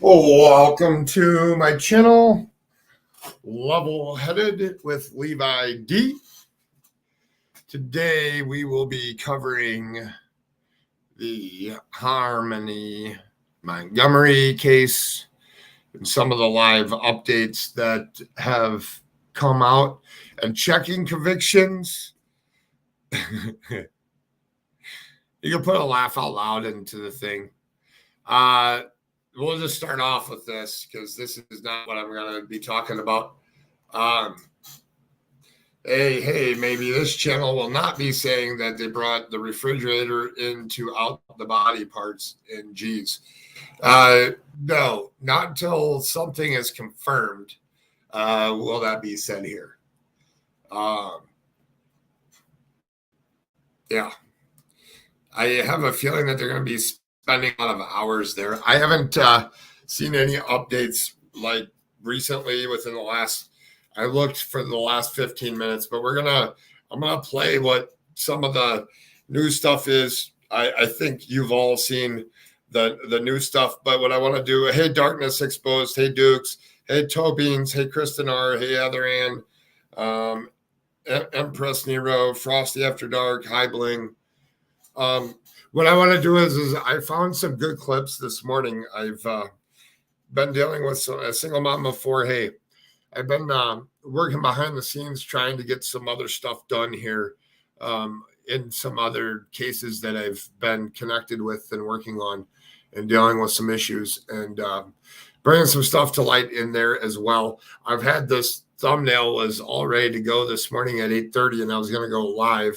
Welcome to my channel, Level Headed with Levi D. Today we will be covering the Harmony Montgomery case and some of the live updates that have come out and checking convictions. You can put a laugh out loud into the thing. We'll just start off with this because this is not what I'm going to be talking about. Hey, maybe this channel will not be saying that they brought the refrigerator into out the body parts in G's. No, not until something is confirmed will that be said here. Yeah. I have a feeling that they're going to be spending a lot of hours there. I haven't seen any updates like recently within the last, I looked for the last 15 minutes, but I'm going to play what some of the new stuff is. I think you've all seen the new stuff, but what I want to do, hey, Darkness Exposed, hey, Dukes, hey, Tobeans, hey, Kristen R, hey, Heather Ann, Empress Nero, Frosty After Dark, High Bling. What I want to do is I found some good clips this morning. I've been dealing with a single mom of four. Hey, I've been working behind the scenes trying to get some other stuff done here in some other cases that I've been connected with and working on and dealing with some issues and bringing some stuff to light in there as well. I've had this thumbnail was all ready to go this morning at 8:30 and I was going to go live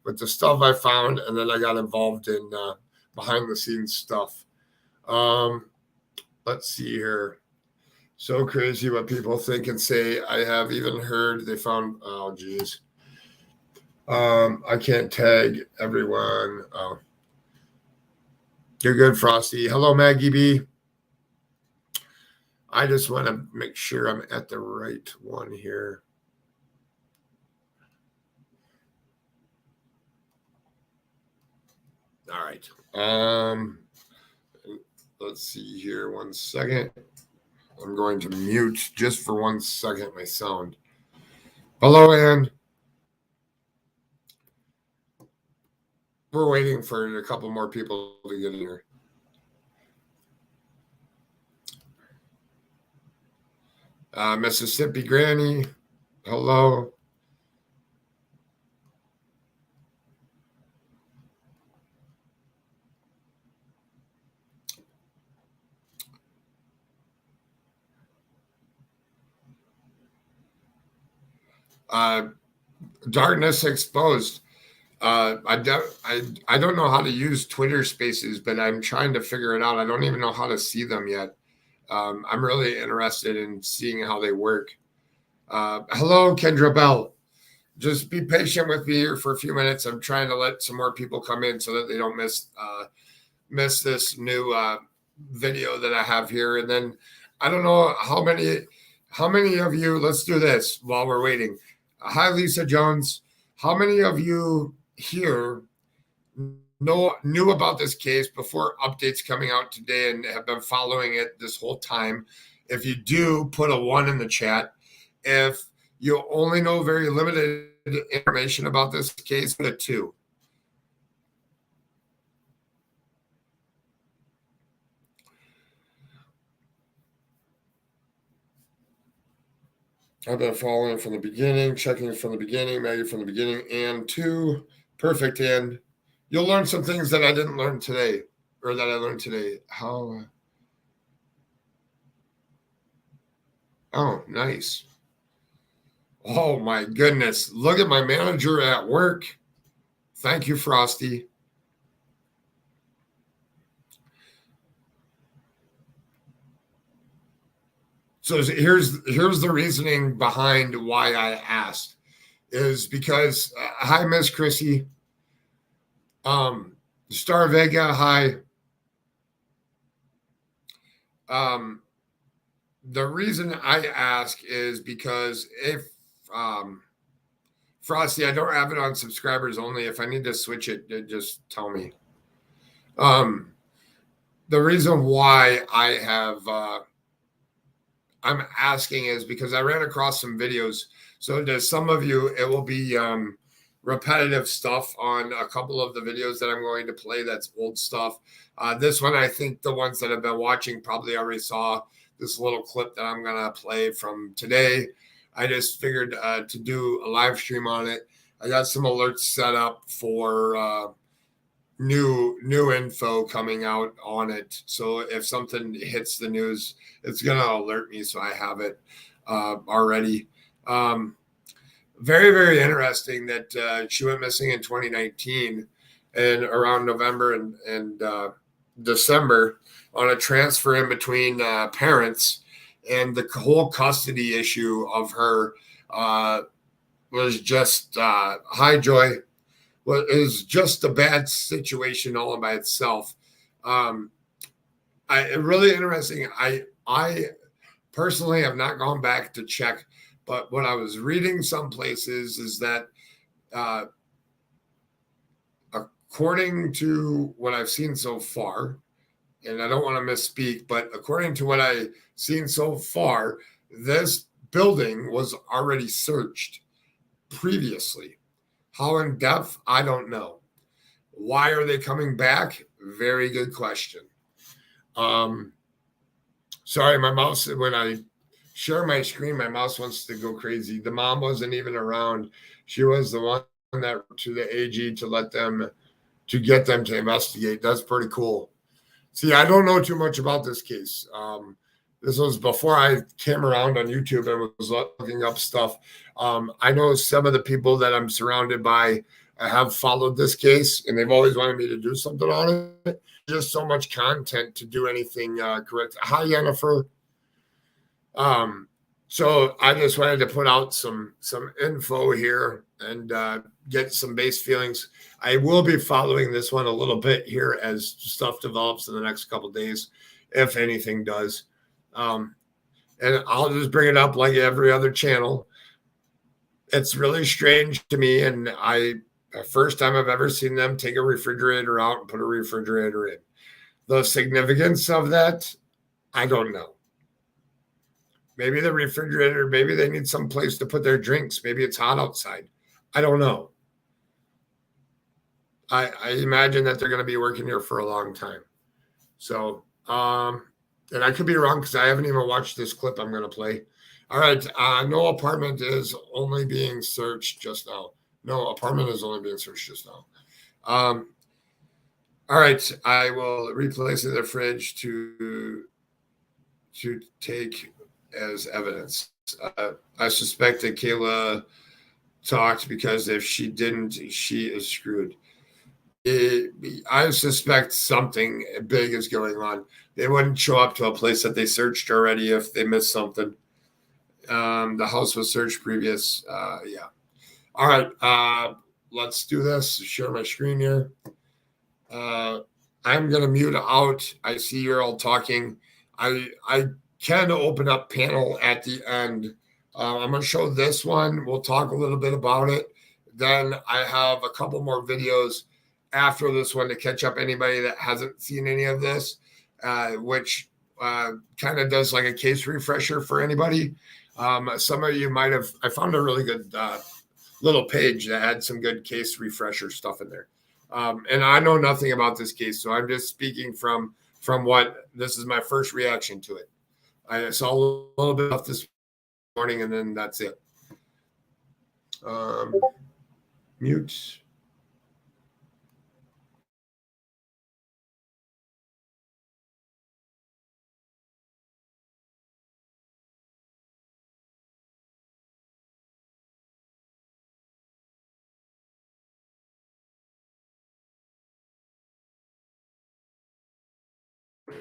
with the stuff I found, and then I got involved in behind the scenes stuff. Let's see here. So crazy what people think and say. I have even heard they found, oh geez. I can't tag everyone. Oh, you're good, Frosty. Hello, Maggie B. I just want to make sure I'm at the right one here. All right. Let's see here. 1 second. I'm going to mute just for 1 second my sound. Hello, Ann. We're waiting for a couple more people to get in here. Mississippi Granny. Hello. Darkness Exposed. I don't know how to use Twitter Spaces, but I'm trying to figure it out. I don't even know how to see them yet. I'm really interested in seeing how they work. Hello, Kendra Bell. Just be patient with me here for a few minutes. I'm trying to let some more people come in so that they don't miss this new video that I have here. And then I don't know how many of you, let's do this while we're waiting. Hi, Lisa Jones. How many of you here knew about this case before updates coming out today and have been following it this whole time? If you do, put a 1 in the chat. If you only know very limited information about this case, put a 2. I've been following from the beginning, checking from the beginning, Maggie from the beginning, and 2. Perfect, and you'll learn some things that I didn't learn today, or that I learned today. How? Oh, nice. Oh, my goodness. Look at my manager at work. Thank you, Frosty. So here's the reasoning behind why I asked is because, hi, Miss Chrissy. Star Vega, hi. The reason I ask is because if Frosty, I don't have it on subscribers only. If I need to switch it, just tell me. the reason why I'm asking is because I ran across some videos. So to some of you, it will be repetitive stuff on a couple of the videos that I'm going to play. That's old stuff. This one, I think the ones that have been watching probably already saw this little clip that I'm going to play from today. I just figured to do a live stream on it. I got some alerts set up for new info coming out on it. So if something hits the news, it's going to alert me. So I have it already. Very, very interesting that she went missing in 2019 and around November and December on a transfer in between parents, and the whole custody issue of her was just hi Joy. Well, it was just a bad situation all by itself. Really interesting. I personally have not gone back to check, but what I was reading some places is that according to what I've seen so far, and I don't want to misspeak, but according to what I've seen so far, this building was already searched previously. How in depth, I don't know. Why are they coming back? Very good question. Sorry, my mouse, when I share my screen, my mouse wants to go crazy. The mom wasn't even around. She was the one that to the AG to get them to investigate. That's pretty cool. See, I don't know too much about this case. This was before I came around on YouTube and was looking up stuff. I know some of the people that I'm surrounded by have followed this case, and they've always wanted me to do something on it. Just so much content to do anything correct. Hi, Jennifer. So I just wanted to put out some info here and get some base feelings. I will be following this one a little bit here as stuff develops in the next couple of days, if anything does. And I'll just bring it up like every other channel. It's really strange to me, and the first time I've ever seen them take a refrigerator out and put a refrigerator in. The significance of that, I don't know. Maybe the refrigerator, maybe they need some place to put their drinks. Maybe it's hot outside. I don't know. I imagine that they're going to be working here for a long time. So, and I could be wrong because I haven't even watched this clip I'm going to play. All right. No apartment is only being searched just now. No apartment is only being searched just now. All right. I will replace the fridge to take as evidence. I suspect that Kayla talked because if she didn't, she is screwed. I suspect something big is going on. They wouldn't show up to a place that they searched already if they missed something. The house was searched previous. Yeah. All right. Let's do this. Share my screen here. I'm going to mute out. I see you're all talking. I can open up panel at the end. I'm going to show this one. We'll talk a little bit about it. Then I have a couple more videos after this one to catch up anybody that hasn't seen any of this, which kind of does like a case refresher for anybody. Some of you might have, I found a really good little page that had some good case refresher stuff in there. And I know nothing about this case, so I'm just speaking from what, this is my first reaction to it. I saw a little bit of this morning, and then that's it. Mute.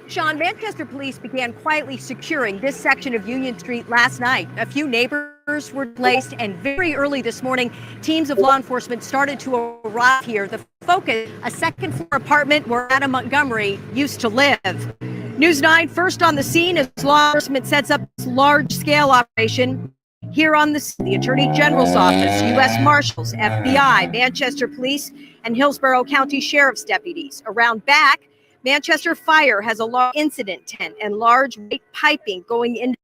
Sean, Manchester police began quietly securing this section of Union Street last night. A few neighbors were placed, and very early this morning, teams of law enforcement started to arrive here. The focus, a second-floor apartment where Adam Montgomery used to live. News 9 first on the scene as law enforcement sets up this large-scale operation. Here on the Attorney General's Office, U.S. Marshals, FBI, Manchester Police, and Hillsborough County Sheriff's deputies. Around back, Manchester Fire has a large incident tent and large white piping going into.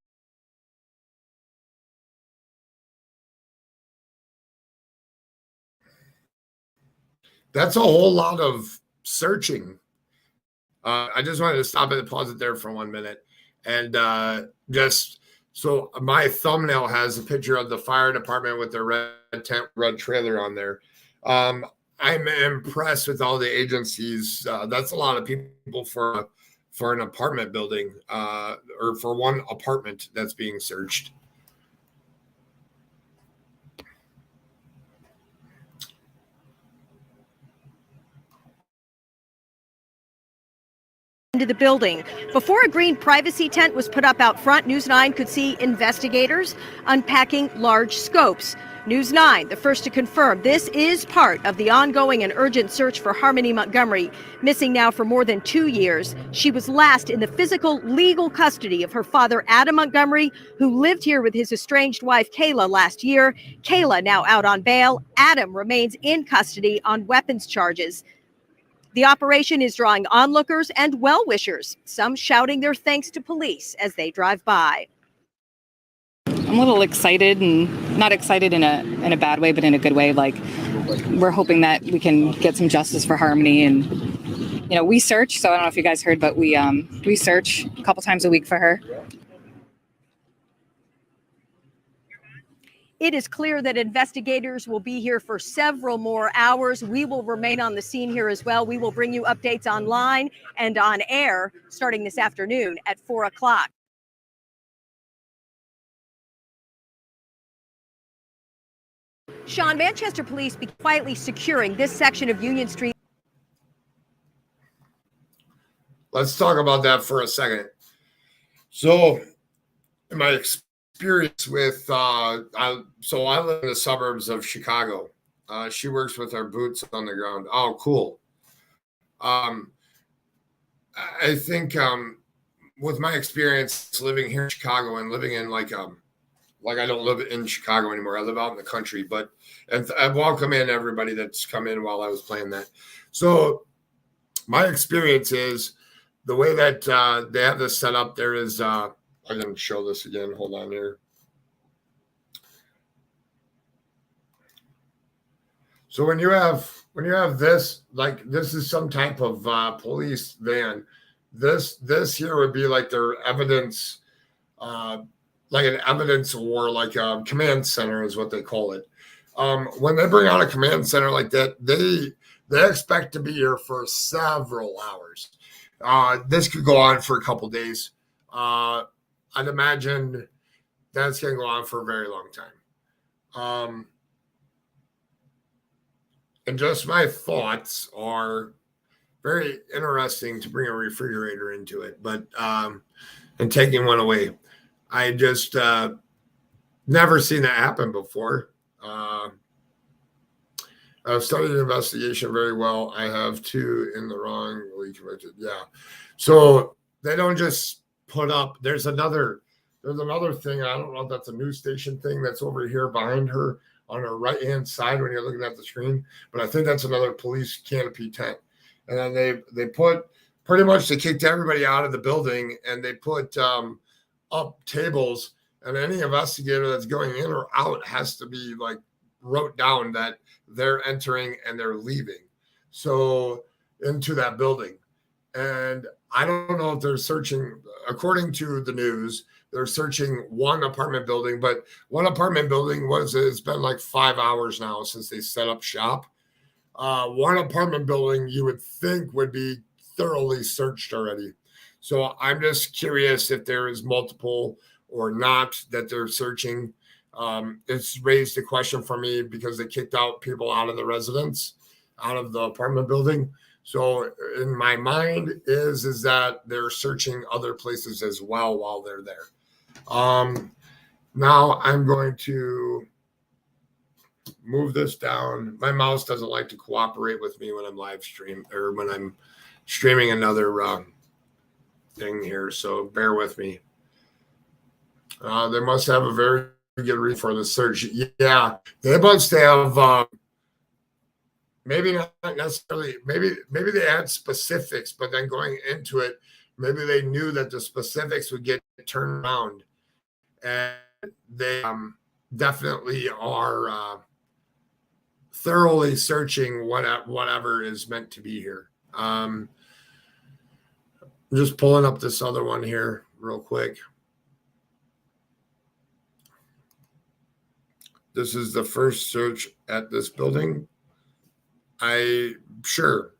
That's a whole lot of searching. I just wanted to stop it and pause it there for 1 minute. And just so my thumbnail has a picture of the fire department with their red tent, red trailer on there. I'm impressed with all the agencies. That's a lot of people for an apartment building or for one apartment that's being searched. Into the building. Before a green privacy tent was put up out front, News 9 could see investigators unpacking large scopes. News 9, the first to confirm this is part of the ongoing and urgent search for Harmony Montgomery, missing now for more than 2 years. She was last in the physical, legal custody of her father, Adam Montgomery, who lived here with his estranged wife, Kayla, last year. Kayla now out on bail. Adam remains in custody on weapons charges. The operation is drawing onlookers and well-wishers, some shouting their thanks to police as they drive by. I'm a little excited, and not excited in a bad way, but in a good way. Like, we're hoping that we can get some justice for Harmony. And, you know, we search, so I don't know if you guys heard, but we search a couple times a week for her. It is clear that investigators will be here for several more hours. We will remain on the scene here as well. We will bring you updates online and on air starting this afternoon at 4 o'clock. Sean, Manchester police be quietly securing this section of Union Street. Let's talk about that for a second. So, in my experience with, I live in the suburbs of Chicago. She works with our boots on the ground. Oh, cool. I think with my experience living here in Chicago and living in like I don't live in Chicago anymore. I live out in the country, and I welcome in everybody that's come in while I was playing that. So my experience is the way that they have this set up. There is, I can show this again. Hold on here. So when you have this, like this is some type of police van. This here would be like their evidence, like an evidence war, like a command center is what they call it. When they bring out a command center like that, they expect to be here for several hours. This could go on for a couple days. I'd imagine that's going to go on for a very long time. And just my thoughts are very interesting to bring a refrigerator into it, but and taking one away. I just never seen that happen before. I've studied investigation very well. I have two in the wrongly convicted. Yeah. So they don't just put up, there's another thing. I don't know if that's a news station thing that's over here behind her on her right-hand side when you're looking at the screen. But I think that's another police canopy tent. And then they put pretty much, they kicked everybody out of the building and they put up tables, and any investigator that's going in or out has to be like wrote down that they're entering and they're leaving. So into that building. And I don't know if they're searching, according to the news, they're searching one apartment building, but one apartment building it's been like 5 hours now since they set up shop. One apartment building you would think would be thoroughly searched already. So I'm just curious if there is multiple or not that they're searching. It's raised a question for me because they kicked out people out of the residence, out of the apartment building. So in my mind is that they're searching other places as well while they're there. Now I'm going to move this down. My mouse doesn't like to cooperate with me when I'm live stream or when I'm streaming another thing here. So bear with me. They must have a very good reason for the search. Yeah, they must have maybe not necessarily, maybe they had specifics, but then going into it, maybe they knew that the specifics would get turned around, and they definitely are thoroughly searching whatever is meant to be here. I'm just pulling up this other one here real quick. This is the first search at this building. Sure.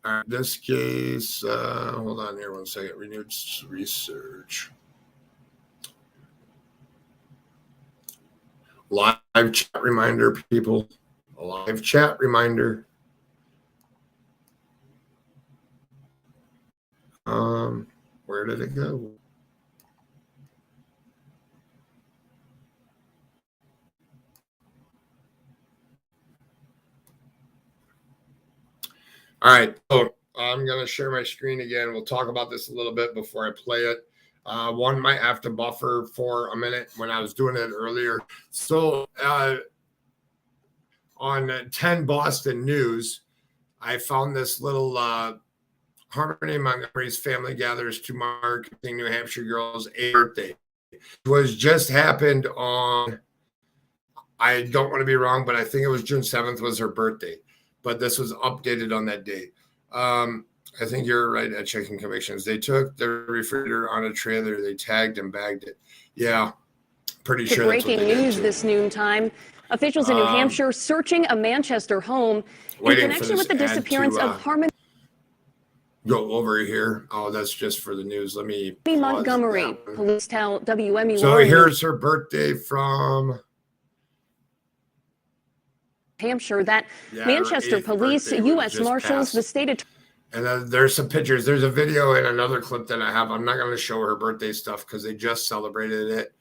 All right, this case, hold on here one second. Renewed research. Live chat reminder, people. A live chat reminder. Where did it go? All right, so I'm going to share my screen again. We'll talk about this a little bit before I play it. One might have to buffer for a minute when I was doing it earlier. So on 10 Boston News, I found this little Harmony Montgomery's family gathers to mark the New Hampshire girl's 8th birthday. It was just happened on, I don't want to be wrong, but I think it was June 7th was her birthday. But this was updated on that day. I think you're right at checking convictions. They took the refrigerator on a trailer. They tagged and bagged it. Yeah, pretty sure. Breaking news this noontime. Officials in New Hampshire searching a Manchester home in connection with the disappearance of Harmony go over here. Oh, that's just for the news. Let me Montgomery. Police tell WME. So here's her birthday from Hampshire. That Manchester police, U.S. Marshals, the state attorney. And then there's some pictures. There's a video and another clip that I have. I'm not going to show her birthday stuff because they just celebrated it.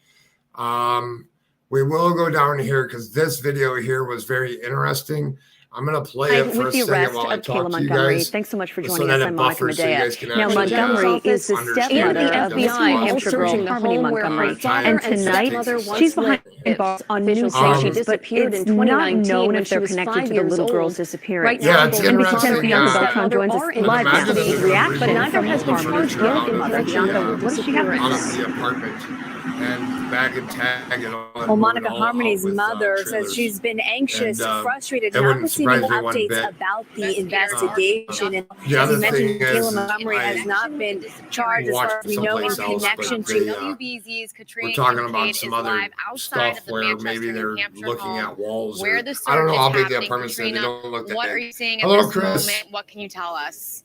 We will go down here because this video here was very interesting. I'm going to play it for a second while I talk to you guys. Thanks so much for So joining that us. it I'm Monica buffers so you Medea. guys can Now, actually Montgomery is the understand stepmother the of Miss New FBI Hampshire girl searching the Harmony home where her Montgomery. father And and tonight, stepmother once she's behind lived. bars on new Officials say she charges, but disappeared it's in not 2019 known when if she they're was connected 5 to the years little girl's old. disappearance. Right Yeah, now, it's both NBC 10's interesting. Bianca Beltran joins us are in live now. custody, Reaction but neither from has been Harmony's charged birth with mother. intentional Bianca, what does she have to out disappearance. of the apartment and bag and tag and all that. Well, Monica, all Harmony's out with, mother trailers. says she's been anxious, And, frustrated, that not wouldn't receiving surprise me one updates bit. about the investigation. And The as other you mentioned, thing is Kayla Montgomery I has not been charged as far as we know in someplace else, connection but to they, WBZ's Katrina we're talking Kincaid about is some other live outside stuff of the where Manchester, maybe they're New Hampshire looking home, at walls. where Or, the search I don't know is how big the happening. apartments are. They Katrina, don't look that what big. are you seeing at Hello, this Chris. moment? What can you tell us?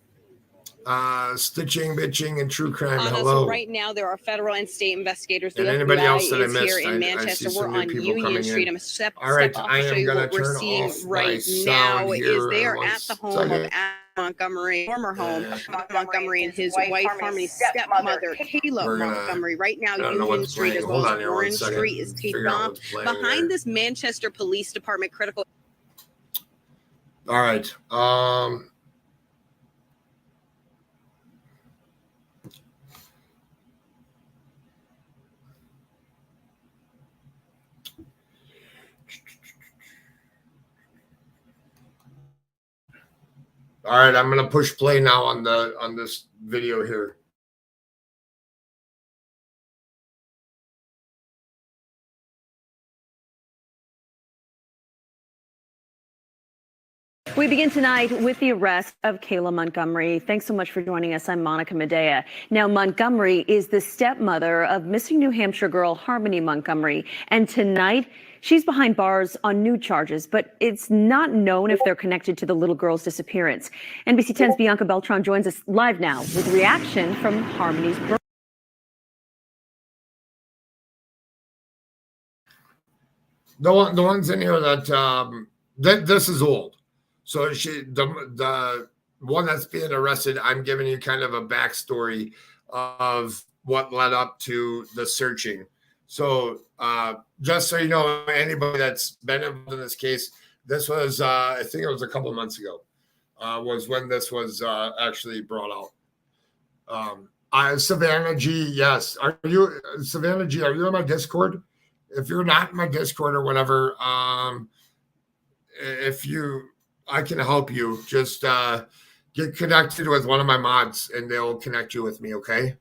Stitching, bitching, and true crime. Anna, Hello. so right now there are federal and state investigators. The And FBI anybody else that I is here missed, in I Manchester. see We're some new on people Union coming Street. in. I'm a step All right, off I to show am you gonna what we're turn seeing off my right sound now. here Is there one at the home second. of Montgomery, former home of Montgomery and his wife, Harmony's stepmother, Kayla We're gonna- Montgomery. Right now, I don't know Union what's Street playing. as well Hold on as here one Warren second. Street is taken Figure out off. what's playing here. Behind this Manchester Police Department critical. All right. All right, I'm gonna push play now on this video here. We begin tonight with the arrest of Kayla Montgomery. Thanks so much for joining us. I'm Monica Medea. Now, Montgomery is the stepmother of missing New Hampshire girl Harmony Montgomery. And tonight, she's behind bars on new charges, but it's not known if they're connected to the little girl's disappearance. NBC 10's Bianca Beltran joins us live now with reaction from Harmony's birth. The ones in here that this is old. So the one that's being arrested, I'm giving you kind of a backstory of what led up to the searching. So just so you know, anybody that's been involved in this case, this was I think it was a couple of months ago. was when this was actually brought out. Savannah G, yes. Are you Savannah G? Are you on my Discord? If you're not in my Discord or whatever, if you, I can help you. Just get connected with one of my mods, and they'll connect you with me. Okay.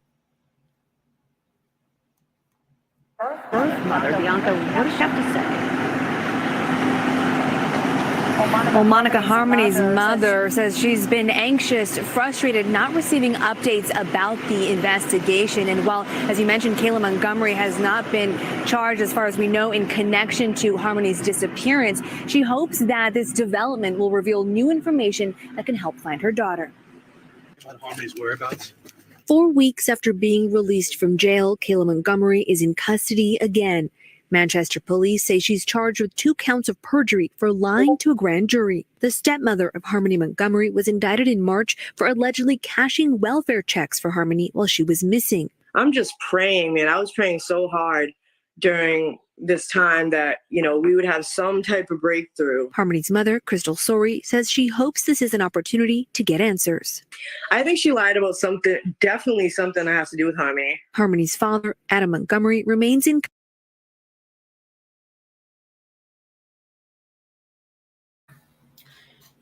Birth mother, Bianca, what does she have to say? Well, Monica Harmony's mother says she's been anxious, frustrated, not receiving updates about the investigation. And while, as you mentioned, Kayla Montgomery has not been charged, as far as we know, in connection to Harmony's disappearance, she hopes that this development will reveal new information that can help find her daughter. Harmony's whereabouts? 4 weeks after being released from jail, Kayla Montgomery is in custody again. Manchester police say she's charged with 2 counts of perjury for lying to a grand jury. The stepmother of Harmony Montgomery was indicted in March for allegedly cashing welfare checks for Harmony while she was missing. I'm just praying, man. I was praying so hard during this time that, we would have some type of breakthrough. Harmony's mother, Crystal Sori, says she hopes this is an opportunity to get answers. I think she lied about something, definitely something that has to do with Harmony. Harmony's father, Adam Montgomery, remains in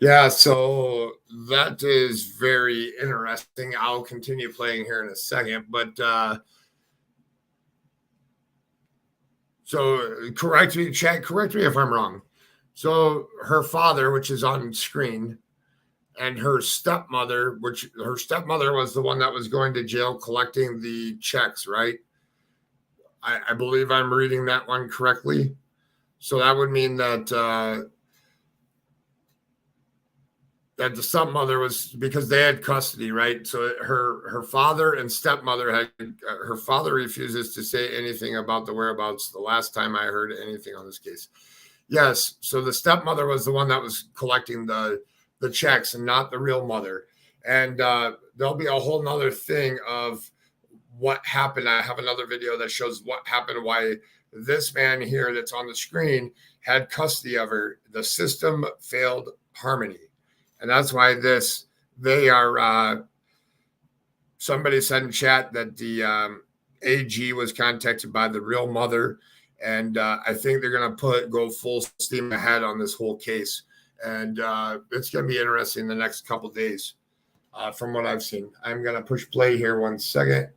Yeah, so that is very interesting. I'll continue playing here in a second, but so correct me, chat, correct me if I'm wrong. So her father, which is on screen, and her stepmother, which her stepmother was the one that was going to jail collecting the checks, right? I believe I'm reading that one correctly. So that would mean that that the stepmother was, because they had custody, right? So her father and stepmother had, her father refuses to say anything about the whereabouts the last time I heard anything on this case. Yes, so the stepmother was the one that was collecting the checks and not the real mother. And there'll be a whole nother thing of what happened. I have another video that shows what happened, why this man here that's on the screen had custody of her. The system failed Harmony. And that's why they are, somebody said in chat that the AG was contacted by the real mother. And I think they're going to go full steam ahead on this whole case. And it's going to be interesting the next couple of days from what I've seen. I'm going to push play here 1 second.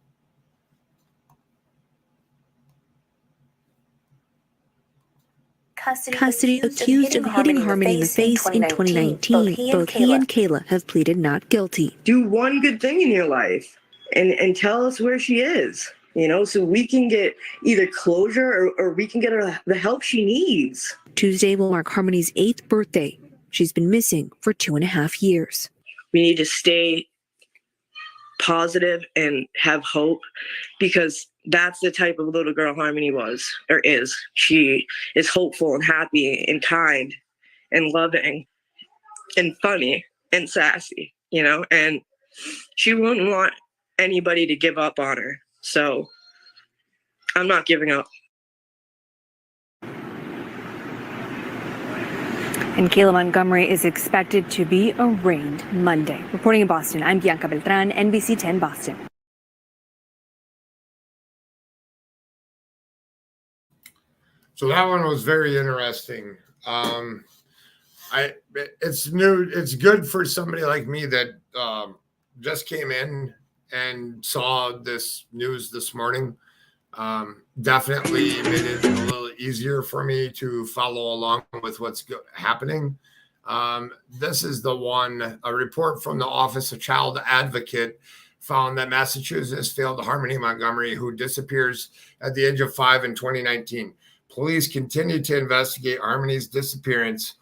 Custody accused of hitting Harmony in the face in 2019. Both he and Kayla have pleaded not guilty. Do one good thing in your life and tell us where she is, so we can get either closure or we can get her the help she needs. Tuesday will mark Harmony's 8th birthday. She's been missing for 2.5 years. We need to stay positive and have hope, because that's the type of little girl Harmony was or is. She is hopeful and happy and kind and loving and funny and sassy, and she wouldn't want anybody to give up on her. So I'm not giving up. And Kayla Montgomery is expected to be arraigned Monday. Reporting in Boston, I'm Bianca Beltran, NBC 10 Boston. So that one was very interesting. It's new. It's good for somebody like me that just came in and saw this news this morning. Definitely made it a little easier for me to follow along with what's happening. This is the one, a report from the Office of Child Advocate found that Massachusetts failed Harmony Montgomery, who disappears at the age of 5 in 2019. Police continue to investigate Harmony's disappearance,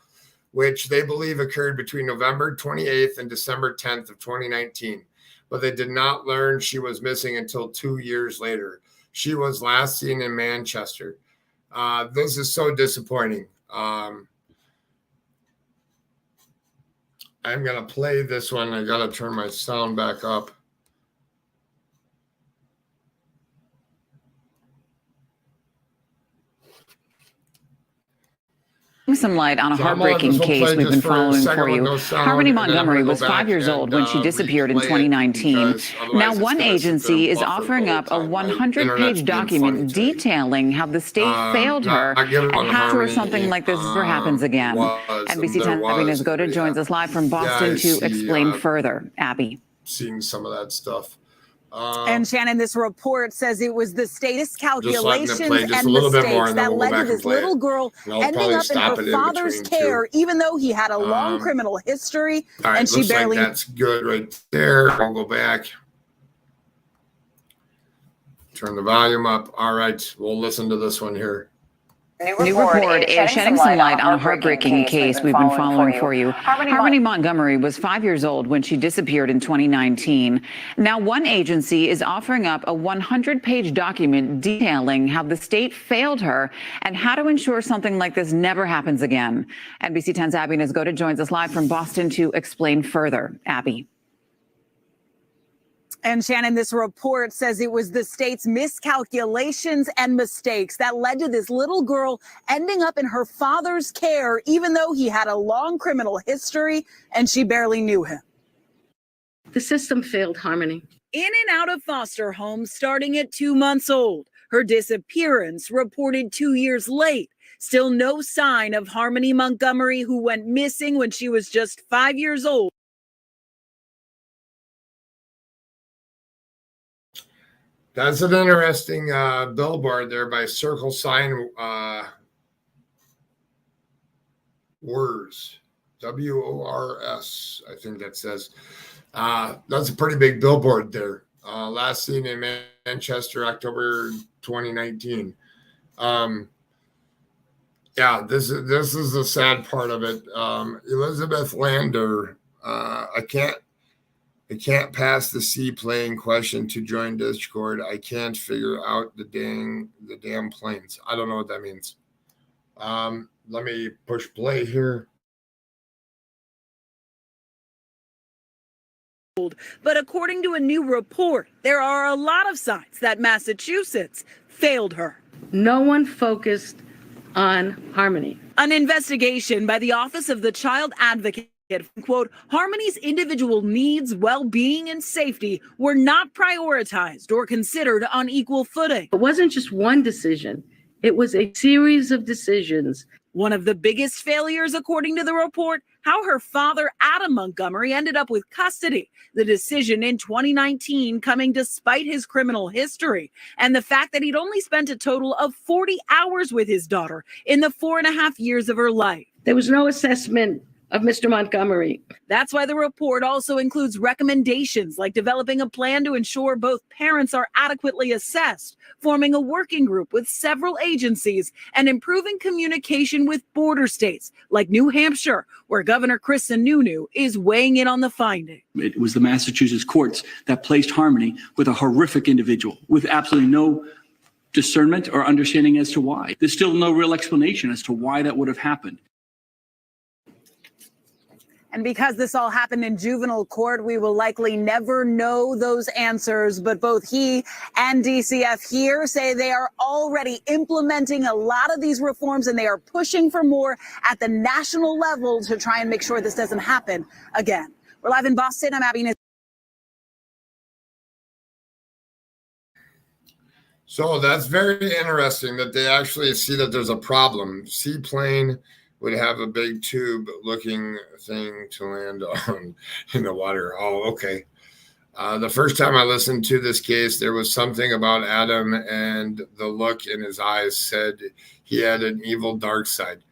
which they believe occurred between November 28th and December 10th of 2019. But they did not learn she was missing until 2 years later. She was last seen in Manchester. This is so disappointing. I'm going to play this one. I got to turn my sound back up. Some light on a heartbreaking case we've been following for you. Harmony Montgomery was 5 years old when she disappeared in 2019. Now, one agency is offering up a 100-page document detailing how the state failed her and how something like this never happens again. NBC 10's Abby Nisgoda joins us live from Boston to explain further. Abby. Seeing some of that stuff. And Shannon, this report says it was the status calculations and mistakes that led to this little girl ending up in her father's care, even though he had a long criminal history. All right, and she barely. Like that's good right there. I'll go back. Turn the volume up. All right, we'll listen to this one here. New report is shedding some light on a heartbreaking case we've been following for you. Harmony Montgomery was 5 years old when she disappeared in 2019. Now, one agency is offering up a 100-page document detailing how the state failed her and how to ensure something like this never happens again. NBC 10's Abby Nisgoda joins us live from Boston to explain further. Abby. And Shannon, this report says it was the state's miscalculations and mistakes that led to this little girl ending up in her father's care, even though he had a long criminal history and she barely knew him. The system failed Harmony. In and out of foster homes starting at 2 months old. Her disappearance reported 2 years late. Still no sign of Harmony Montgomery, who went missing when she was just 5 years old. That's an interesting billboard there by Circle Sign Wors, WORS, I think that says. That's a pretty big billboard there. Last seen in Manchester, October 2019. Yeah, this is the sad part of it. Elizabeth Lander, I can't pass the seaplane question to join Discord. I can't figure out the damn planes. I don't know what that means. Let me push play here. But according to a new report, there are a lot of signs that Massachusetts failed her. No one focused on Harmony. An investigation by the Office of the Child Advocate, quote, Harmony's individual needs, well-being, and safety were not prioritized or considered on equal footing. It wasn't just one decision. It was a series of decisions. One of the biggest failures, according to the report, how her father, Adam Montgomery, ended up with custody. The decision in 2019 coming despite his criminal history and the fact that he'd only spent a total of 40 hours with his daughter in the 4.5 years of her life. There was no assessment of Mr. Montgomery. That's why the report also includes recommendations like developing a plan to ensure both parents are adequately assessed, forming a working group with several agencies, and improving communication with border states like New Hampshire, where Governor Chris Sununu is weighing in on the finding. It was the Massachusetts courts that placed Harmony with a horrific individual with absolutely no discernment or understanding as to why. There's still no real explanation as to why that would have happened. And because this all happened in juvenile court, we will likely never know those answers. But both he and DCF here say they are already implementing a lot of these reforms and they are pushing for more at the national level to try and make sure this doesn't happen again. We're live in Boston. I'm Abby. So that's very interesting that they actually see that there's a problem. Seaplane would have a big tube looking thing to land on in the water. Oh, okay. The first time I listened to this case, there was something about Adam and the look in his eyes said he had an evil dark side.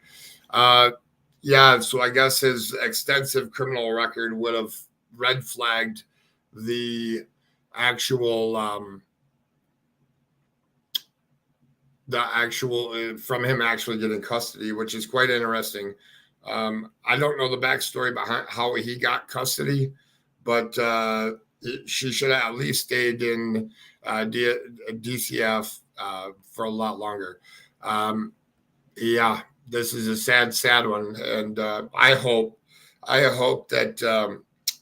Yeah, so I guess his extensive criminal record would have red flagged the actual from him actually getting custody, which is quite interesting. I don't know the backstory behind how he got custody, but she should have at least stayed in DCF for a lot longer. Yeah, this is a sad one, and I hope that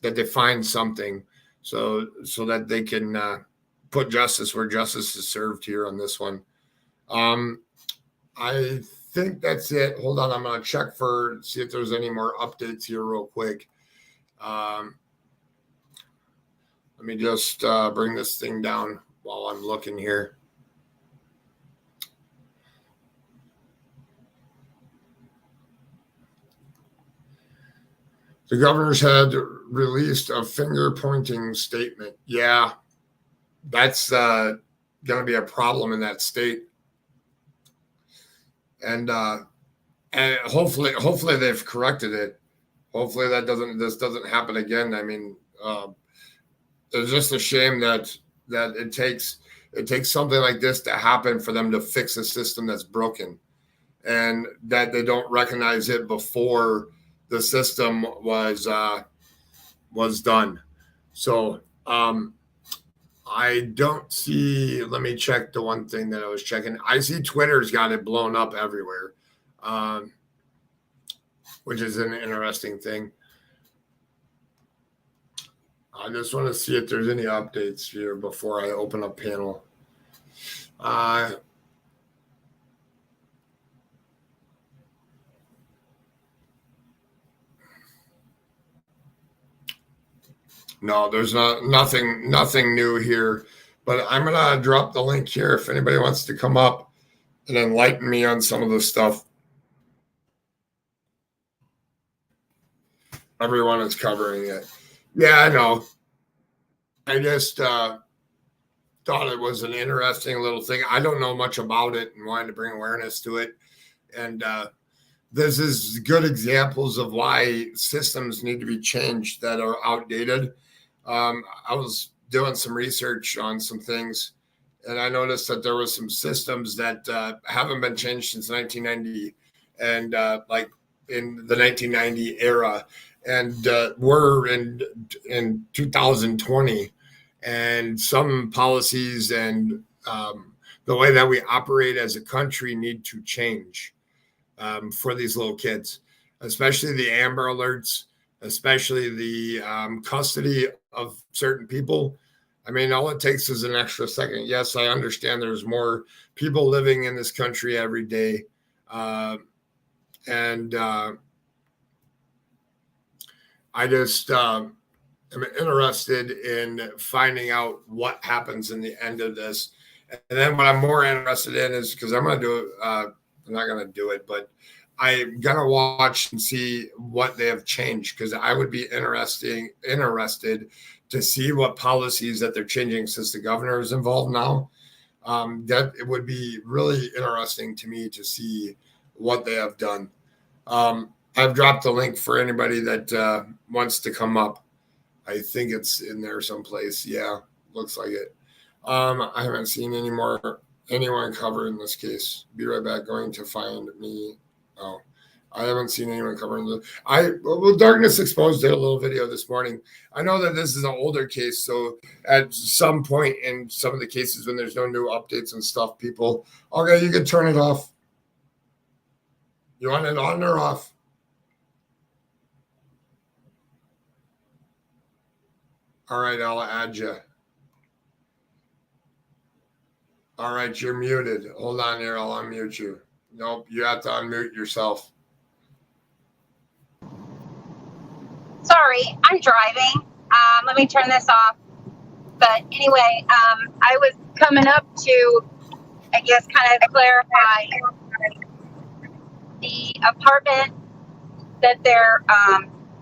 that they find something so that they can put justice where justice is served here on this one. I think that's it. Hold on, I'm gonna check see if there's any more updates here real quick. Let me just bring this thing down while I'm looking here. The governors had released a finger-pointing statement. Yeah, that's going to be a problem in that state, and hopefully they've corrected it. Hopefully this doesn't happen again. I mean, it's just a shame that it takes something like this to happen for them to fix a system that's broken, and that they don't recognize it before the system was done. So I don't see. Let me check the one thing that I was checking. I see Twitter's got it blown up everywhere, which is an interesting thing. I just want to see if there's any updates here before I open up panel. No, there's nothing new here, but I'm gonna drop the link here if anybody wants to come up and enlighten me on some of the stuff. Everyone is covering it. Yeah, I know. I just thought it was an interesting little thing. I don't know much about it and wanted to bring awareness to it. And this is good examples of why systems need to be changed that are outdated. I was doing some research on some things, and I noticed that there was some systems that haven't been changed since 1990, and like in the 1990 era, and we're in 2020, and some policies and the way that we operate as a country need to change for these little kids, especially the Amber Alerts, especially the custody of certain people. I mean, all it takes is an extra second. Yes, I understand there's more people living in this country every day. And I just am interested in finding out what happens in the end of this. And then what I'm more interested in is, because I'm going to do it, I'm not going to do it, but I'm going to watch and see what they have changed, because I would be interested to see what policies that they're changing since the governor is involved now. That it would be really interesting to me to see what they have done. I've dropped the link for anybody that wants to come up. I think it's in there someplace. Yeah, looks like it. I haven't seen anyone covering this case. Be right back. Going to find me. Oh, I haven't seen anyone covering the. Darkness Exposed did a little video this morning. I know that this is an older case, so at some point in some of the cases when there's no new updates and stuff, people, okay, you can turn it off. You want it on or off? All right, I'll add you. All right, you're muted. Hold on here, I'll unmute you. Nope, you have to unmute yourself. Sorry, I'm driving. Let me turn this off. But anyway, I was coming up to, I guess, kind of clarify the apartment that they're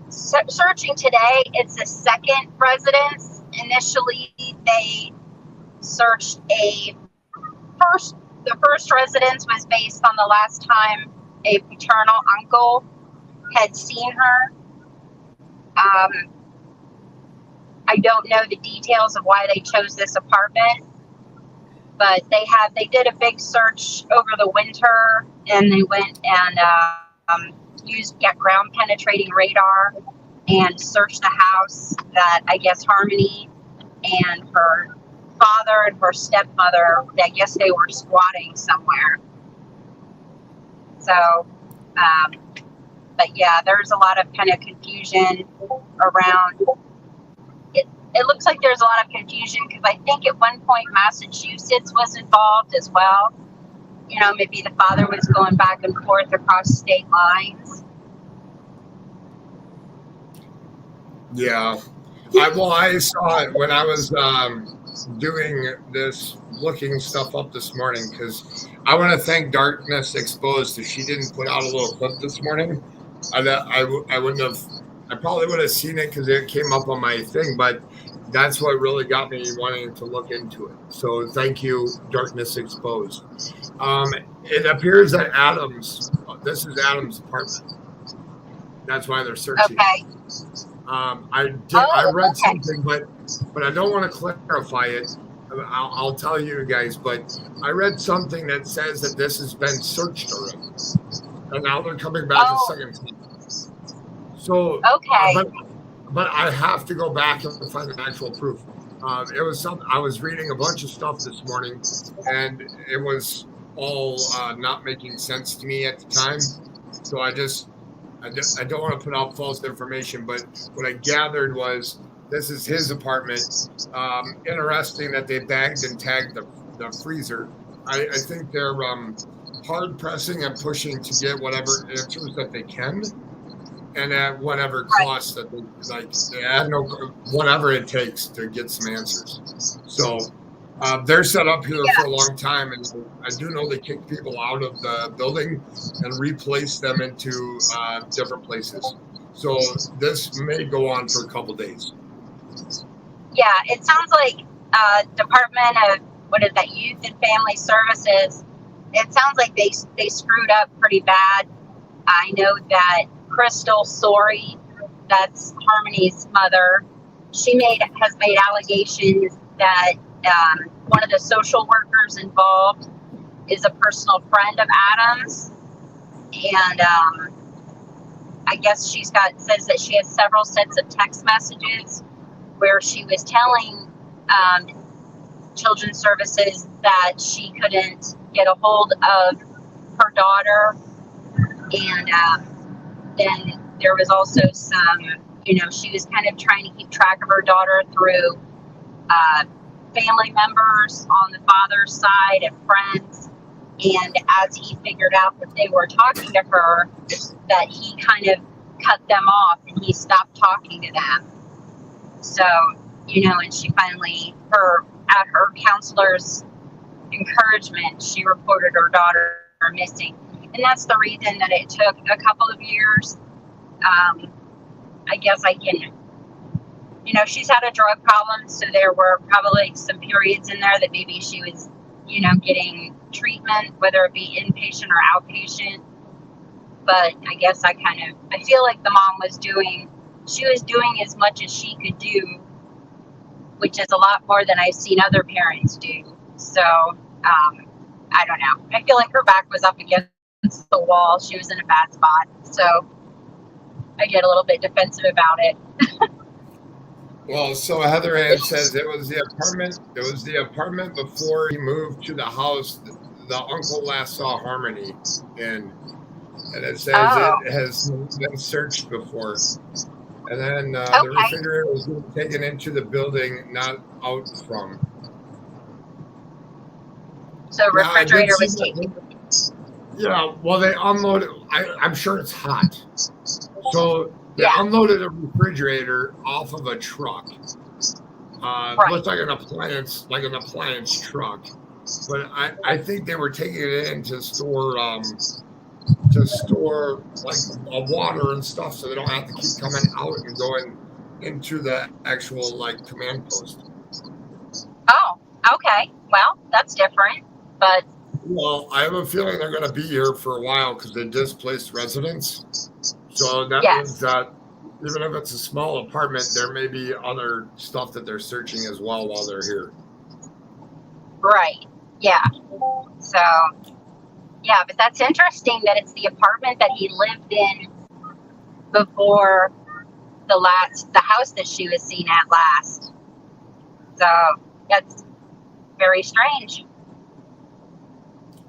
searching today. It's a second residence. Initially, they searched the first residence was based on the last time a paternal uncle had seen her. I don't know the details of why they chose this apartment, but they did a big search over the winter, and they went and used ground penetrating radar and searched the house that I guess Harmony and her father and her stepmother, I guess they were squatting somewhere. So, but yeah, there's a lot of kind of confusion around it. It looks like there's a lot of confusion because I think at one point Massachusetts was involved as well. maybe the father was going back and forth across state lines. Yeah. I saw it when I was doing this, looking stuff up this morning, because I want to thank Darkness Exposed. If she didn't put out a little clip this morning, I wouldn't have, I probably would have seen it because it came up on my thing, but that's what really got me wanting to look into it. So thank you, Darkness Exposed. It appears that this is Adam's apartment. That's why they're searching. Okay. I read something, but I don't want to clarify it. I'll tell you guys, but I read something that says that this has been searched already, and now they're coming back a second time. So, but I have to go back and find the actual proof. It was something I was reading a bunch of stuff this morning, and it was all not making sense to me at the time. So I don't want to put out false information, but what I gathered was this is his apartment. Interesting that they bagged and tagged the freezer. I think they're hard pressing and pushing to get whatever answers that they can, and at whatever cost that they add whatever it takes to get some answers. So they're set up here for a long time, and I do know they kicked people out of the building and replaced them into different places. So this may go on for a couple days. Yeah, it sounds like Department of Youth and Family Services. It sounds like they screwed up pretty bad. I know that Crystal Sorey, that's Harmony's mother, has made allegations that one of the social workers involved is a personal friend of Adam's, and I guess says that she has several sets of text messages where she was telling Children's Services that she couldn't get a hold of her daughter, and then there was also some, she was kind of trying to keep track of her daughter through family members on the father's side and friends. And as he figured out that they were talking to her, that he kind of cut them off and he stopped talking to them. So, and she finally, at her counselor's encouragement, she reported her daughter missing. And that's the reason that it took a couple of years. I guess she's had a drug problem, so there were probably some periods in there that maybe she was, getting treatment, whether it be inpatient or outpatient. But I guess I feel like the mom was doing as much as she could do, which is a lot more than I've seen other parents do. So, I don't know. I feel like her back was up against the wall. She was in a bad spot. So I get a little bit defensive about it. Well, so Heather Ann says it was the apartment. It was the apartment before he moved to the house. The uncle last saw Harmony in, and it says it has been searched before. And then the refrigerator was taken into the building, not out from. So refrigerator was taken. Yeah, well, they unloaded. I'm sure it's hot. So they unloaded a refrigerator off of a truck. Looked like an appliance truck. But I think they were taking it in to store like water and stuff, so they don't have to keep coming out and going into the actual command post. Oh, okay. Well, that's different. But I have a feeling they're going to be here for a while because they displaced residents. So that means that even if it's a small apartment, there may be other stuff that they're searching as well while they're here. Right. Yeah. So, yeah, but that's interesting that it's the apartment that he lived in before the house that she was seen at last. So that's very strange.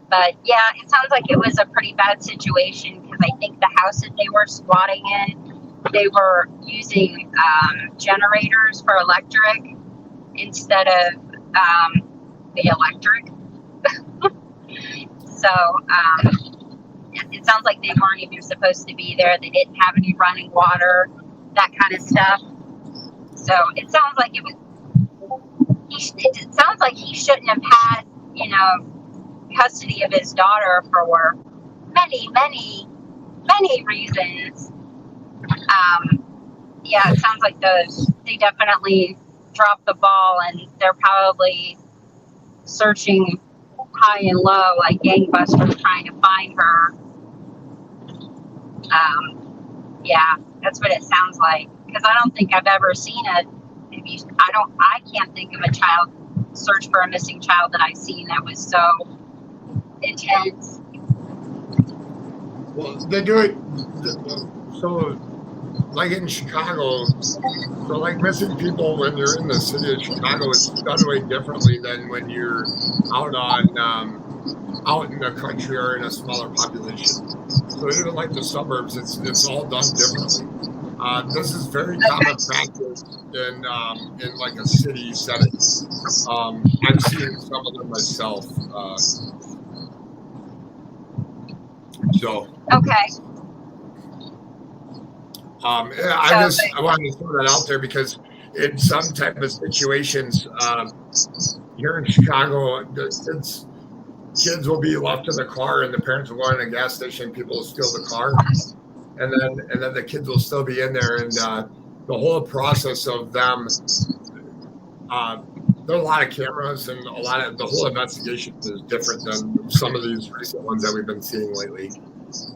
But yeah, it sounds like it was a pretty bad situation because I think the house that they were squatting in, they were using generators for electric instead of the electric. So So it sounds like they weren't even supposed to be there. They didn't have any running water, that kind of stuff. So it sounds like it sounds like he shouldn't have had, custody of his daughter for many, many, many reasons. Yeah, it sounds like they definitely dropped the ball, and they're probably searching high and low like gangbusters trying to find her. Yeah, that's what it sounds like, because I don't think I've ever seen I can't think of a child search for a missing child that I've seen that was so intense. Well, they do it so, like in Chicago. So, like, missing people when you're in the city of Chicago is done way differently than when you're out in the country or in a smaller population. So even like the suburbs, it's all done differently. This is very common practice in like a city setting. I've seen some of them myself. Okay. I wanted to throw that out there because in some type of situations here in Chicago, kids will be left in the car and the parents will go in a gas station. People will steal the car, and then the kids will still be in there. And the whole process of them, there are a lot of cameras and the whole investigation is different than some of these recent ones that we've been seeing lately.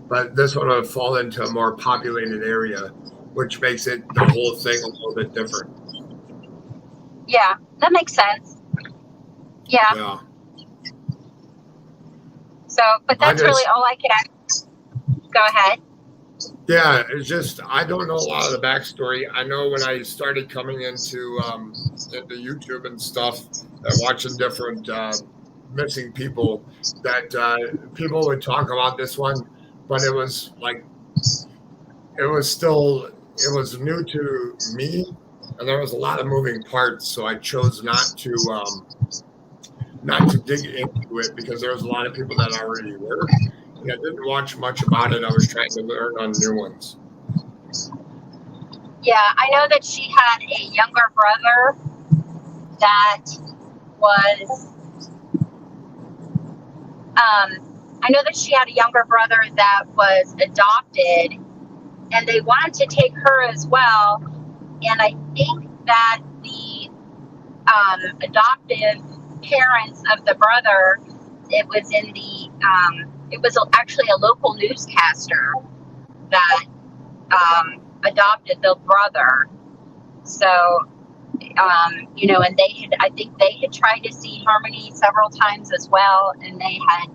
But this one would fall into a more populated area, which makes the whole thing a little bit different. Yeah, that makes sense. Yeah. So, but that's really all I can ask. Go ahead. Yeah, it's just I don't know a lot of the backstory. I know when I started coming into YouTube and stuff, watching different missing people, that people would talk about this one, but it was new to me, and there was a lot of moving parts. So I chose not to dig into it because there was a lot of people that already were. And I didn't watch much about it. I was trying to learn on new ones. Yeah, I know that she had a younger brother that was. I know that she had a younger brother that was adopted, and they wanted to take her as well. And I think that the adoptive parents of the brother, it was actually a local newscaster that adopted the brother. So, and I think they had tried to see Harmony several times as well, and they had,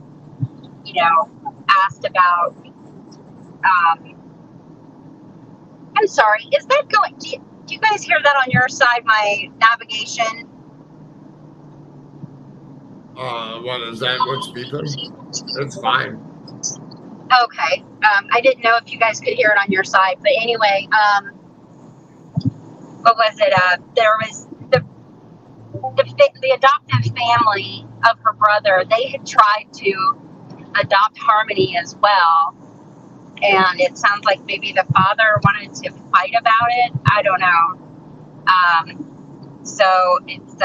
asked about. I'm sorry, is that going? Do you guys hear that on your side? My navigation. What is that? What's beeping? It's fine. Okay. I didn't know if you guys could hear it on your side, but anyway, what was it? There was the adoptive family of her brother. They had tried to adopt Harmony as well, and it sounds like maybe the father wanted to fight about it. I don't know. So it's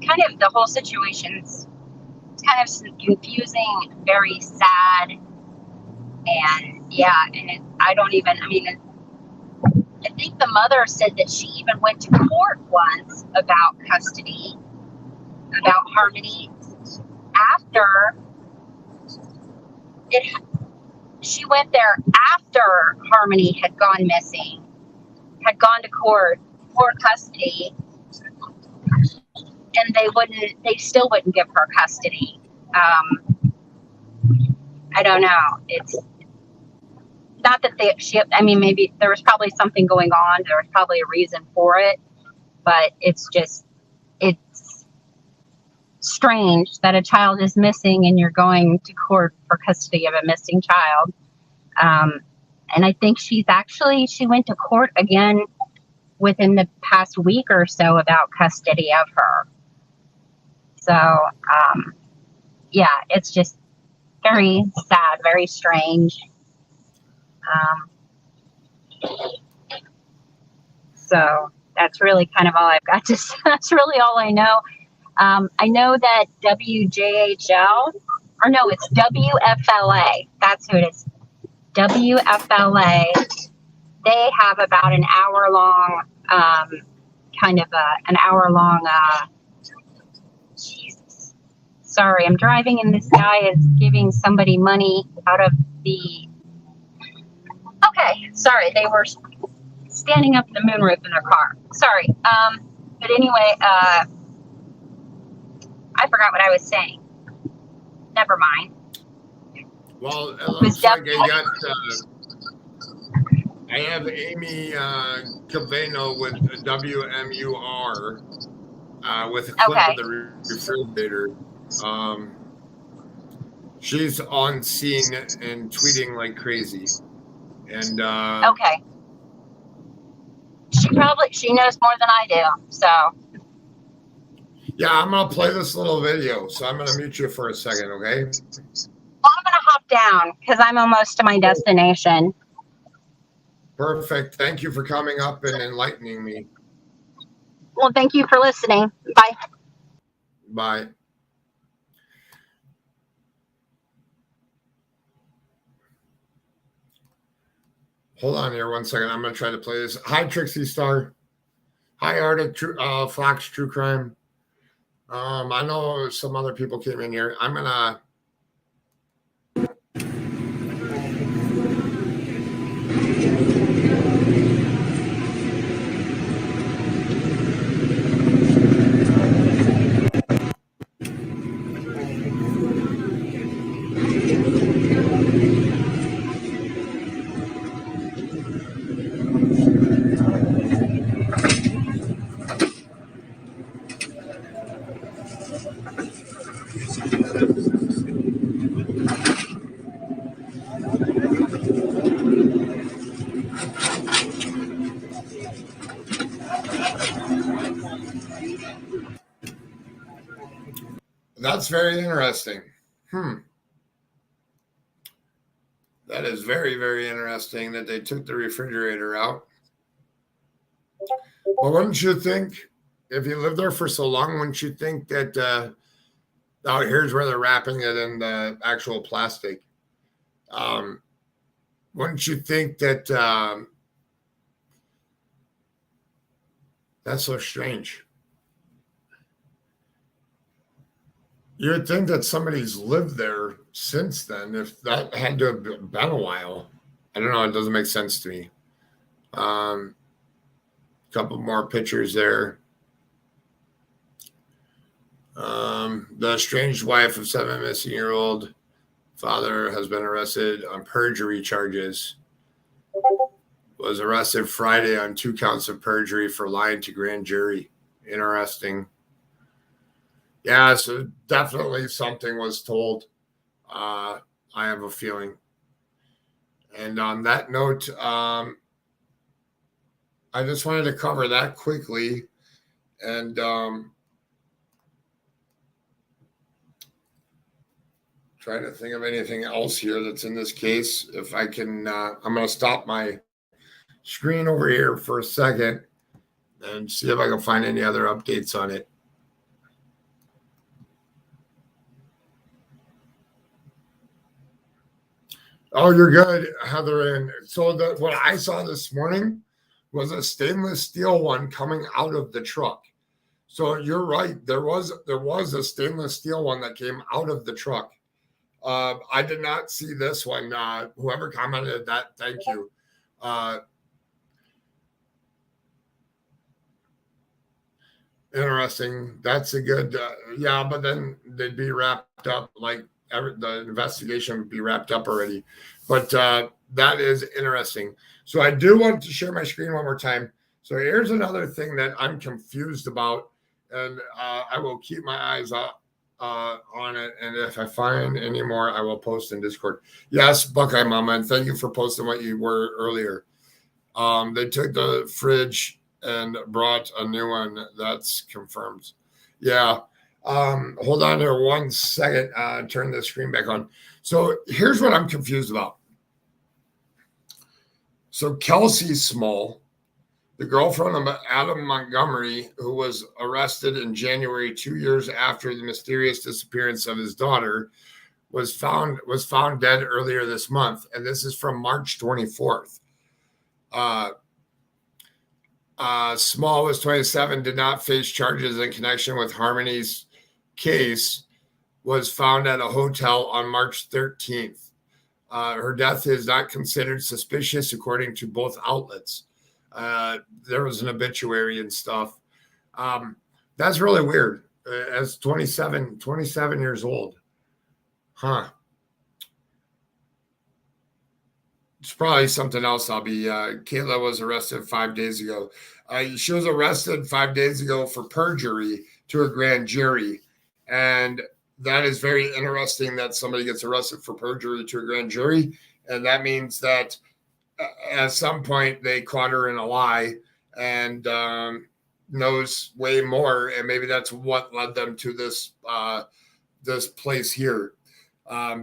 kind of the whole situation's kind of confusing, very sad, and I think the mother said that she even went to court once about custody, about Harmony. She went there after Harmony had gone missing, had gone to court for custody, and they still wouldn't give her custody. I don't know. It's not that maybe there was probably something going on. There was probably a reason for it, but it's strange that a child is missing and you're going to court for custody of a missing child. And I think she went to court again within the past week or so about custody of her. So, it's just very sad, very strange. So that's really kind of all I've got to say. That's really all I know. I know that WJHL, or no, it's WFLA. That's who it is. WFLA. They have about an hour long, Jesus. Sorry, I'm driving and this guy is giving somebody money out of the. Okay, sorry, they were standing up in the moonroof in their car. Sorry. But anyway, I forgot what I was saying. Never mind. Well, it looks like I have Amy Caveno with WMUR with a clip of the refrigerator. She's on scene and tweeting like crazy. And okay. She knows more than I do. So yeah, I'm gonna play this little video. So I'm gonna mute you for a second, okay? Well, I'm gonna hop down because I'm almost to my destination. Perfect. Thank you for coming up and enlightening me. Well, thank you for listening. Bye. Bye. Hold on here 1 second. I'm going to try to play this. Hi, Trixie Star. Hi, Arctic Fox True Crime. I know some other people came in here. I'm going to... That's very interesting. That is very, very interesting that they took the refrigerator out. But wouldn't you think, if you lived there for so long, wouldn't you think that, oh, here's where they're wrapping it in the actual plastic. Wouldn't you think that that's so strange? You would think that somebody's lived there since then, if that had to have been a while. I don't know. It doesn't make sense to me. Couple more pictures there. The estranged wife of 7 missing-year-old father has been arrested on perjury charges. Was arrested Friday on 2 counts of perjury for lying to grand jury. Interesting. Yeah, so definitely something was told. I have a feeling. And on that note, I just wanted to cover that quickly. And trying to think of anything else here that's in this case. If I can, I'm going to stop my screen over here for a second and see if I can find any other updates on it. Oh, you're good, Heather. And so what I saw this morning was a stainless steel one coming out of the truck. So you're right. There was a stainless steel one that came out of the truck. I did not see this one. Whoever commented that, thank you. Interesting. That's a good, yeah, but then they'd be wrapped up, like the investigation would be wrapped up already. But that is interesting. So I do want to share my screen one more time. So here's another thing that I'm confused about, and I will keep my eyes on it. And if I find any more, I will post in Discord. Yes, Buckeye Mama, and thank you for posting what you were earlier. They took the fridge and brought a new one. That's confirmed. Yeah. Hold on there 1 second. Turn the screen back on. So here's what I'm confused about. So Kelsey Small, the girlfriend of Adam Montgomery, who was arrested in January 2 years after the mysterious disappearance of his daughter, was found dead earlier this month, and this is from March 24th. Small was 27, did not face charges in connection with Harmony's case, was found at a hotel on March 13th. Her death is not considered suspicious, according to both outlets. There was an obituary and stuff. That's really weird. As 27 years old. Huh. It's probably something else. Kayla was arrested 5 days ago. She was arrested 5 days ago for perjury to a grand jury. And that is very interesting that somebody gets arrested for perjury to a grand jury. And that means that at some point they caught her in a lie and knows way more. And maybe that's what led them to this place here.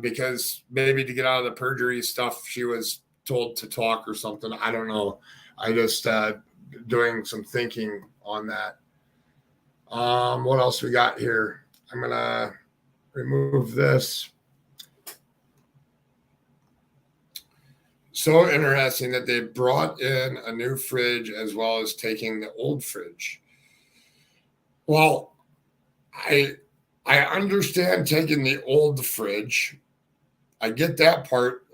Because maybe to get out of the perjury stuff, she was told to talk or something. I don't know. I just doing some thinking on that. What else we got here? I'm going to remove this. So interesting that they brought in a new fridge as well as taking the old fridge. Well, I understand taking the old fridge. I get that part.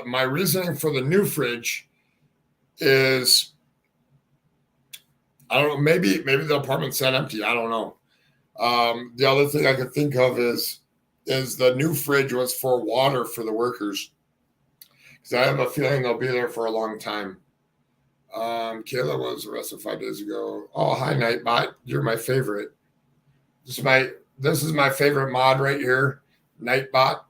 My reasoning for the new fridge is, I don't know, maybe the apartment's that empty. I don't know. The other thing I could think of is the new fridge was for water for the workers. Because I have a feeling they'll be there for a long time. Kayla was arrested 5 days ago. Oh, hi, Nightbot. You're my favorite. This is my favorite mod right here, Nightbot.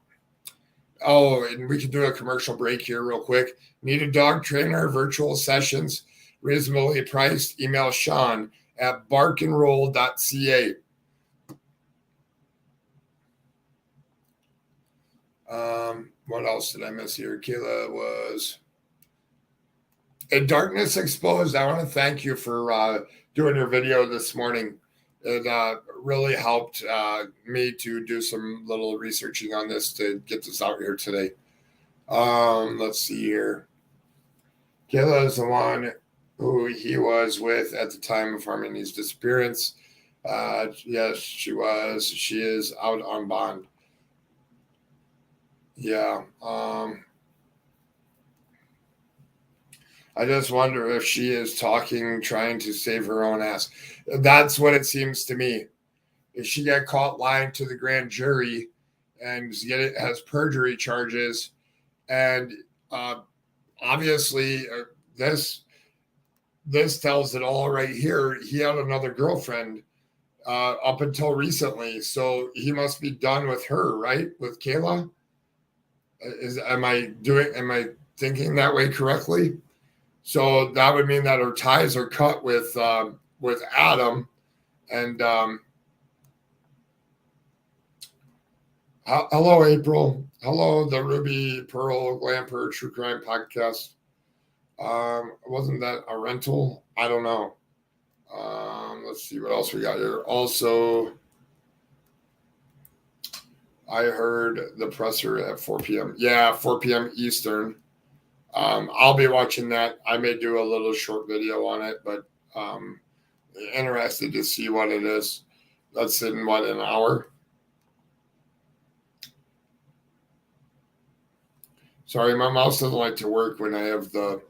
Oh, and we can do a commercial break here real quick. Need a dog trainer, virtual sessions, reasonably priced. Email Sean at barkandroll.ca. What else did I miss here? Kayla was in Darkness Exposed. I want to thank you for doing your video this morning. It really helped me to do some little researching on this to get this out here today. Let's see here. Kayla is the one who he was with at the time of Harmony's disappearance. Yes, she was. She is out on bond. Yeah. I just wonder if she is trying to save her own ass. That's what it seems to me. If she got caught lying to the grand jury and has perjury charges, and obviously this tells it all right here. He had another girlfriend up until recently, so he must be done with her, right? With Kayla. Am I thinking that way correctly? So that would mean that her ties are cut with Adam. And hello, April. Hello, the Ruby Pearl Glamper True Crime Podcast. Wasn't that a rental? I don't know. Let's see what else we got here. Also, I heard the presser at 4 p.m. Yeah, 4 p.m. Eastern. I'll be watching that. I may do a little short video on it, but interested to see what it is. That's in an hour? Sorry, my mouse doesn't like to work when I have the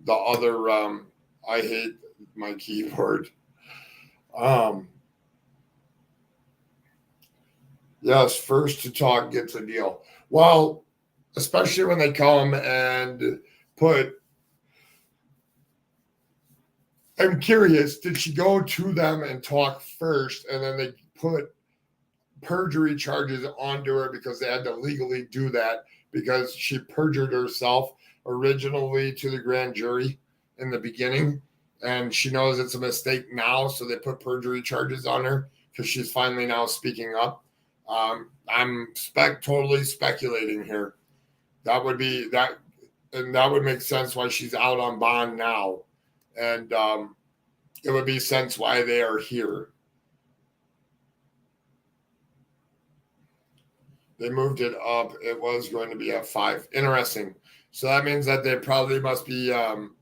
other. I hate my keyboard. Yes, first to talk gets a deal. Well, especially when they come and put. I'm curious, did she go to them and talk first, and then they put perjury charges onto her because they had to legally do that because she perjured herself originally to the grand jury in the beginning, and she knows it's a mistake now, so they put perjury charges on her because she's finally now speaking up. I'm totally speculating here. That would be that, and that would make sense why she's out on bond now, and it would be sense why they are here. They moved it up. It was going to be at 5. Interesting. So that means that they probably must be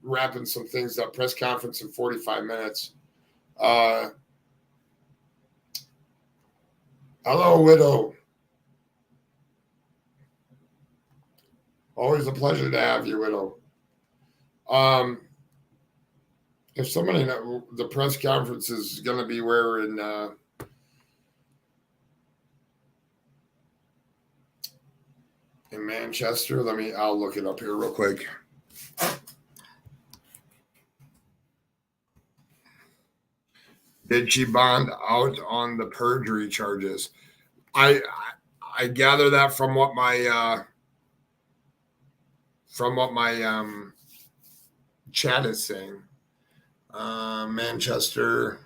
wrapping some things up. Press conference in 45 minutes. Hello, Widow. Always a pleasure to have you, Widow. If somebody, the press conference is going to be where in Manchester. I'll look it up here real quick. Did she bond out on the perjury charges? I gather that from what my chat is saying. Manchester.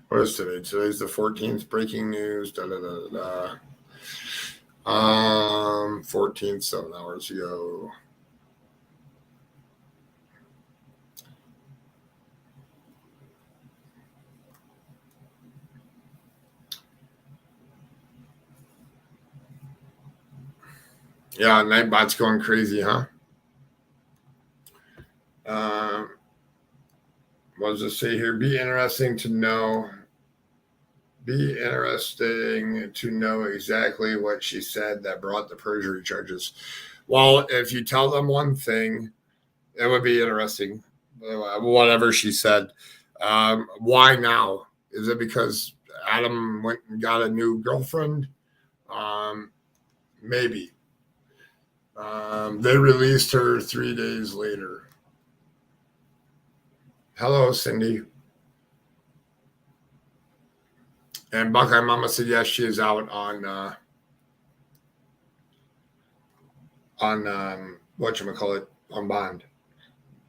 What is today? Today's the 14th. Breaking news. 14th, 7 hours ago. Yeah, Nightbot's going crazy, huh? What does it say here? Be interesting to know exactly what she said that brought the perjury charges. Well, if you tell them one thing, it would be interesting. Whatever she said. Why now? Is it because Adam went and got a new girlfriend? Maybe. They released her 3 days later. Hello, Cindy. And Buckeye Mama said yes, she is out on whatchamacallit, on bond.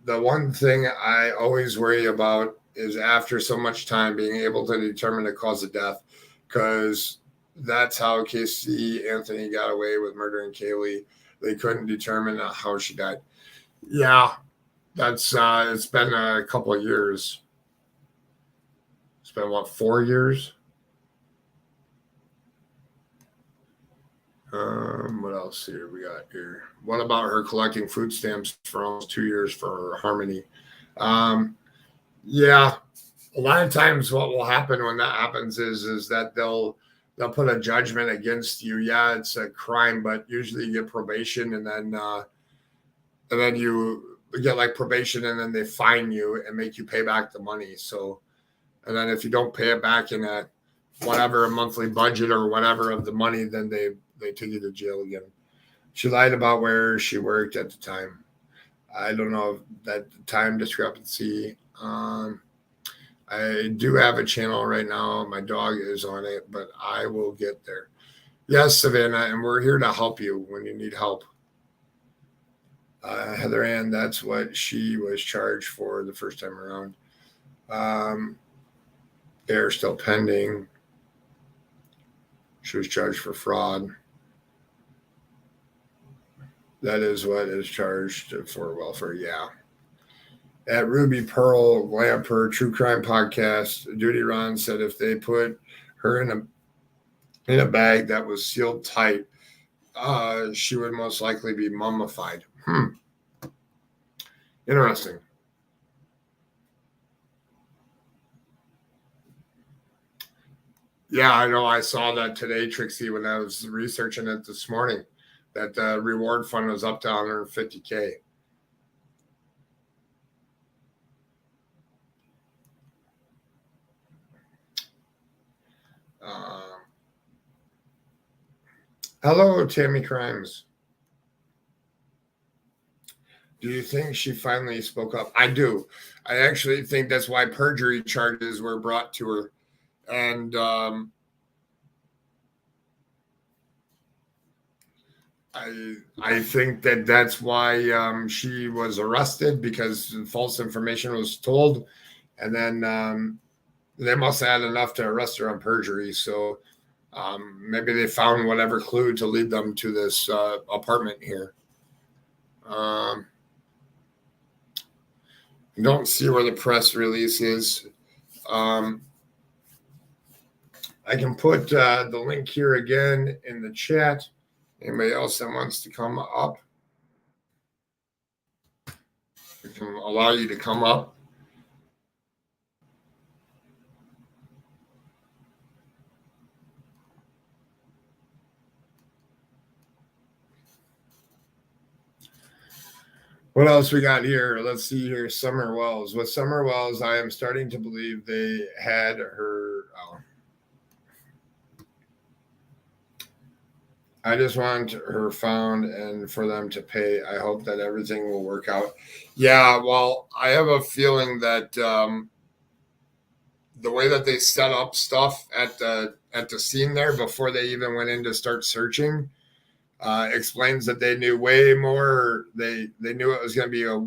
The one thing I always worry about is after so much time being able to determine the cause of death, because that's how Casey Anthony got away with murdering Kaylee. They couldn't determine how she died. Yeah, that's it's been a couple of years. It's been, what, 4 years? What else here we got here? What about her collecting food stamps for almost 2 years for Harmony? Yeah, a lot of times what will happen when that happens is that they'll put a judgment against you. Yeah, it's a crime, but usually you get probation, and then you get like probation, and then they fine you and make you pay back the money. So, and then if you don't pay it back in a monthly budget or whatever of the money, then they take you to jail again. She lied about where she worked at the time. I don't know that time discrepancy. I do have a channel right now. My dog is on it, but I will get there. Yes, Savannah, and we're here to help you when you need help. Heather Ann, that's what she was charged for the first time around. They're still pending. She was charged for fraud. That is what is charged for welfare, yeah. At Ruby Pearl Glamper True Crime Podcast, Judy Ron said if they put her in a bag that was sealed tight, she would most likely be mummified. Interesting. Yeah, I know. I saw that today, Trixie, when I was researching it this morning, that the reward fund was up to $150K. Hello, Tammy Crimes. Do you think she finally spoke up? I do. I actually think that's why perjury charges were brought to her. And I think that that's why she was arrested, because false information was told. And then they must have had enough to arrest her on perjury. So maybe they found whatever clue to lead them to this apartment here. Don't see where the press release is. I can put the link here again in the chat. Anybody else that wants to come up? We can allow you to come up. What else we got here? Let's see here. Summer Wells. With Summer Wells, I am starting to believe they had her. I just want her found and for them to pay. I hope that everything will work out. Yeah, well, I have a feeling that the way that they set up stuff at the scene there before they even went in to start searching explains that they knew way more. They knew it was going to be a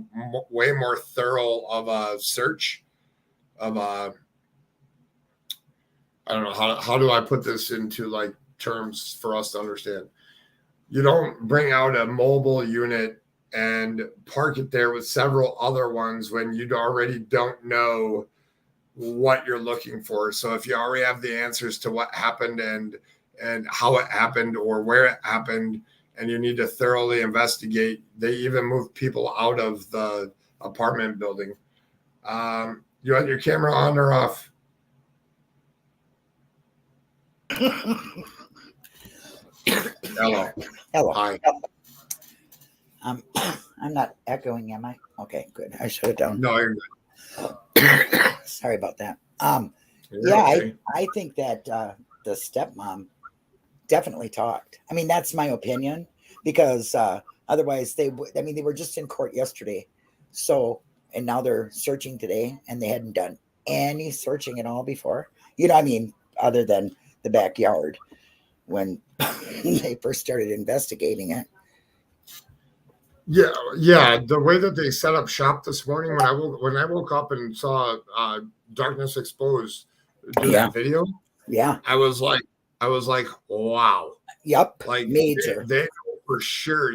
way more thorough of a search of I don't know how do I put this into like terms for us to understand. You don't bring out a mobile unit and park it there with several other ones when you already don't know what you're looking for. So if you already have the answers to what happened and how it happened or where it happened, and you need to thoroughly investigate, they even move people out of the apartment building. You want your camera on or off? Hello. Hello. Hi. I'm not echoing, am I? Okay, good. I shut it down. No, you're good. Sorry about that. Okay. I think that the stepmom definitely talked. I mean, that's my opinion, because otherwise they were just in court yesterday. So, and now they're searching today, and they hadn't done any searching at all before. Other than the backyard when they first started investigating it. Yeah. The way that they set up shop this morning, when I woke up and saw Darkness Exposed do that video, I was like, wow. Yep. Like major. They know for sure.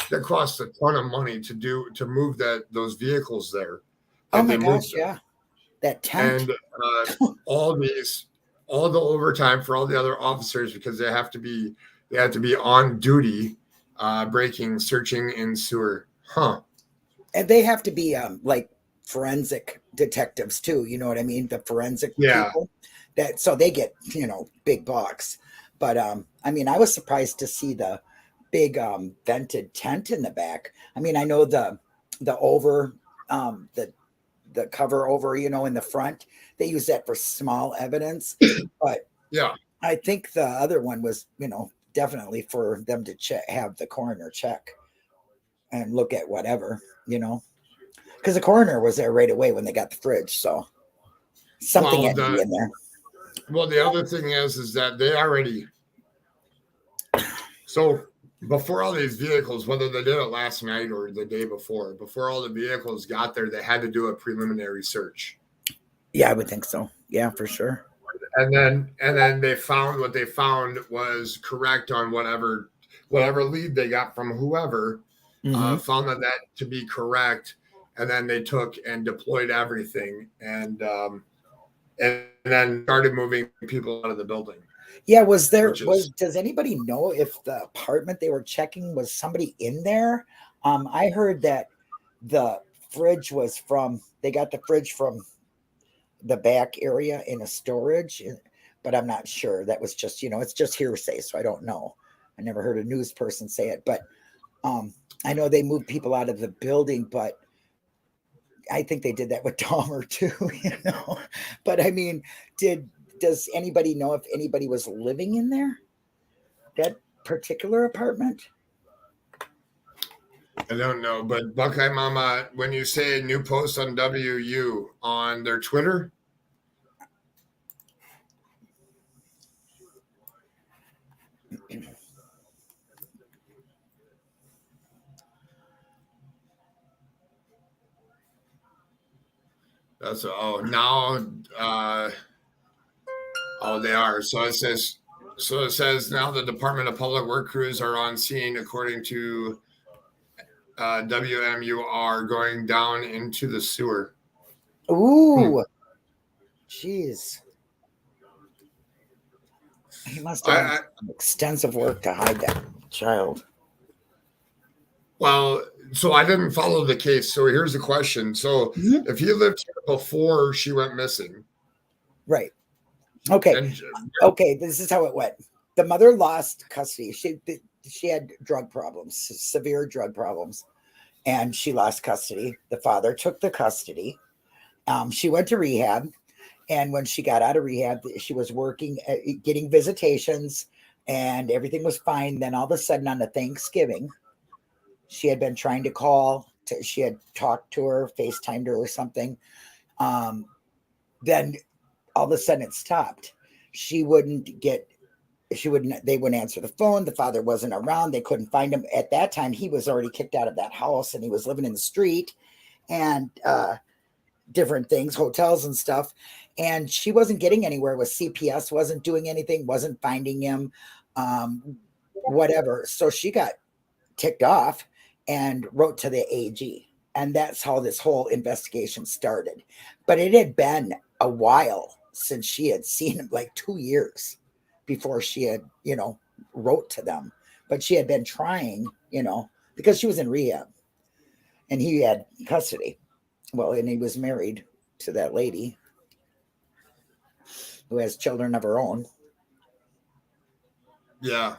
That costs a ton of money to move those vehicles there. Oh my gosh, yeah. That tent. And all the overtime for all the other officers, because they have to be on duty, searching in sewer. And they have to be like forensic detectives too. You know what I mean? The forensic people. So they get, big bucks. But I was surprised to see the big vented tent in the back. I know the cover over, in the front, they use that for small evidence. But yeah, I think the other one was, definitely for them to have the coroner check and look at whatever, because the coroner was there right away when they got the fridge. So something had to be in there. Well, the other thing is that they already. So before all these vehicles, whether they did it last night or the day before all the vehicles got there, they had to do a preliminary search. Yeah, I would think so. Yeah, for sure. And then they found what they found was correct on whatever lead they got from whoever, found that to be correct. And then they took and deployed everything and then started moving people out of the building. Yeah, does anybody know if the apartment they were checking was somebody in there? I heard that the fridge they got the fridge from the back area in a storage, but I'm not sure. That was just, it's just hearsay, so I don't know. I never heard a news person say it, but I know they moved people out of the building, but I think they did that with Dahmer too, But does anybody know if anybody was living in there? That particular apartment? I don't know, but Buckeye Mama, when you say new post on WU on their Twitter, that's now they are. So it says now the Department of Public Work crews are on scene according to WMUR going down into the sewer. Ooh. Jeez. He must have done extensive work to hide that child. Well, so I didn't follow the case. So here's the question. So if he lived here before she went missing. Right. Okay. Okay. This is how it went. The mother lost custody. She had drug problems, severe drug problems, and she lost custody. The father took the custody. She went to rehab. And when she got out of rehab, she was working, getting visitations, and everything was fine. Then all of a sudden on the Thanksgiving, she had been trying to call. She had talked to her, FaceTimed her or something. Then all of a sudden it stopped. They wouldn't answer the phone. The father wasn't around. They couldn't find him. At that time, he was already kicked out of that house and he was living in the street and different things, hotels and stuff. And she wasn't getting anywhere with CPS, wasn't doing anything, wasn't finding him, whatever. So she got ticked off and wrote to the AG. And that's how this whole investigation started. But it had been a while since she had seen him, like 2 years before she had, wrote to them. But she had been trying, because she was in rehab and he had custody. Well, and he was married to that lady who has children of her own. Yeah.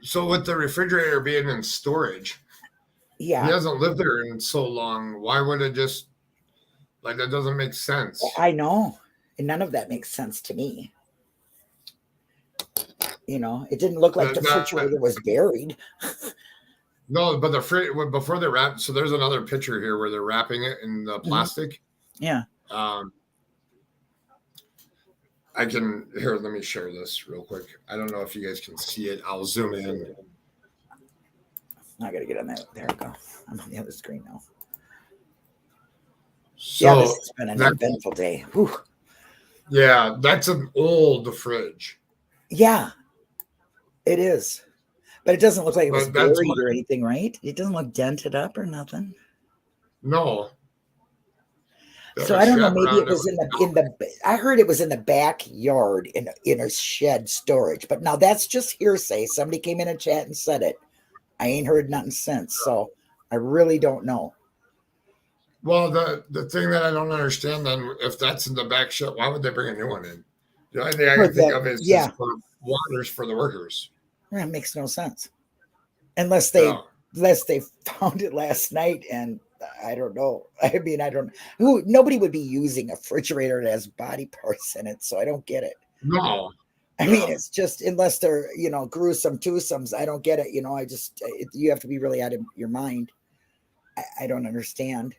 So with the refrigerator being in storage, yeah, he hasn't lived there in so long. Why would it just, that doesn't make sense? I know. And none of that makes sense to me. It didn't look like the refrigerator was buried. No, but before they wrap, so there's another picture here where they're wrapping it in the plastic. Yeah. Let me share this real quick. I don't know if you guys can see it. I'll zoom in. I got to get on that. There we go. I'm on the other screen now. So this has been an eventful day. Whew. Yeah, that's an old fridge. Yeah, it is. But it doesn't look like it was buried or anything, right? It doesn't look dented up or nothing. No. So I don't know. Maybe it was in the. I heard it was in the backyard in a shed storage. But now that's just hearsay. Somebody came in a chat and said it. I ain't heard nothing since. So I really don't know. Well, the thing that I don't understand then, if that's in the back shed, why would they bring a new one in? The only thing I can think of is for waters for the workers. That makes no sense. Unless they found it last night, and I don't know. I mean, nobody would be using a refrigerator that has body parts in it, so I don't get it. No. I mean, it's just, unless they're, gruesome twosomes, I don't get it. You have to be really out of your mind. I don't understand.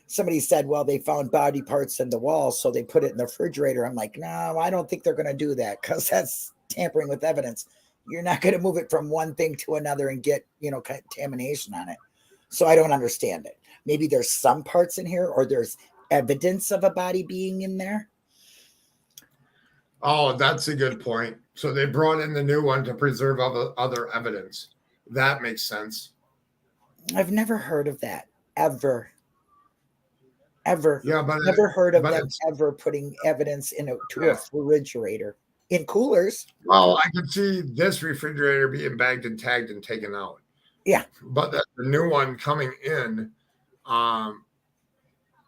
Somebody said, well, they found body parts in the wall, so they put it in the refrigerator. I'm like, no, I don't think they're going to do that, because that's tampering with evidence. You're not going to move it from one thing to another and get, contamination on it. So I don't understand it. Maybe there's some parts in here, or there's evidence of a body being in there. Oh, that's a good point. So they brought in the new one to preserve other evidence. That makes sense. I've never heard of that, ever. Yeah, but never heard of them ever putting evidence to a refrigerator. In coolers. Well, I could see this refrigerator being bagged and tagged and taken out. Yeah. But the new one coming in. I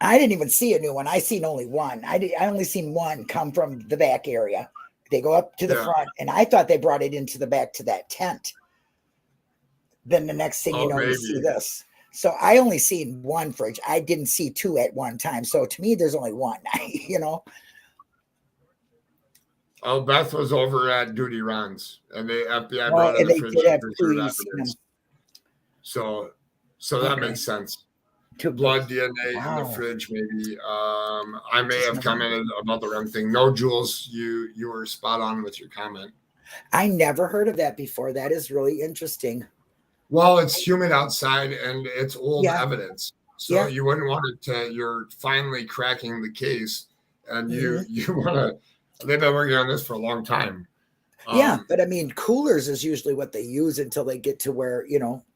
didn't even see a new one. I seen only one. I only seen one come from the back area. They go up to the front, and I thought they brought it into the back to that tent. Then the next thing you see this. So I only seen one fridge. I didn't see two at one time. So to me, there's only one, Oh, Beth was over at Duty Runs, and the FBI brought in the fridge to preserve evidence. So that makes sense. Blood DNA in the fridge, maybe. I may have commented about the wrong thing. No, Jules, you were spot on with your comment. I never heard of that before. That is really interesting. Well, it's humid outside and it's old evidence. So you wouldn't want it to, you're finally cracking the case and you want to, they've been working on this for a long time. But I mean, coolers is usually what they use until they get to where,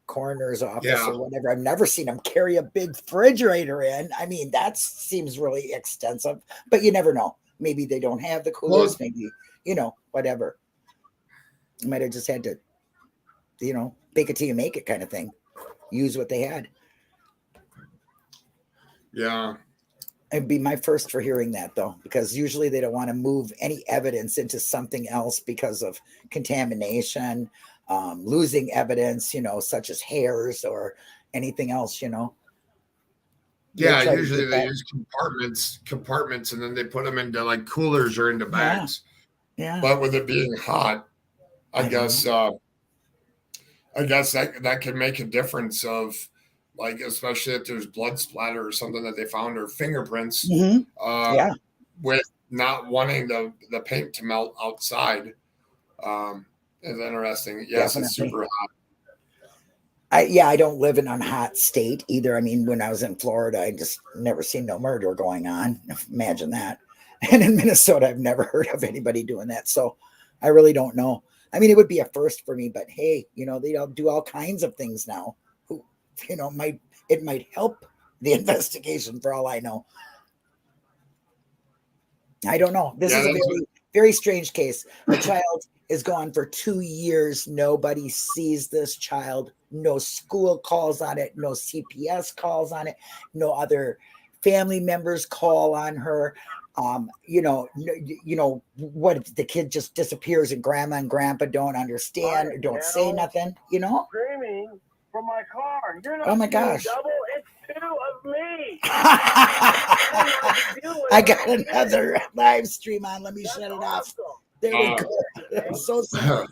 coroner's office or whatever. I've never seen them carry a big refrigerator in. I mean, that seems really extensive, but you never know. Maybe they don't have the coolers, maybe, whatever. You might have just had to, bake it till you make it kind of thing. Use what they had. Yeah. It'd be my first for hearing that, though, because usually they don't want to move any evidence into something else because of contamination, losing evidence, such as hairs or anything else, Yeah, usually they use compartments, and then they put them into like coolers or into bags. Yeah. But with it being hot, I guess that can make a difference of, like, especially if there's blood splatter or something that they found or fingerprints, with not wanting the paint to melt outside, is interesting. Yes, definitely. It's super hot. I don't live in a hot state either. I mean, when I was in Florida, I just never seen no murder going on. Imagine that. And in Minnesota, I've never heard of anybody doing that. So I really don't know. I mean, it would be a first for me, but hey, they all do all kinds of things now. It might help the investigation for all I know. I don't know. This is a very, very strange case. A child is gone for 2 years. Nobody sees this child. No school calls on it. No CPS calls on it. No other family members call on her. What the kid just disappears and grandma and grandpa don't understand or don't say nothing, Screaming from my car. You're not oh my gosh. Double, it's two of me. I got another live stream on. Let me shut it off. There we go. I'm so sorry.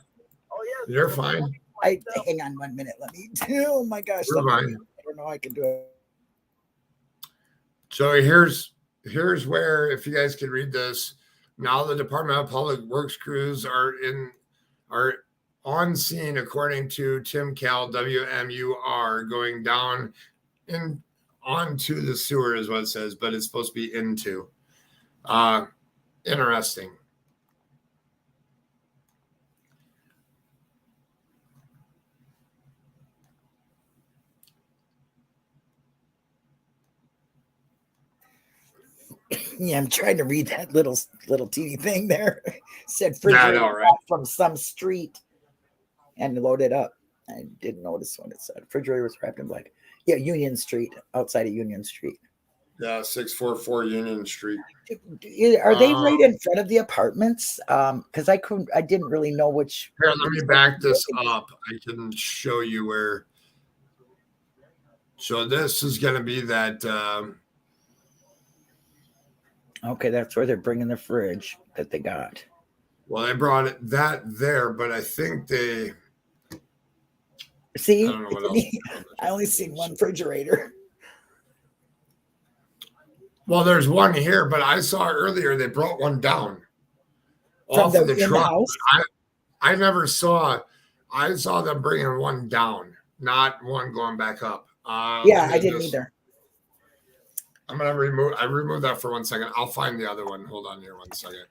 You're fine. Hang on 1 minute. Let me. Oh my gosh. I don't know. I can do it. So here's where, if you guys could read this, now the Department of Public Works crews are on scene, according to Tim Cal, WMUR, going down onto the sewer is what it says, but it's supposed to be into. Interesting. Yeah, I'm trying to read that little teeny thing there. Said from some street and load it up. I didn't notice what it said. Refrigerator was wrapped in black. Yeah, Union Street, outside of Union Street. Yeah, 644 Union Street. Are they right in front of the apartments? Because I didn't really know which. Here, let me back this up. I can show you where. So this is going to be that. Okay, that's where they're bringing the fridge that they got. Well, they brought that there, but I think they. See, I only seen one refrigerator. Well, there's one here, but I saw earlier they brought one down from the truck. I never saw. I saw them bringing one down, not one going back up. I didn't either. I'm gonna remove that for 1 second. I'll find the other one. Hold on here 1 second.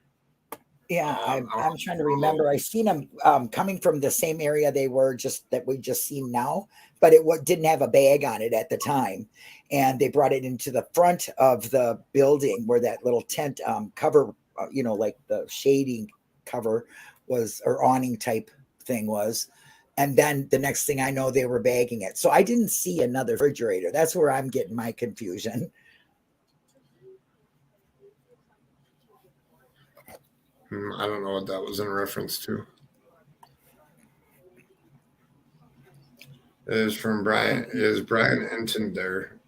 Yeah, I'm trying to remember. I seen them coming from the same area they were we just seen now, but it didn't have a bag on it at the time, and they brought it into the front of the building where that little tent cover, like the shading cover was, or awning type thing was, and then the next thing I know, they were bagging it. So I didn't see another refrigerator. That's where I'm getting my confusion. I don't know what that was in reference to. It is from Brian. Is Brian Enton there?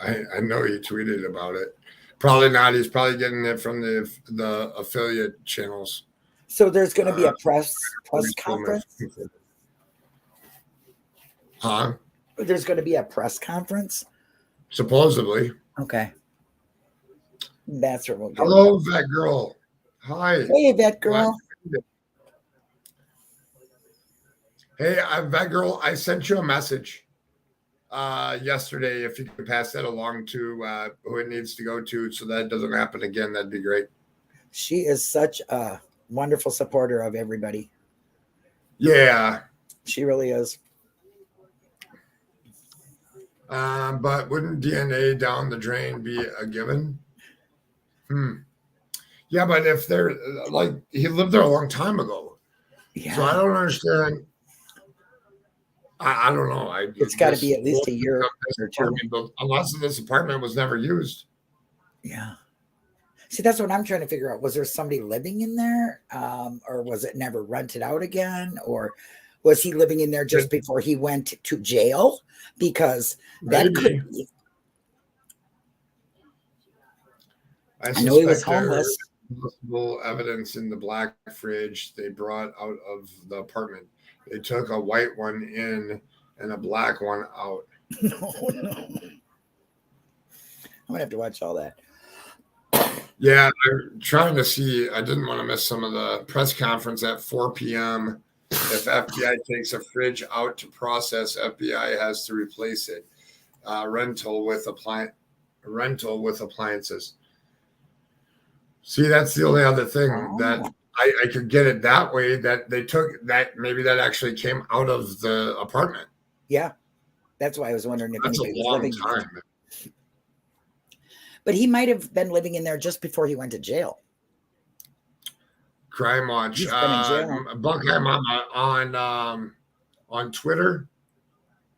I know he tweeted about it. Probably not. He's probably getting it from the affiliate channels. So there's going to be a press conference. Huh? There's going to be a press conference. Supposedly. Okay. That's what we'll do. Hello, Vet Girl. Hi. Hey, Vet Girl. Hey, Vet Girl, I sent you a message yesterday. If you could pass that along to who it needs to go to so that doesn't happen again, that'd be great. She is such a wonderful supporter of everybody. Yeah. She really is. But wouldn't DNA down the drain be a given? Yeah, but if they're like, he lived there a long time ago. Yeah. So I don't understand. I don't know. It's got to be at least a year or two. Unless this apartment was never used. Yeah. See, that's what I'm trying to figure out. Was there somebody living in there? Or was it never rented out again? Or was he living in there just before he went to jail? Because that could be. I know he was homeless. Possible evidence in the black fridge they brought out of the apartment. They took a white one in and a black one out. No. I'm gonna have to watch all that. Yeah, I'm trying to see. I didn't want to miss some of the press conference at 4 p.m. If FBI takes a fridge out to process, FBI has to replace it. Rental with appliances. See, that's the only other thing that I could get it that way, that they took that, maybe that actually came out of the apartment. Yeah. That's why I was wondering if that's anybody a long was living time. there. But he might have been living in there just before he went to jail. Crime Watch. Buckeye Mama on Twitter,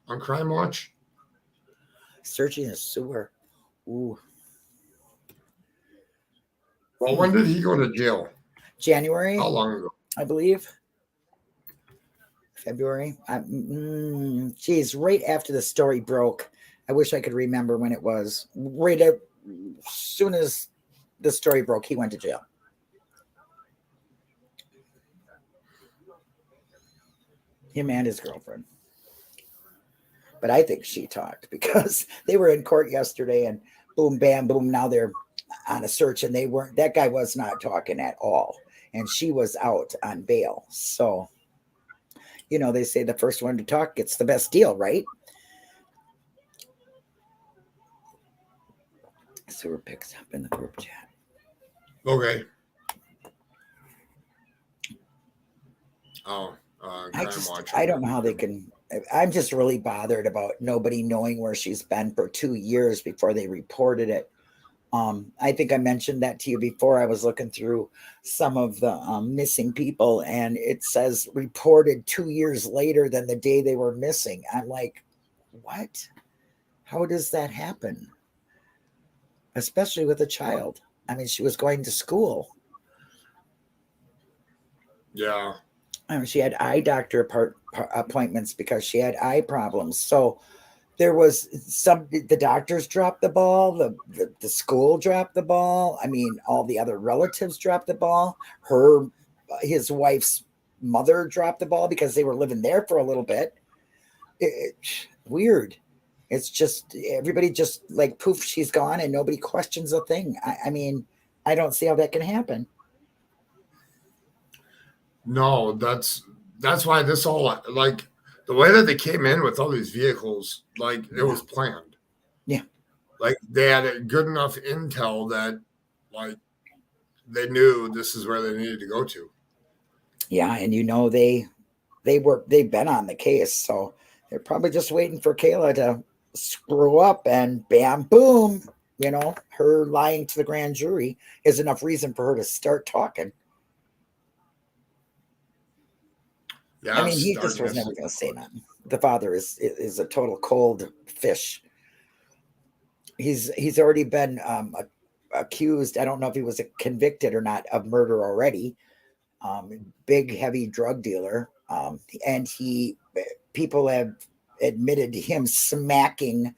on Crime Watch. Searching a sewer. Ooh. Well, when did he go to jail? January. How long ago? I believe. February. Geez, right after the story broke. I wish I could remember when it was. Right as soon as the story broke, he went to jail. Him and his girlfriend. But I think she talked because they were in court yesterday and boom, bam, boom. Now they're on a search and that guy was not talking at all. And she was out on bail. So, they say the first one to talk gets the best deal, right? So it picks up in the group chat. Okay. I don't know how they can. I'm just really bothered about nobody knowing where she's been for 2 years before they reported it. I think I mentioned that to you before. I was looking through some of the missing people, and it says reported 2 years later than the day they were missing. I'm like, what? How does that happen? Especially with a child. I mean, she was going to school. Yeah. She had eye doctor appointments because she had eye problems. So there was the doctors dropped the ball. The school dropped the ball. I mean, all the other relatives dropped the ball. His wife's mother dropped the ball because they were living there for a little bit. Weird. It's just everybody just like poof, she's gone and nobody questions a thing. I mean, I don't see how that can happen. No, that's why this all, like, the way that they came in with all these vehicles, like, it was planned. Yeah. Like, they had good enough intel that, like, they knew this is where they needed to go to. Yeah, and they've been on the case, so they're probably just waiting for Kayla to screw up and bam, boom. Her lying to the grand jury is enough reason for her to start talking. Yeah, I mean, he just was never going to say nothing. The father is a total cold fish. He's already been accused. I don't know if he was convicted or not of murder already. Big, heavy drug dealer. And people have admitted to him smacking,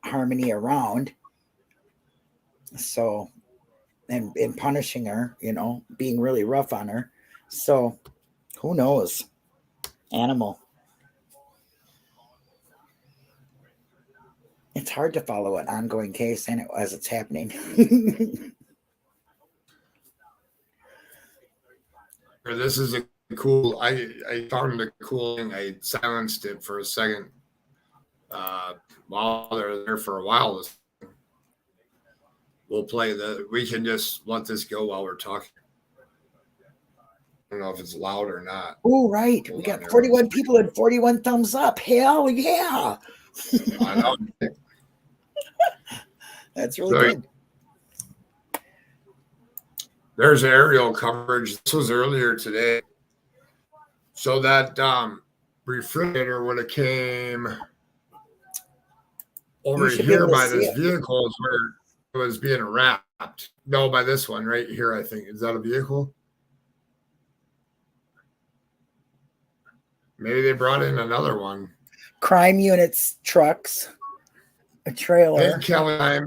Harmony around. So, and punishing her, being really rough on her. So, who knows? Animal. It's hard to follow an ongoing case and as it's happening. This is a cool. I found it a cool thing. I silenced it for a second while they're there for a while. We'll play we can just let this go while we're talking. I don't know if it's loud or not. Oh, right. We got 41 people and 41 thumbs up. Hell yeah. I know. That's really good. There's aerial coverage. This was earlier today. So that refrigerator would have came over here by this vehicle where it was being wrapped. No, by this one right here, I think. Is that a vehicle? Maybe they brought in another one. Crime units, trucks, a trailer. Hey, Kelly, I'm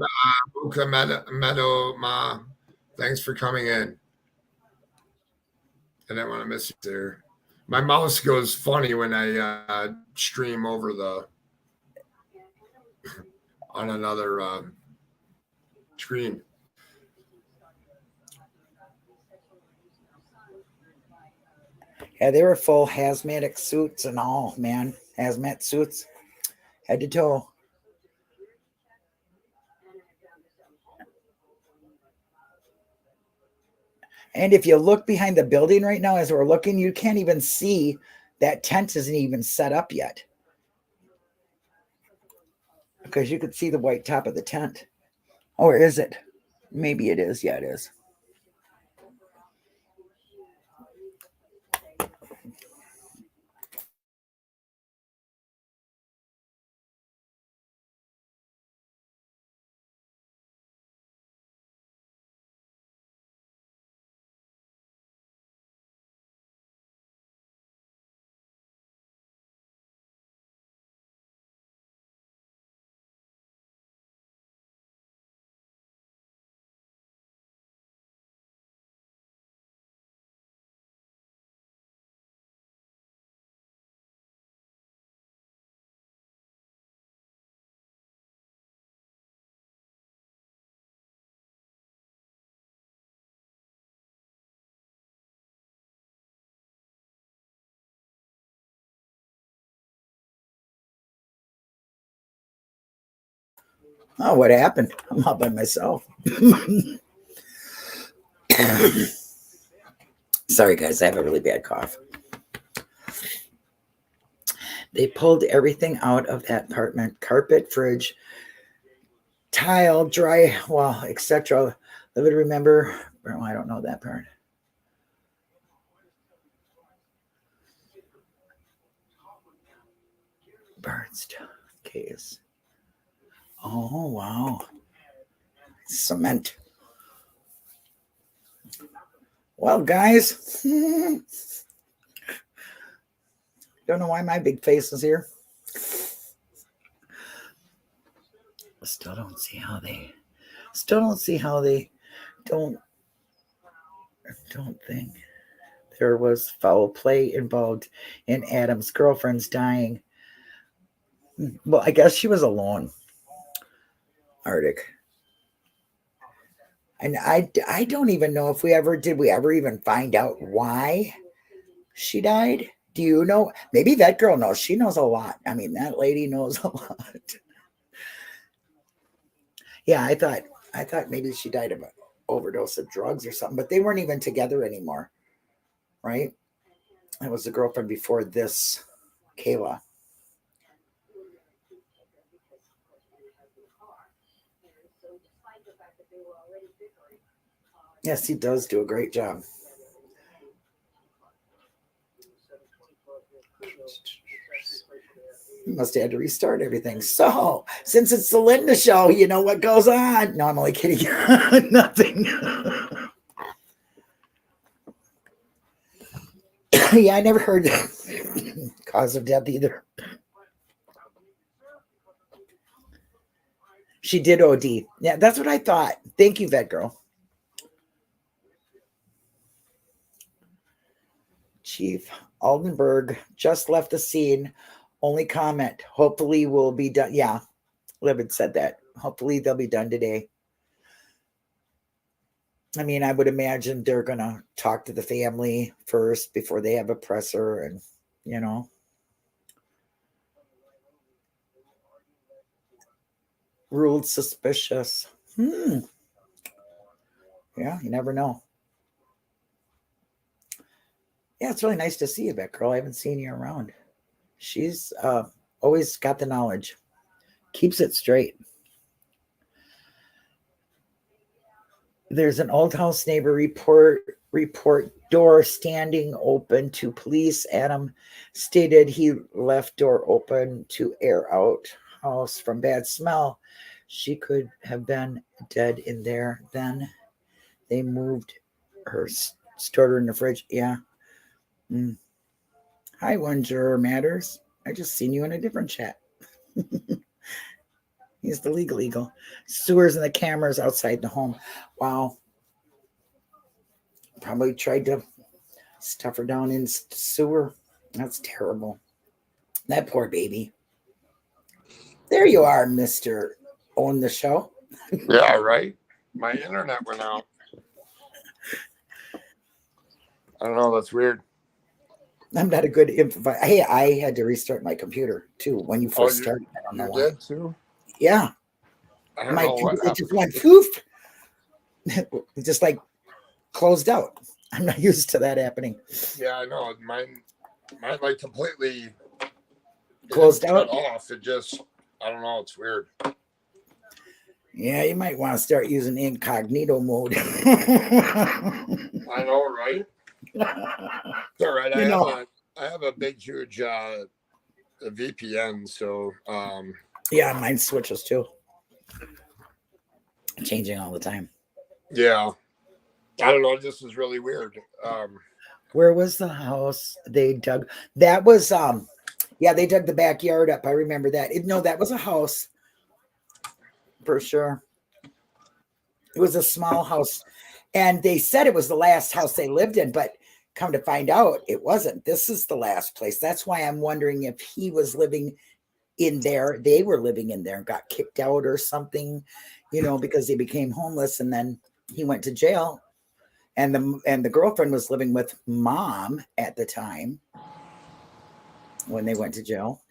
Buka Meadow Ma. Thanks for coming in. I didn't want to miss you there. My mouse goes funny when I stream over on another screen. Yeah, they were full hazmat suits and all, man. Hazmat suits, head to toe. And if you look behind the building right now, as we're looking, you can't even see that tent isn't even set up yet. Because you could see the white top of the tent. Or is it? Maybe it is. Yeah, it is. Oh, what happened? I'm all by myself. Sorry, guys. I have a really bad cough. They pulled everything out of that apartment. Carpet, fridge, tile, dry, well, etc. Live it, remember. Oh, I don't know that part. Bernstein case. Oh, wow. Cement. Well, guys, don't know why my big face is here. Still don't see how they don't think there was foul play involved in Adam's girlfriend's dying. Well, I guess she was alone. Arctic. And I don't even know if we ever even find out why she died. Do you know? Maybe that girl knows. She knows a lot. I mean, that lady knows a lot. Yeah, I thought maybe she died of an overdose of drugs or something, but they weren't even together anymore, right? That was the girlfriend before this, Kayla. Yes, he does do a great job. He must have had to restart everything. So, since it's the Linda show, you know what goes on. No, I'm only kidding. Nothing. Yeah, I never heard the cause of death either. She did OD. Yeah, that's what I thought. Thank you, Vet Girl. Chief Aldenberg just left the scene. Only comment. Hopefully we'll be done. Yeah. Livid said that. Hopefully they'll be done today. I mean, I would imagine they're going to talk to the family first before they have a presser and, you know. Ruled suspicious. Yeah, you never know. Yeah, it's really nice to see you, Batgirl. I haven't seen you around. She's always got the knowledge. Keeps it straight. There's an old house neighbor report door standing open to police. Adam stated he left door open to air out house from bad smell. She could have been dead in there. Then they moved her, stored her in the fridge. Yeah. Hi, One Juror Matters. I just seen you in a different chat. He's the legal eagle. Sewers and the cameras outside the home. Wow. Probably tried to stuff her down in sewer. That's terrible. That poor baby. There you are, Mr. Own the Show. Yeah, right? My internet went out. I don't know. That's weird. I'm not a good info. Hey, I had to restart my computer too when you first started. I don't know why. You did too? Yeah. I don't know what it just went poof. It just like closed out. I'm not used to that happening. Yeah, I know. Mine like completely closed out. Off. It just, I don't know. It's weird. Yeah, you might want to start using incognito mode. I know, right? It's all right. I have a big, huge VPN, so yeah, mine switches too. Changing all the time. Yeah. I don't know. This is really weird. Where was the house they dug? That was yeah, they dug the backyard up. I remember that. No, that was a house for sure. It was a small house, and they said it was the last house they lived in, but come to find out, it wasn't. This is the last place. That's why I'm wondering if he was living in there. They were living in there and got kicked out or something, you know, because he became homeless, and then he went to jail. And the girlfriend was living with mom at the time when they went to jail.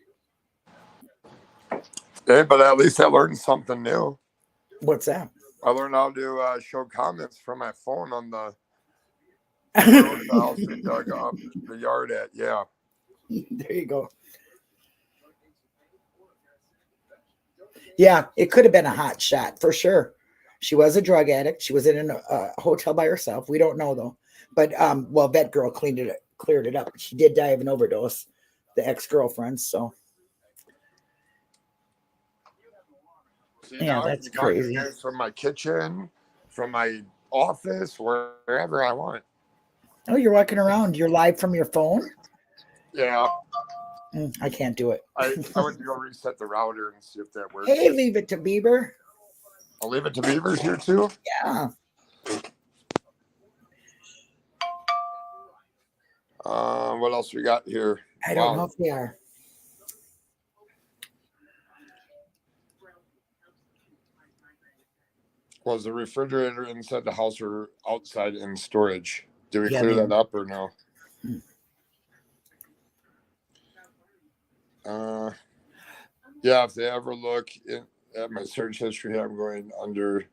Hey, but at least I learned something new. What's that? I learned how to show comments from my phone on the house they dug up the yard at. Yeah. There you go. Yeah, it could have been a hot shot for sure. She was a drug addict. She was in a hotel by herself. We don't know though. But well, that girl cleared it up. She did die of an overdose, the ex-girlfriend. So yeah, that's crazy. From my kitchen, from my office, wherever I want. Oh, you're walking around. You're live from your phone? Yeah. I can't do it. I went to go reset the router and see if that works. Hey, leave it to Bieber. I'll leave it to Beavers here too. Yeah. What else we got here? I don't know if they are. Was the refrigerator inside the house or outside in storage? Did we clear that up or no? Yeah, if they ever look at my search history, I'm going under.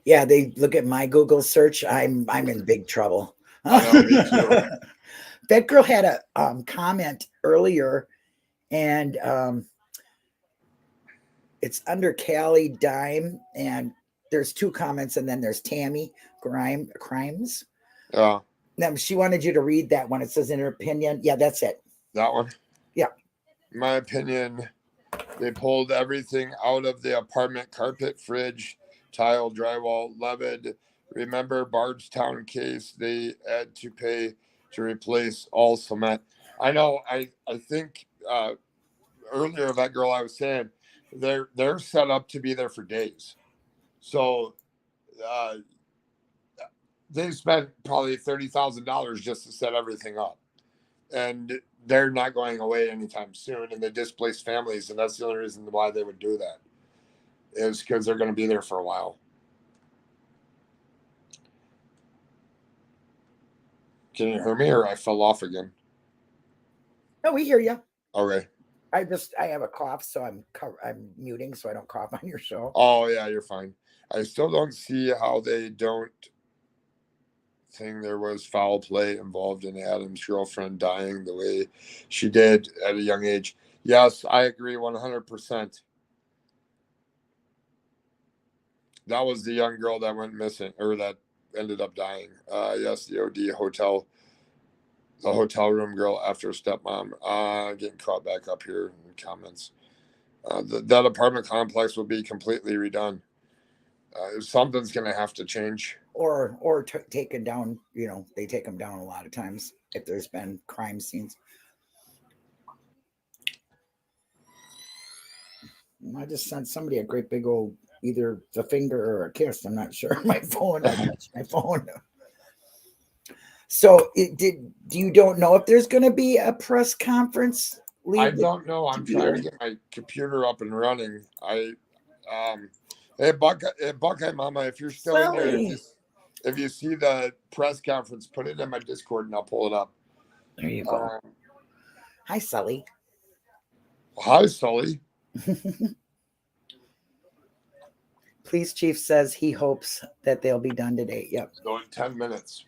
Yeah, they look at my Google search. I'm in big trouble. Me That girl had a comment earlier, and it's under Callie Dime, and there's two comments, and then there's Tammy Crimes. Yeah. Now she wanted you to read that one. It says, in her opinion, yeah, that's it. That one? Yeah. My opinion, they pulled everything out of the apartment: carpet, fridge, tile, drywall, levied. Remember Bardstown case? They had to pay to replace all cement. I know. I think earlier that girl I was saying, they're set up to be there for days. So they spent probably $30,000 just to set everything up. and they're not going away anytime soon, and they displaced families, and that's the only reason why they would do that, is because they're going to be there for a while. Can you hear me, or I fell off again? No, we hear you. Okay. I have a cough, so I'm muting so I don't cough on your show. Oh yeah, you're fine. I still don't see how they don't think there was foul play involved in Adam's girlfriend dying the way she did at a young age. Yes, I agree 100%. That was the young girl that went missing, or that ended up dying. Yes, the OD hotel. The hotel room girl after stepmom. Getting caught back up here in the comments. That apartment complex will be completely redone. Something's going to have to change. Or taken down. You know, they take them down a lot of times if there's been crime scenes. I just sent somebody a great big old either the finger or a kiss. I'm not sure. My phone. I touched my phone. So you don't know if there's going to be a press conference? I don't know. I'm trying to get my computer up and running. Hey Buckeye Mama, if you're still in there, if you see the press conference, put it in my Discord and I'll pull it up. There you go. Hi, Sully. Hi, Sully. Police chief says he hopes that they'll be done today. Yep. So in 10 minutes.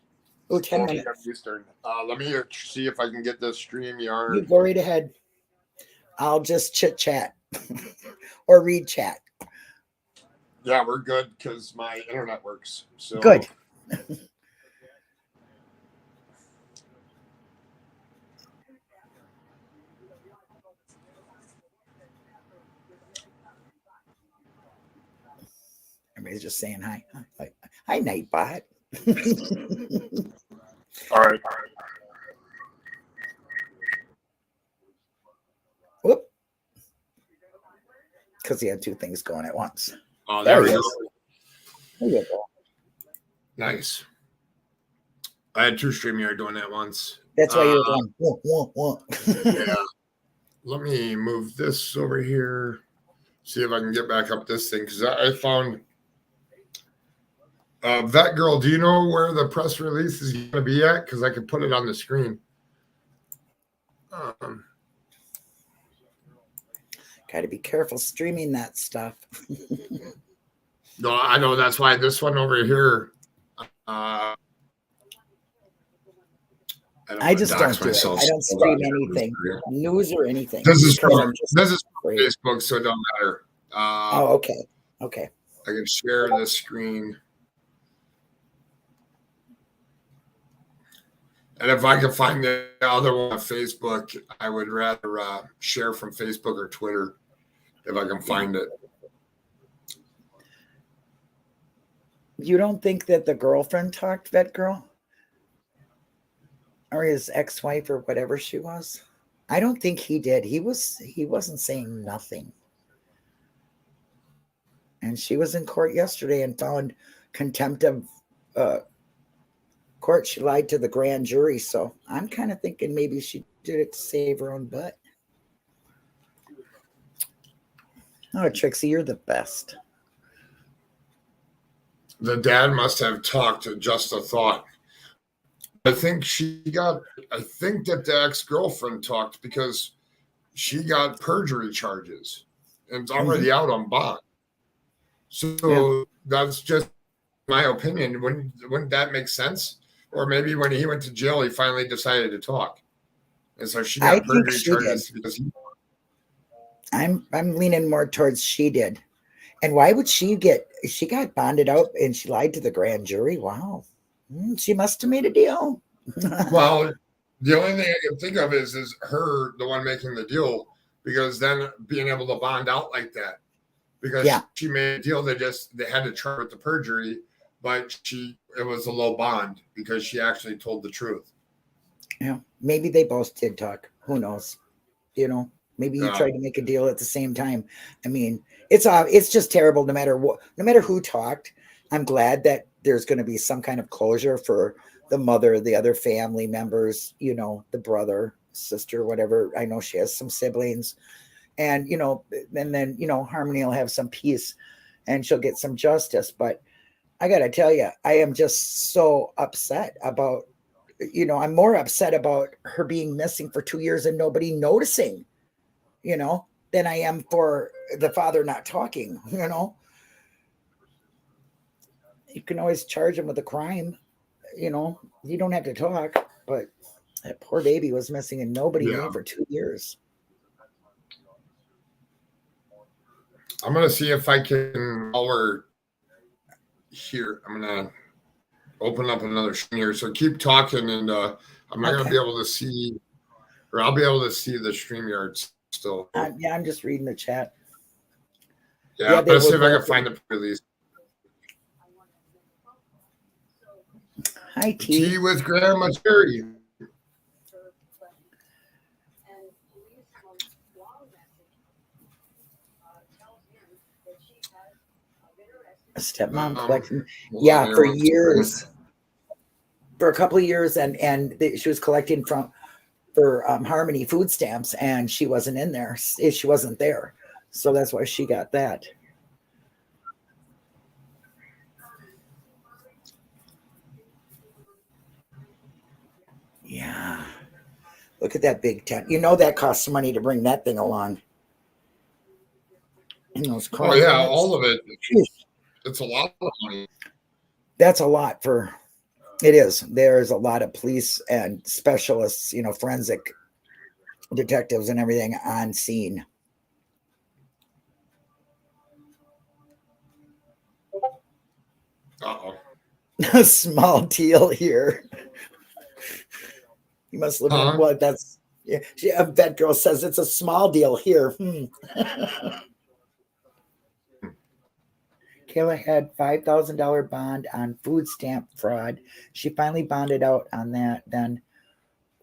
Oh, 10 minutes. Eastern. Let me see if I can get this stream yard. You go right ahead. I'll just chit chat or read chat. Yeah, we're good because my internet works. So good. Everybody's just saying hi. Hi, Nightbot. All right. Whoop. Because he had two things going at once. Oh, there we go. There you go. Nice. I had two StreamYard doing that once. That's why you were going. Yeah. Let me move this over here. See if I can get back up this thing, because I found Vet Girl. Do you know where the press release is going to be at? Because I could put it on the screen. Got to be careful streaming that stuff. No, I know. That's why this one over here. I just don't do it. I don't stream anything, news or anything. This is from Facebook, so it don't matter. Oh, okay. Okay. I can share the screen. And if I can find the other one on Facebook, I would rather share from Facebook or Twitter if I can find it. You don't think that the girlfriend talked, Vet Girl? Or his ex-wife or whatever she was? I don't think he did. He wasn't saying nothing. And she was in court yesterday and found contempt of court. She lied to the grand jury. So I'm kind of thinking maybe she did it to save her own butt. Oh, Trixie, you're the best. The dad must have talked just a thought. I think that the ex-girlfriend talked because she got perjury charges and it's already out on bond. So that's just my opinion. Wouldn't that make sense? Or maybe when he went to jail, he finally decided to talk. And so she got perjury charges because I'm leaning more towards she did. And why would she got bonded out and she lied to the grand jury? Wow. She must have made a deal. Well, the only thing I can think of is her the one making the deal, because then being able to bond out like that, because she made a deal, they had to charge with the perjury, but it was a low bond because she actually told the truth. Yeah, maybe they both did talk. Who knows? You know, maybe he tried to make a deal at the same time. I mean, it's just terrible. No matter who talked, I'm glad that there's going to be some kind of closure for the mother, the other family members, the brother, sister, whatever. I know she has some siblings, and and then Harmony will have some peace and she'll get some justice. But I gotta tell you, I am just so upset about, I'm more upset about her being missing for 2 years and nobody noticing, than I am for the father not talking. You can always charge him with a crime. You don't have to talk, but that poor baby was missing and nobody knew for 2 years. I'm going to see if I can, while we're here, I'm going to open up another screen here. So keep talking, and I'm not going to be able to see, or I'll be able to see the StreamYard still. Yeah, I'm just reading the chat. Yeah, let's see if I can find the release. Hi, T. Tea with Grandma Jerry. Stepmom collecting. Yeah, for years. For a couple of years, and she was collecting for Harmony food stamps, and she wasn't in there. She wasn't there. So that's why she got that. Yeah. Look at that big tent. That costs money to bring that thing along. And those all of it. It's a lot of money. That's a lot it is. There's a lot of police and specialists, forensic detectives and everything on scene. Uh-oh. A small deal here. You must live in what? That's that girl says it's a small deal here. Kayla had $5,000 bond on food stamp fraud. She finally bonded out on that, then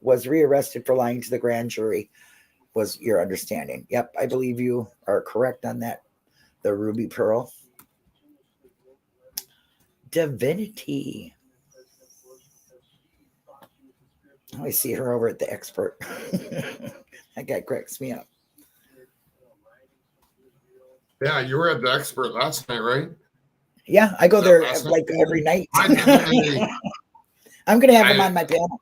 was rearrested for lying to the grand jury, was your understanding. Yep, I believe you are correct on that. The Ruby Pearl. Divinity. I see her over at the Expert. That guy cracks me up. Yeah, you were at the Expert last night, right? Yeah, I go there like every night. I'm going to have him on my panel.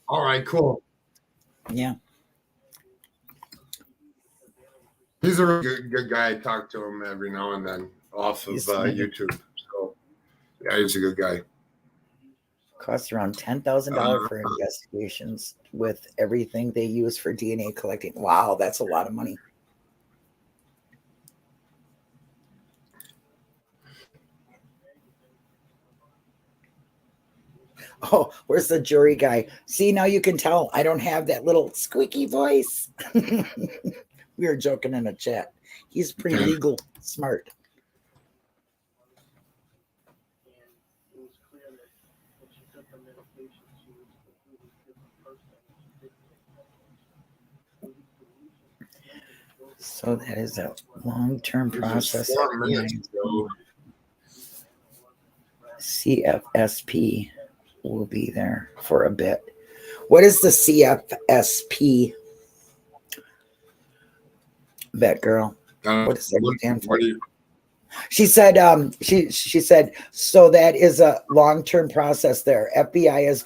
All right, cool. Yeah. He's a really good guy. I talk to him every now and then off of YouTube. So, yeah, he's a good guy. Costs around $10,000 for investigations with everything they use for DNA collecting. Wow, that's a lot of money. Oh, where's the jury guy? See, now you can tell I don't have that little squeaky voice. We were joking in a chat. He's pretty legal smart. So that is a long-term process. CFSP will be there for a bit. What is the CFSP? Bet girl. What does that stand for? She said, she said, so that is a long-term process there. FBI is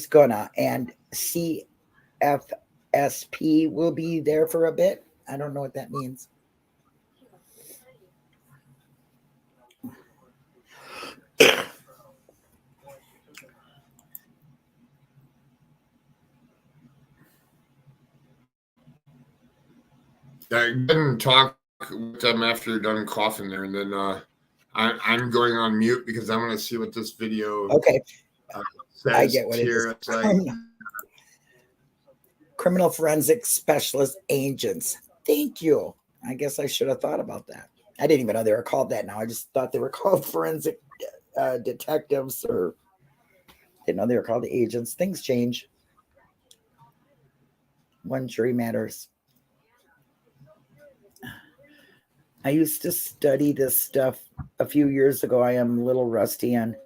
gonna, and CFSP will be there for a bit. I don't know what that means. I didn't talk with them after you're done coughing there, and then I'm going on mute because I want to see what this video says. I get what here. it is. Criminal forensic specialist agents. Thank you. I guess I should have thought about that. I didn't even know they were called that now. I just thought they were called forensic detectives, or didn't know they were called agents. Things change. One jury matters. I used to study this stuff a few years ago. I am a little rusty on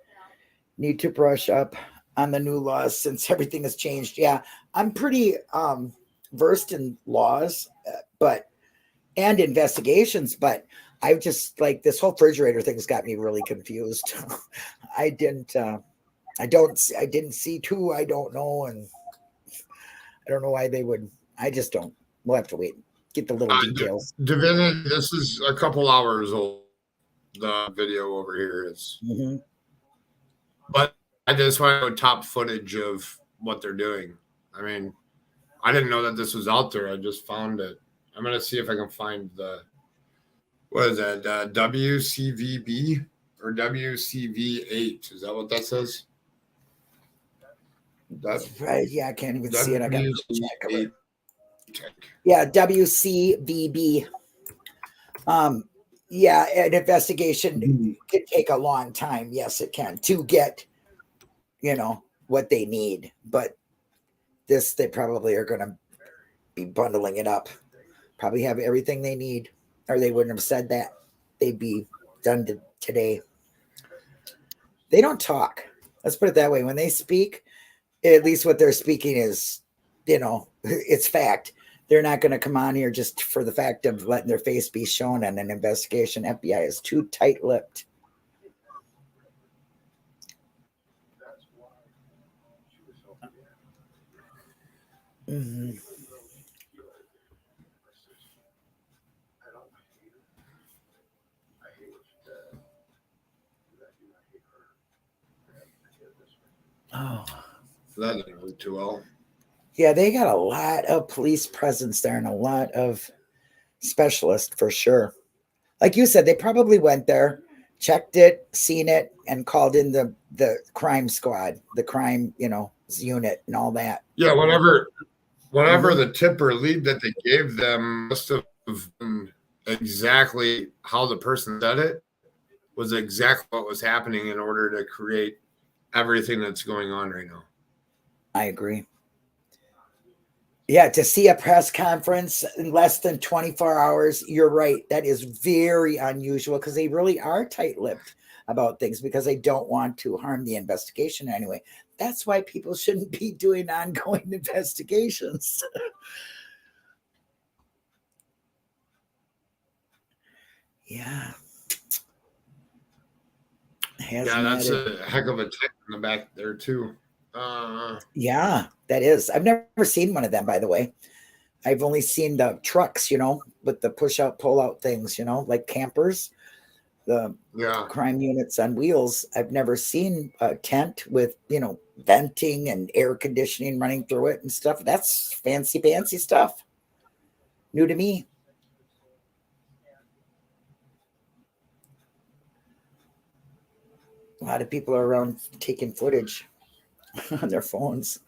need to brush up on the new laws since everything has changed. Yeah, I'm pretty versed in laws, and investigations, but I just like this whole refrigerator thing's got me really confused. I didn't see two. I don't know, and I don't know why they would. I just don't. We'll have to wait. Get the little details. Divinity, this is a couple hours old. The video over here is, but I just want to top footage of what they're doing. I mean, I didn't know that this was out there. I just found it. I'm gonna see if I can find what is that? WCVB or WCV8? Is that what that says? That's right. Yeah, I can't even see it. I got to check it. check. Yeah, WCVB. Yeah, an investigation could take a long time. Yes, it can to get, what they need. But this, they probably are going to be bundling it up. Probably have everything they need, or they wouldn't have said that. They'd be done today. They don't talk. Let's put it that way. When they speak, at least what they're speaking is, it's fact. They're not going to come on here just for the fact of letting their face be shown in an investigation. FBI is too tight-lipped. Mm-hmm. Oh, that didn't go too well. Yeah, they got a lot of police presence there and a lot of specialists for sure. Like you said, they probably went there, checked it, seen it, and called in the crime squad, the crime, unit and all that. Yeah, whatever the tip or lead that they gave them must have been exactly how the person said it was exactly what was happening in order to create everything that's going on right now. I agree. Yeah, to see a press conference in less than 24 hours, you're right. That is very unusual because they really are tight-lipped about things because they don't want to harm the investigation anyway. That's why people shouldn't be doing ongoing investigations. Yeah. Yeah, that's a heck of a tick in the back there too. Yeah, that is. I've never seen one of them, by the way. I've only seen the trucks, with the push out, pull out things, like campers, the crime units on wheels. I've never seen a tent with, venting and air conditioning running through it and stuff. That's fancy stuff. New to me. A lot of people are around taking footage on their phones.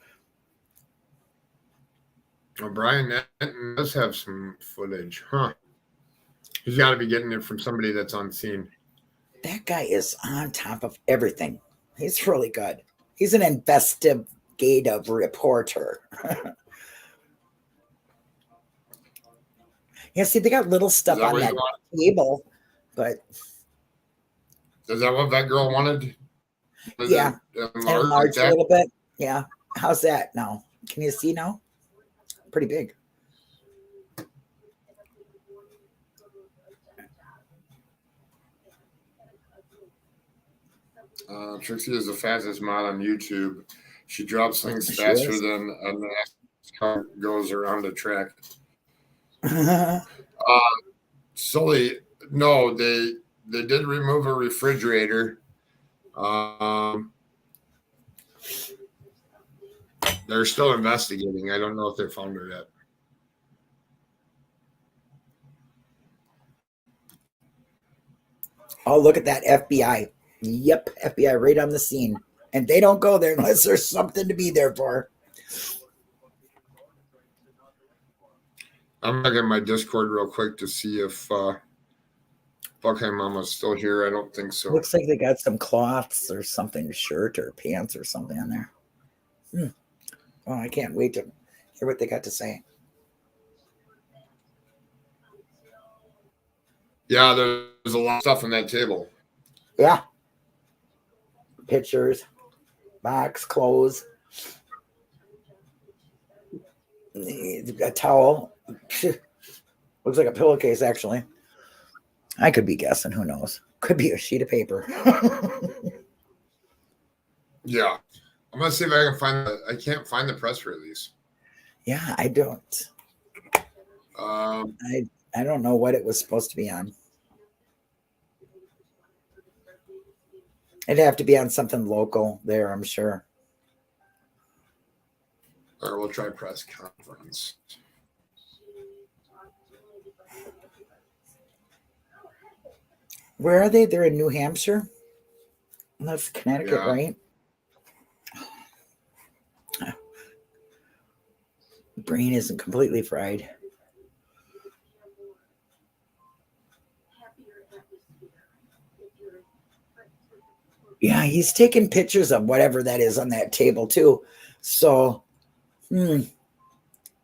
Well, Brian Netton does have some footage, huh? He's got to be getting it from somebody that's on scene. That guy is on top of everything. He's really good. He's an investigative reporter. Yeah, see, they got little stuff on that table, but is that what that girl wanted? Yeah, enlarge a little bit. Yeah, how's that now? Can you see now? Pretty big. Trixie is the fastest mod on YouTube. She drops things faster than a NASCAR goes around a track. Sully, no, they did remove a refrigerator. They're still investigating. I don't know if they found her yet. Oh, look at that FBI. Yep, FBI right on the scene. And they don't go there unless there's something to be there for. I'm looking at my Discord real quick to see if Buckheim Mama's still here. I don't think so. Looks like they got some cloths or something, shirt or pants or something on there. Oh, I can't wait to hear what they got to say. Yeah, there's a lot of stuff on that table. Yeah. Pictures. box, clothes, a towel. Looks like a pillowcase, actually. I could be guessing. Who knows? Could be a sheet of paper. Yeah. I'm going to see if I can find I can't find the press release. Yeah, I don't. I don't know what it was supposed to be on. It'd have to be on something local there, I'm sure. Or we'll try press conference. Where are they? They're in New Hampshire. That's Connecticut, right? Brain isn't completely fried. Yeah, he's taking pictures of whatever that is on that table too. So,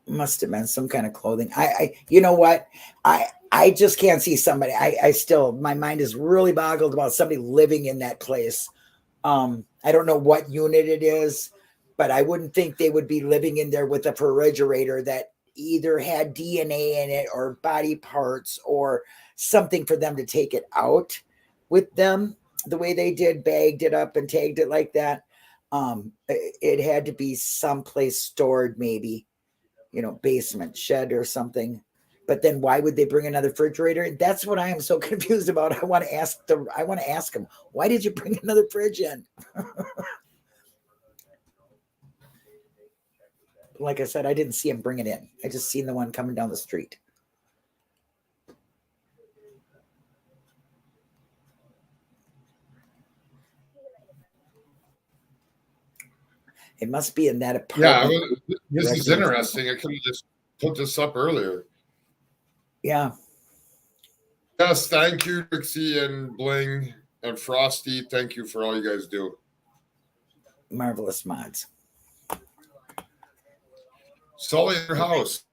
must have been some kind of clothing. You know what? I just can't see somebody. I still, my mind is really boggled about somebody living in that place. I don't know what unit it is, but I wouldn't think they would be living in there with a refrigerator that either had DNA in it or body parts or something for them to take it out with them the way they did, bagged it up and tagged it like that. It had to be someplace stored, maybe, basement, shed or something. But then why would they bring another refrigerator? That's what I am so confused about. I want to ask them, why did you bring another fridge in? Like I said, I didn't see him bring it in. I just seen the one coming down the street. It must be in that apartment. Yeah, this is interesting. I could have just put this up earlier. Yeah. Yes, thank you, Trixie and Bling and Frosty. Thank you for all you guys do. Marvelous mods. Sully, your house.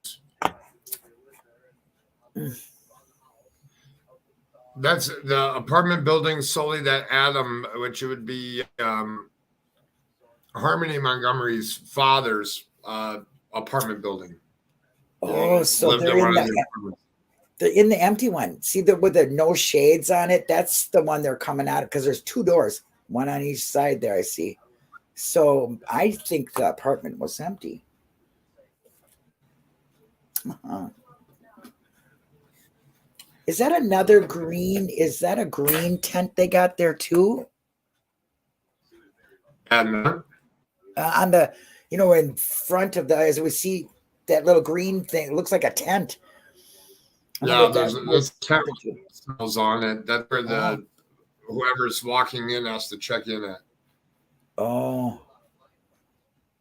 That's the apartment building, Sully, that Adam, which would be Harmony Montgomery's father's apartment building. Oh, so they're in the empty one. See with the no shades on it? That's the one they're coming out of, because there's two doors, one on each side there, I see. So I think the apartment was empty. Is that another green? Is that a green tent they got there too? And on the, in front of as we see that little green thing, it looks like a tent. Yeah, there's tent smells on it. That's where whoever's walking in has to check in at. Oh.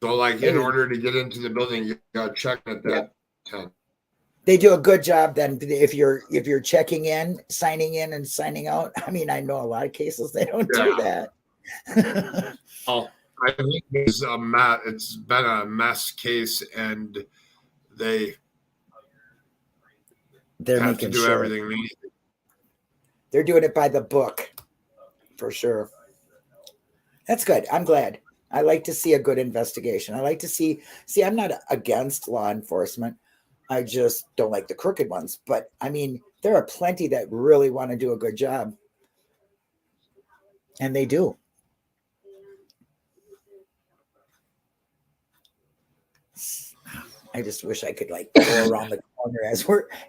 So, like, in order to get into the building, you got to check at that tent. They do a good job then if you're checking in, signing in, and signing out. I mean, I know a lot of cases they don't do that. Oh, I think it's been a mess case, and they're have to do everything they need. They're doing it by the book, for sure. That's good. I'm glad. I like to see a good investigation. I like to see, I'm not against law enforcement. I just don't like the crooked ones. But I mean, there are plenty that really want to do a good job. And they do. I just wish I could go around the corner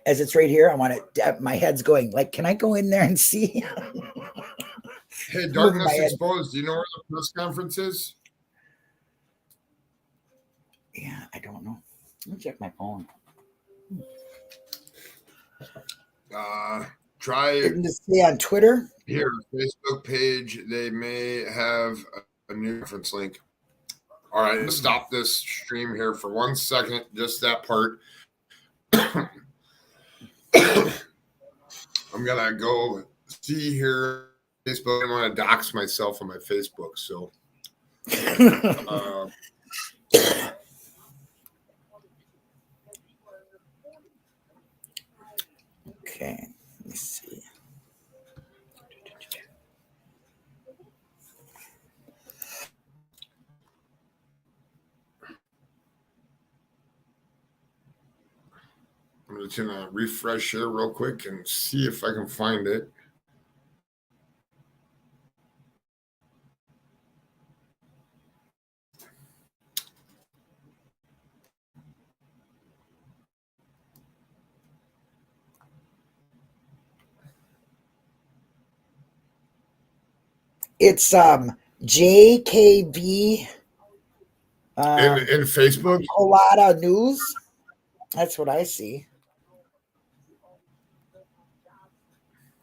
as it's right here. I want it. My head's going can I go in there and see? Hey, Darkness Exposed. Do you know where the press conference is? Yeah, I don't know. Let me check my phone. Try Didn't it say on Twitter? Here, Facebook page. They may have a new reference link. All right, let's stop this stream here for 1 second. Just that part. I'm gonna go see here. Facebook. I want to dox myself on my Facebook, so. Okay, let me see. I'm just gonna refresh here real quick and see if I can find it. It's JKV in Facebook. Colada News. That's what I see.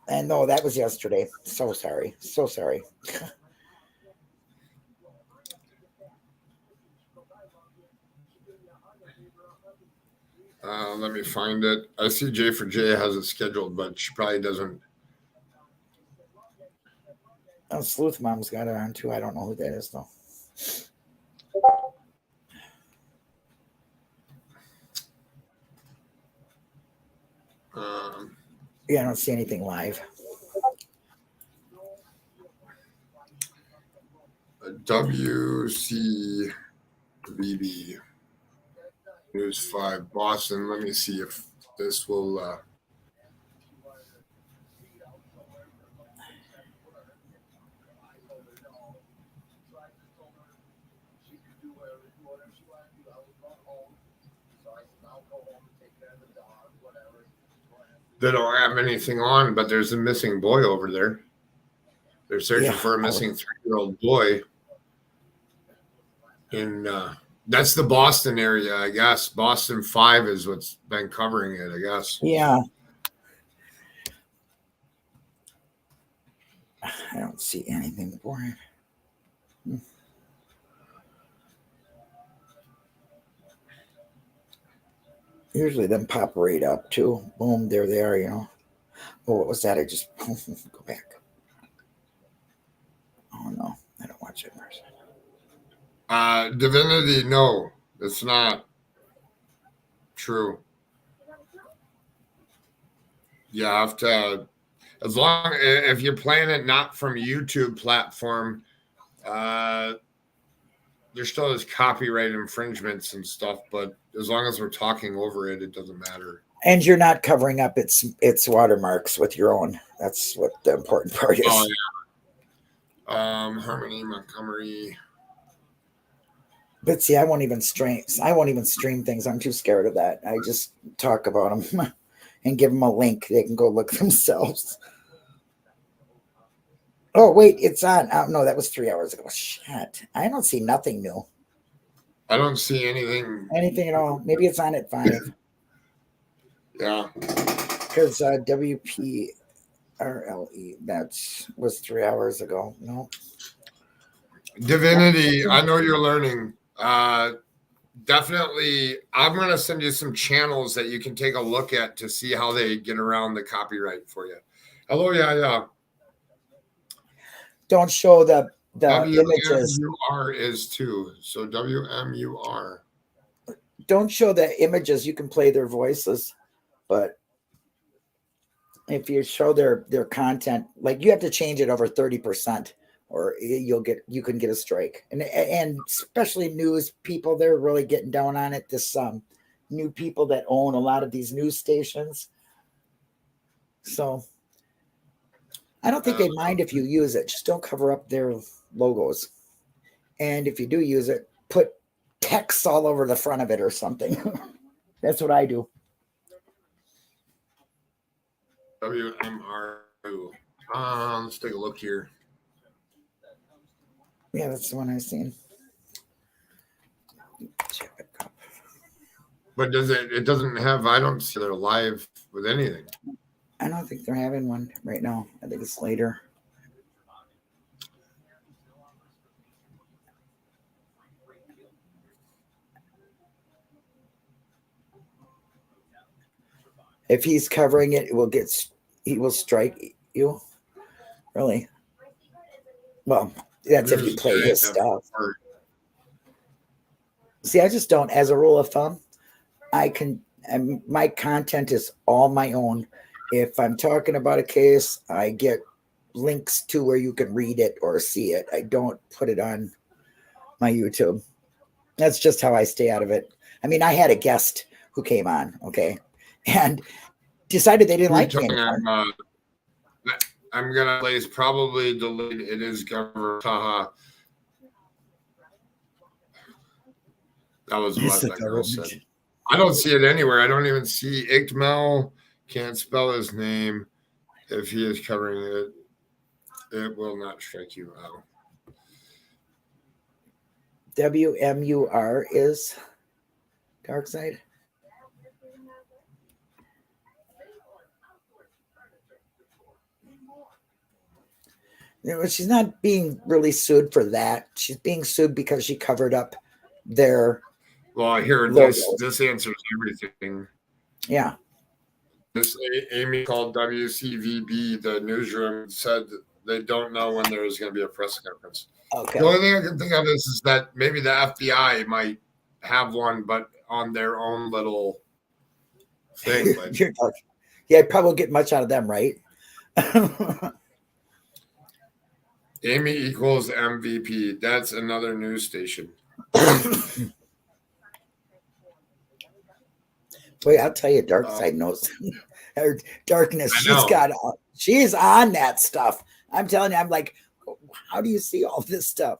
And no, that was yesterday. So sorry. So sorry. Let me find it. I see J for J has it scheduled, but she probably doesn't. Oh, Sleuth Mom's got it on too. I don't know who that is though. Yeah, I don't see anything live. WCBB News 5 Boston. Let me see if this will. They don't have anything on, but there's a missing boy over there. They're searching for a missing 3-year-old boy. In that's the Boston area, I guess. Boston 5 is what's been covering it, I guess. Yeah. I don't see anything for it. Usually them pop right up too. Boom, there they are, you know. Oh, what was that? I just go back. Oh no, I don't watch it. Divinity, no, it's not true. You have to, as long if you're playing it not from YouTube platform, there still is copyright infringements and stuff, but as long as we're talking over it, it doesn't matter. And you're not covering up its watermarks with your own. That's what the important part is. Oh yeah. Harmony Montgomery. But see, I won't even stream things. I'm too scared of that. I just talk about them and give them a link. They can go look themselves. Oh, wait, it's on. Oh, no, that was 3 hours ago. Shit. I don't see nothing new. I don't see anything. Anything at all. Maybe it's on at 5. Yeah. Because WPRLE, that was 3 hours ago. No. Divinity, I know you're learning. Definitely, I'm going to send you some channels that you can take a look at to see how they get around the copyright for you. Hello, yeah. Don't show the images. WMUR is too. So WMUR. Don't show the images. You can play their voices, but if you show their content, like you have to change it over 30%, or you can get a strike. And especially news people, they're really getting down on it. This new people that own a lot of these news stations. So I don't think they mind if you use it. Just don't cover up their logos. And if you do use it, put text all over the front of it or something. That's what I do. WMRU. Let's take a look here. Yeah, that's the one I've seen. But it doesn't have, I don't see they're live with anything. I don't think they're having one right now. I think it's later. If he's covering it, he will strike you. Really? Well, that's if you play his stuff. See, I just don't, as a rule of thumb, my content is all my own. If I'm talking about a case, I get links to where you can read it or see it. I don't put it on my YouTube. That's just how I stay out of it. I mean, I had a guest who came on, okay? and decided they didn't like me anymore. I'm gonna place probably delayed. It is Governor Taha. That was what that girl said. I don't see it anywhere. I don't even see Iqmel. Can't spell his name. If he is covering it, it will not strike you out. WMUR is dark side. You know, she's not being really sued for that. She's being sued because she covered up their. Well, I hear logos. this answers everything. Yeah. This Amy called WCVB, the newsroom, said they don't know when there is going to be a press conference. Okay. The only thing I can think of is that maybe the FBI might have one, but on their own little thing. Yeah, probably get much out of them, right? Amy equals MVP. That's another news station. Wait, I'll tell you, Dark Side knows. Her darkness. She's on that stuff. I'm telling you, I'm like, how do you see all this stuff?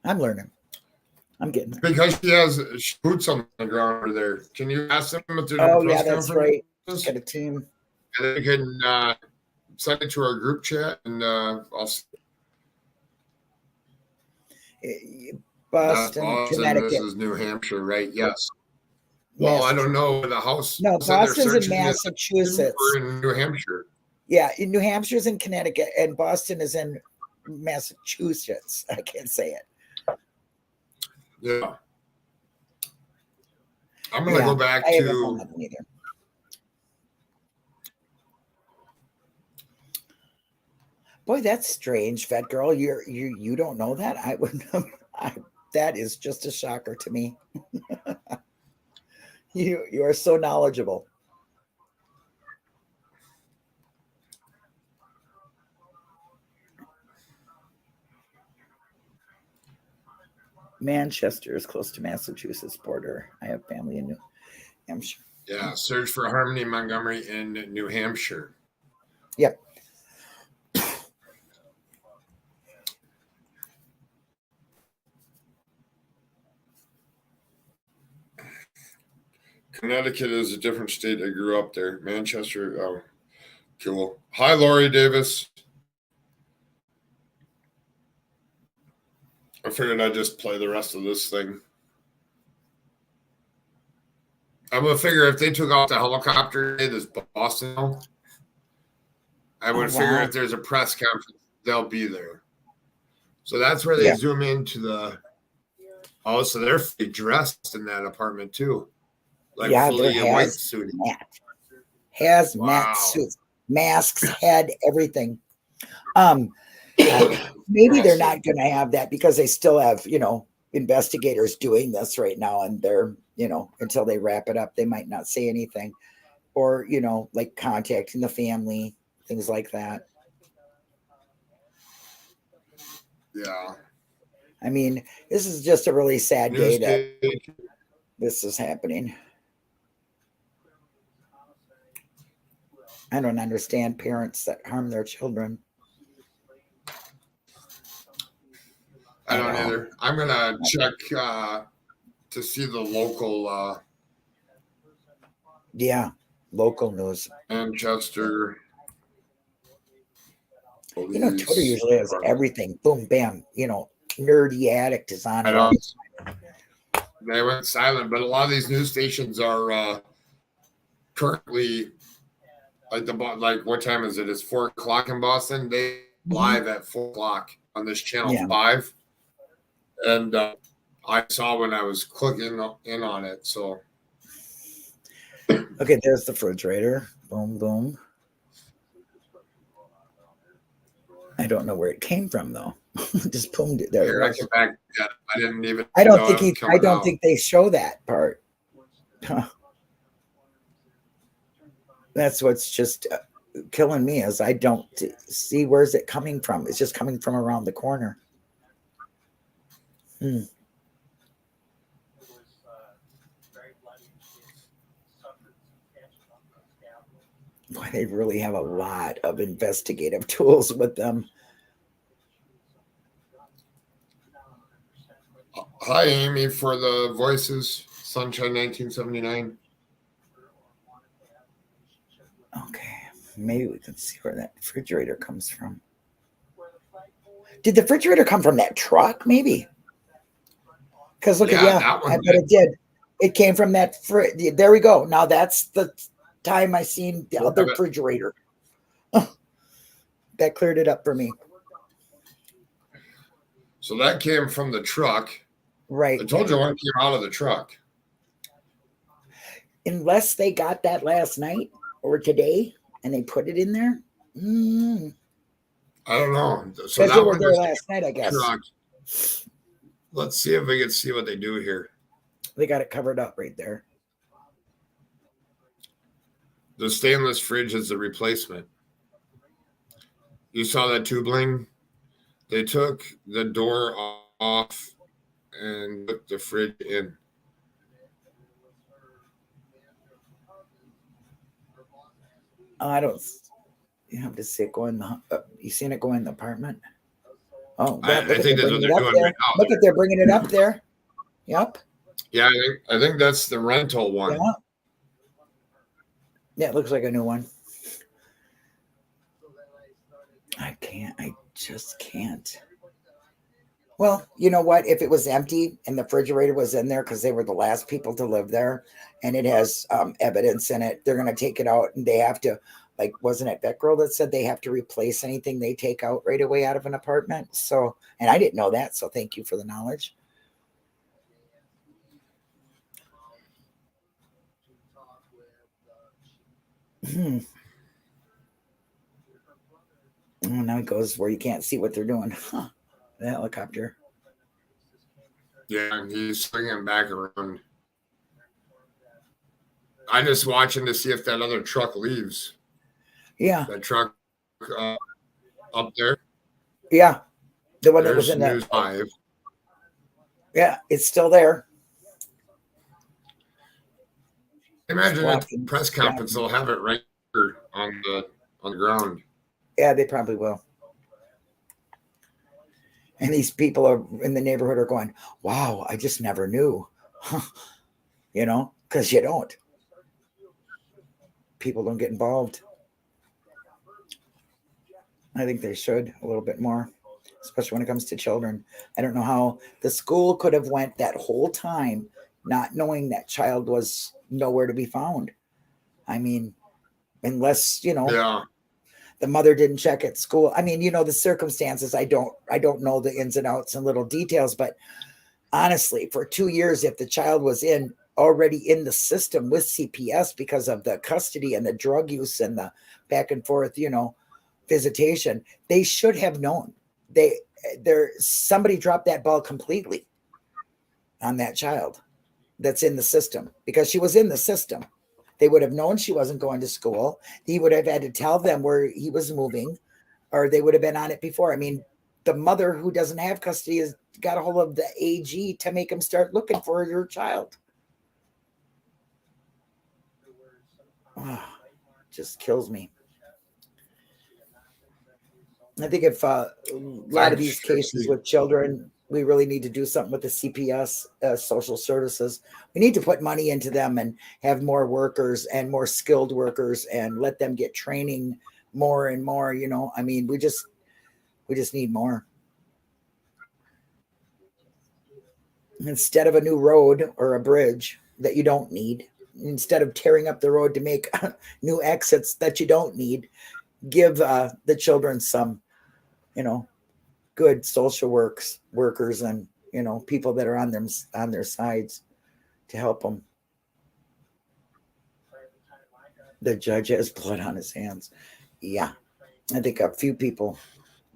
I'm learning. I'm getting there. Because she has boots on the ground over there. Can you ask them if they're Oh, yeah, that's right. She's got a team. And they can send it to our group chat, and I'll. Boston, Connecticut. This is New Hampshire, right? Yes. Well, I don't know the house. No, Boston's in Massachusetts. Or in New Hampshire. Yeah, in New Hampshire's in Connecticut, and Boston is in Massachusetts. I can't say it. Yeah. I'm going to go back to. Boy, that's strange, Vet Girl. You don't know that? I would. That is just a shocker to me. You are so knowledgeable. Manchester is close to Massachusetts border. I have family in New Hampshire. Yeah, search for Harmony Montgomery in New Hampshire. Yep. Connecticut is a different state. I grew up there. Manchester. Oh, cool. Hi, Lori Davis. I figured I'd just play the rest of this thing. I'm going to figure if they took off the helicopter today, this Boston, I would figure if there's a press conference, they'll be there. So that's where they zoom into the. Oh, so they're fully dressed in that apartment too. Like fully white suit. Hazmat suits, masks, head, everything. Maybe they're not going to have that because they still have, investigators doing this right now, and they're, until they wrap it up, they might not say anything, or like contacting the family, things like that. Yeah. I mean, this is just a really sad day that this is happening. I don't understand parents that harm their children. I don't either. I'm going to check to see the local. Local news. Manchester. Twitter usually has everything. Boom, bam. Nerdy Addict is on it. They went silent, but a lot of these news stations are currently like what time is it? It's 4:00 in Boston. They live at 4:00 on this channel 5, and I saw when I was clicking in on it. So okay, there's the refrigerator. Boom, boom. I don't know where it came from though. Just boomed it there. Here, I get back. I didn't even. I don't think they show that part. That's what's just killing me is I don't see where's it coming from. It's just coming from around the corner. Boy, they really have a lot of investigative tools with them. Hi, Amy, for the voices. Sunshine 1979. Okay, maybe we can see where that refrigerator comes from. Did the refrigerator come from that truck? Maybe. Because look that one I bet it did. It came from that there we go. Now that's the time I seen the other refrigerator. That cleared it up for me. So that came from the truck. Right. I told you one came out of the truck. Unless they got that last night or today and they put it in there. I don't know. So Because that they were one there last night, I guess. Truck. Let's see if we can see what they do here. They got it covered up right there. The stainless fridge is the replacement. You saw that tubing? They took the door off and put the fridge in. I don't. You have to see it go in the. You seen it go in the apartment? Oh, I think that's what they're doing right now. Look at they're bringing it up there. Yep. Yeah, I think that's the rental one. Yeah. Yeah, it looks like a new one. I just can't. Well, you know what? If it was empty and the refrigerator was in there because they were the last people to live there and it has evidence in it, they're going to take it out and they have to, like, wasn't it Beck Girl that said they have to replace anything they take out right away out of an apartment? So, and I didn't know that. So thank you for the knowledge. Oh, now it goes where you can't see what they're doing. Huh. The helicopter. Yeah, and he's swinging back around. I'm just watching to see if that other truck leaves. Yeah. That truck up there. Yeah. The one There's that was in News that. 5. Yeah, it's still there. Imagine at the press conference, they'll have it right here on the ground. Yeah, they probably will. And these people are in the neighborhood are going, wow, I just never knew. You know, because you don't. People don't get involved. I think they should a little bit more, especially when it comes to children. I don't know how the school could have went that whole time not knowing that child was nowhere to be found. I mean, unless, you know, the mother didn't check at school. I mean, you know, the circumstances, I don't know the ins and outs and little details, but honestly, for 2 years, if the child was already in the system with CPS because of the custody and the drug use and the back and forth, you know, visitation, they should have known. Somebody dropped that ball completely on that child that's in the system because she was in the system. They would have known she wasn't going to school. He would have had to tell them where he was moving, or they would have been on it before. I mean, the mother who doesn't have custody has got a hold of the AG to make him start looking for her child. Oh, just kills me. I think if a lot of these cases with children, we really need to do something with the CPS, social services. We need to put money into them and have more workers and more skilled workers and let them get training more and more. You know, I mean, we just need more. Instead of a new road or a bridge that you don't need, instead of tearing up the road to make new exits that you don't need, give the children some, you know, good social workers and, you know, people that are on their sides to help them. The judge has blood on his hands. Yeah, I think a few people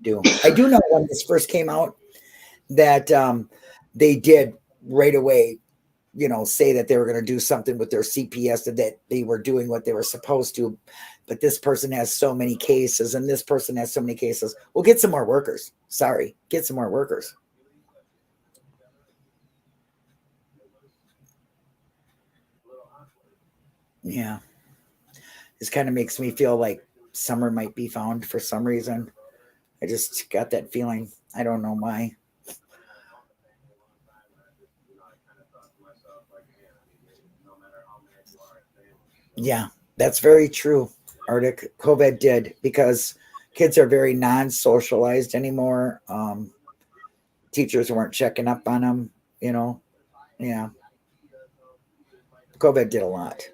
do. I do know when this first came out that they did right away, you know, say that they were going to do something with their CPS, that they were doing what they were supposed to. But this person has so many cases and this person has so many cases. We'll get some more workers. Sorry, get some more workers. Yeah. This kind of makes me feel like summer might be found for some reason. I just got that feeling. I don't know why. Yeah, that's very true, Arctic. COVID did, because kids are very non-socialized anymore. Teachers weren't checking up on them, you know. Yeah. COVID did a lot.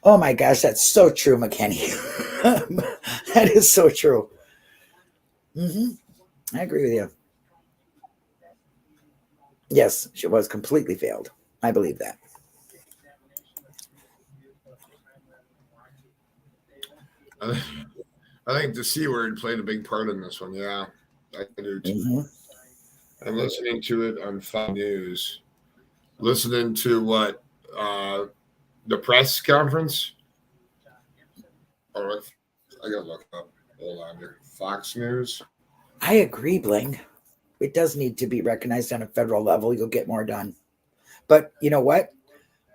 Oh my gosh, that's so true, McKenny. That is so true. I agree with you. Yes, she was completely failed. I believe that. I think the C word played a big part in this one. Yeah, I do too. I'm listening to it on Fox News. Listening to what the press conference. All right, I gotta look up. Hold on here. Fox News. I agree, Bling. It does need to be recognized on a federal level. You'll get more done. But you know what?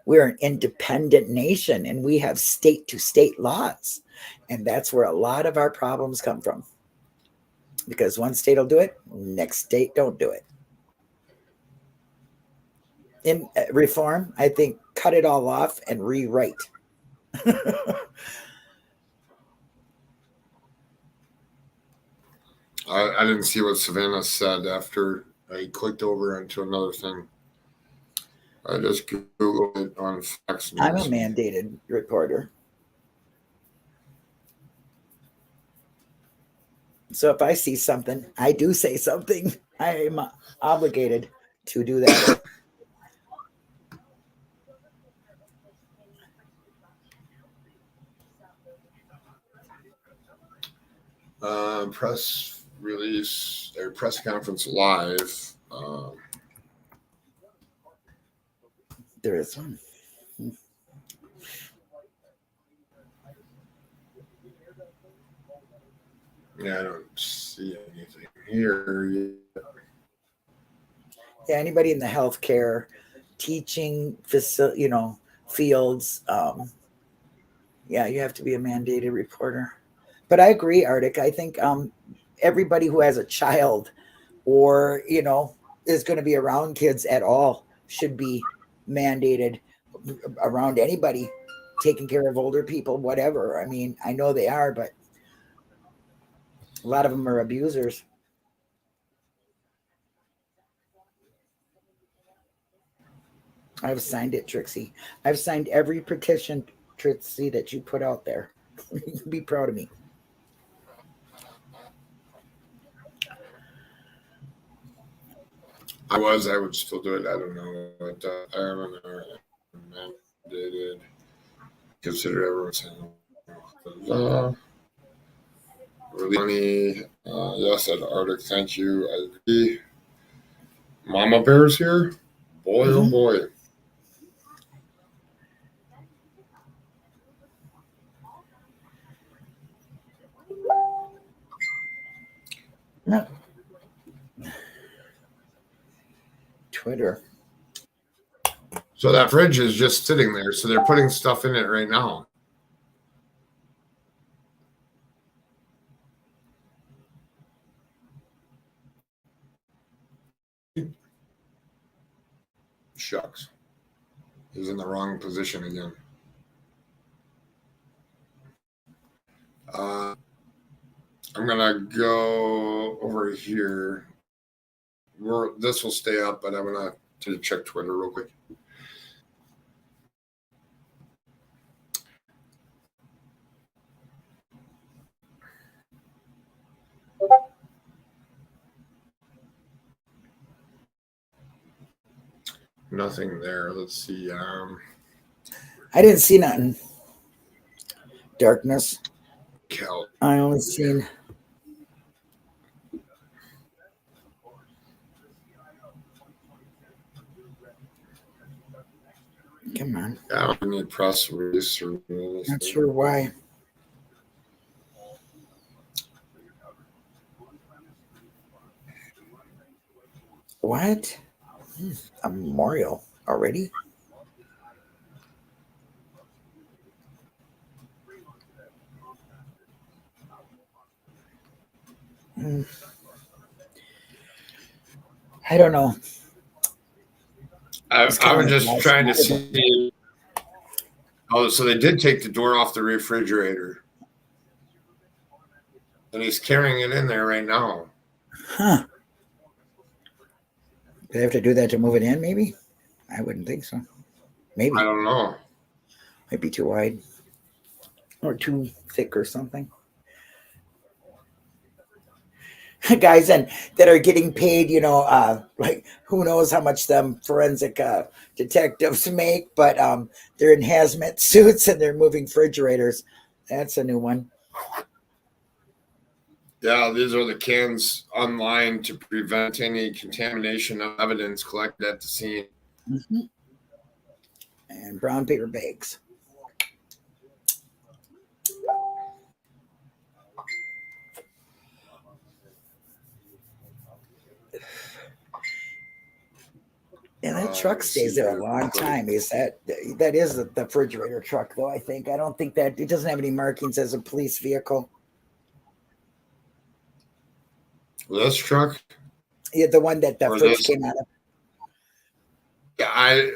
We're an independent nation and we have state to state laws. And that's where a lot of our problems come from. Because one state will do it, next state don't do it. In reform, I think cut it all off and rewrite. I didn't see what Savannah said after I clicked over into another thing. I just Googled it on Fox News. I'm a mandated reporter. So if I see something, I do say something. I am obligated to do that. Press release or press conference live. There is one. Yeah, I don't see anything here yet. Yeah, anybody in the healthcare, teaching, fields. Yeah, you have to be a mandated reporter. But I agree, Arctic. I think everybody who has a child or, is going to be around kids at all should be mandated around anybody taking care of older people, whatever. I mean, I know they are, but a lot of them are abusers. I've signed it, Trixie. I've signed every petition, Trixie, that you put out there. Be proud of me. I would still do it. I don't know. But I don't know. Mandated. Consider everyone's really funny. Yes, at Arctic. Thank you. I agree. Mama Bear's here. Boy, oh boy. No. Twitter. So that fridge is just sitting there. So they're putting stuff in it right now. Shucks. He's in the wrong position again. I'm gonna go over here. This will stay up, but I'm gonna check Twitter real quick. Nothing there. Let's see. I didn't see nothing. Darkness. Cal. I only seen. Come on. I don't need press release or Not sure why. What? A memorial already? I don't know. I was just trying to see. Oh, so they did take the door off the refrigerator. And he's carrying it in there right now. Huh. Do they have to do that to move it in, maybe? I wouldn't think so. Maybe. I don't know. Might be too wide. Or too thick or something. Guys that are getting paid, like who knows how much them forensic detectives make, but they're in hazmat suits and they're moving refrigerators. That's a new one. Yeah, these are the cans online to prevent any contamination of evidence collected at the scene. Mm-hmm. And brown paper bags. Yeah, that truck stays there a long time. Is that is the refrigerator truck, though? I think I don't think that it doesn't have any markings as a police vehicle. This truck? Yeah, the one that the fridge came out of. Yeah,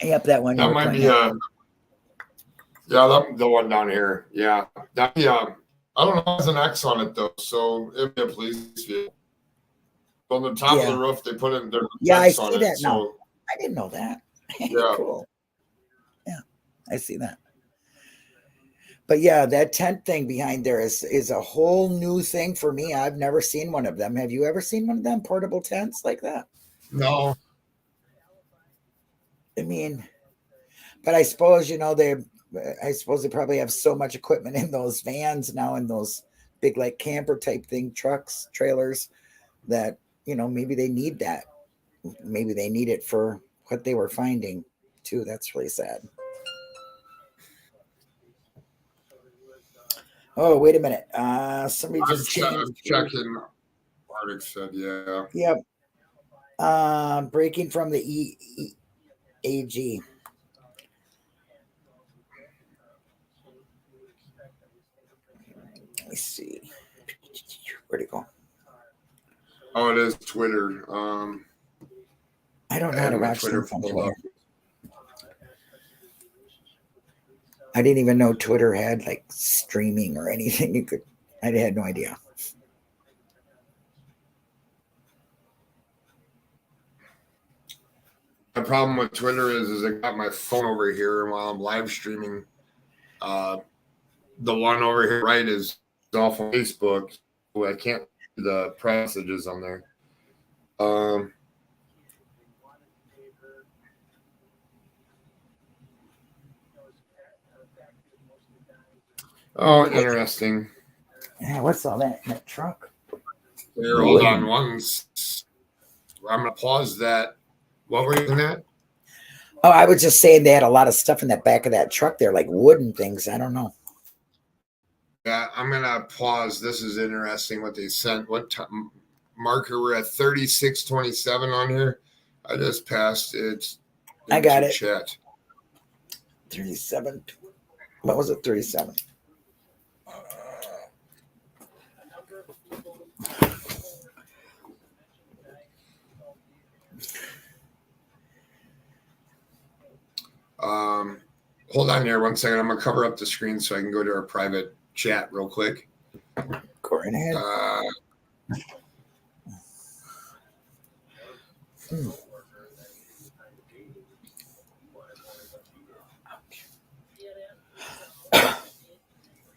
Yep, that one. That might be yeah, the one down here. Yeah, that I don't know. There's an X on it though, so it'd be a police vehicle. On the top of the roof, they put it. Yeah, I X see on that it, now. so. I didn't know that. Yeah. Cool. Yeah, I see that. But yeah, that tent thing behind there is a whole new thing for me. I've never seen one of them. Have you ever seen one of them portable tents like that? No. I mean, but I suppose they probably have so much equipment in those vans now, in those big like camper type thing, trucks, trailers, that maybe they need that. Maybe they need it for what they were finding too. That's really sad. Oh, wait a minute. Somebody just changed. Checking. Arctic said, yeah. Yep. Breaking from the AG. Let me see. Where'd it go? Oh, it is Twitter. I don't know how to watch Twitter from Twitter. I didn't even know Twitter had like streaming or anything. I had no idea. The problem with Twitter is I got my phone over here, and while I'm live streaming, the one over here right is off on Facebook. So I can't see the messages on there. Oh, interesting. Yeah, what's all that in that truck? Here, hold on I'm gonna pause that. What were you looking at? Oh, I was just saying they had a lot of stuff in the back of that truck there, like wooden things. I don't know. Yeah, I'm gonna pause. This is interesting what they sent. What time marker? We're at 36:27 on here. I just passed it. I got it. Chat. 37. What was it? 37. Hold on there 1 second. I'm gonna cover up the screen so I can go to our private chat real quick. Go right ahead.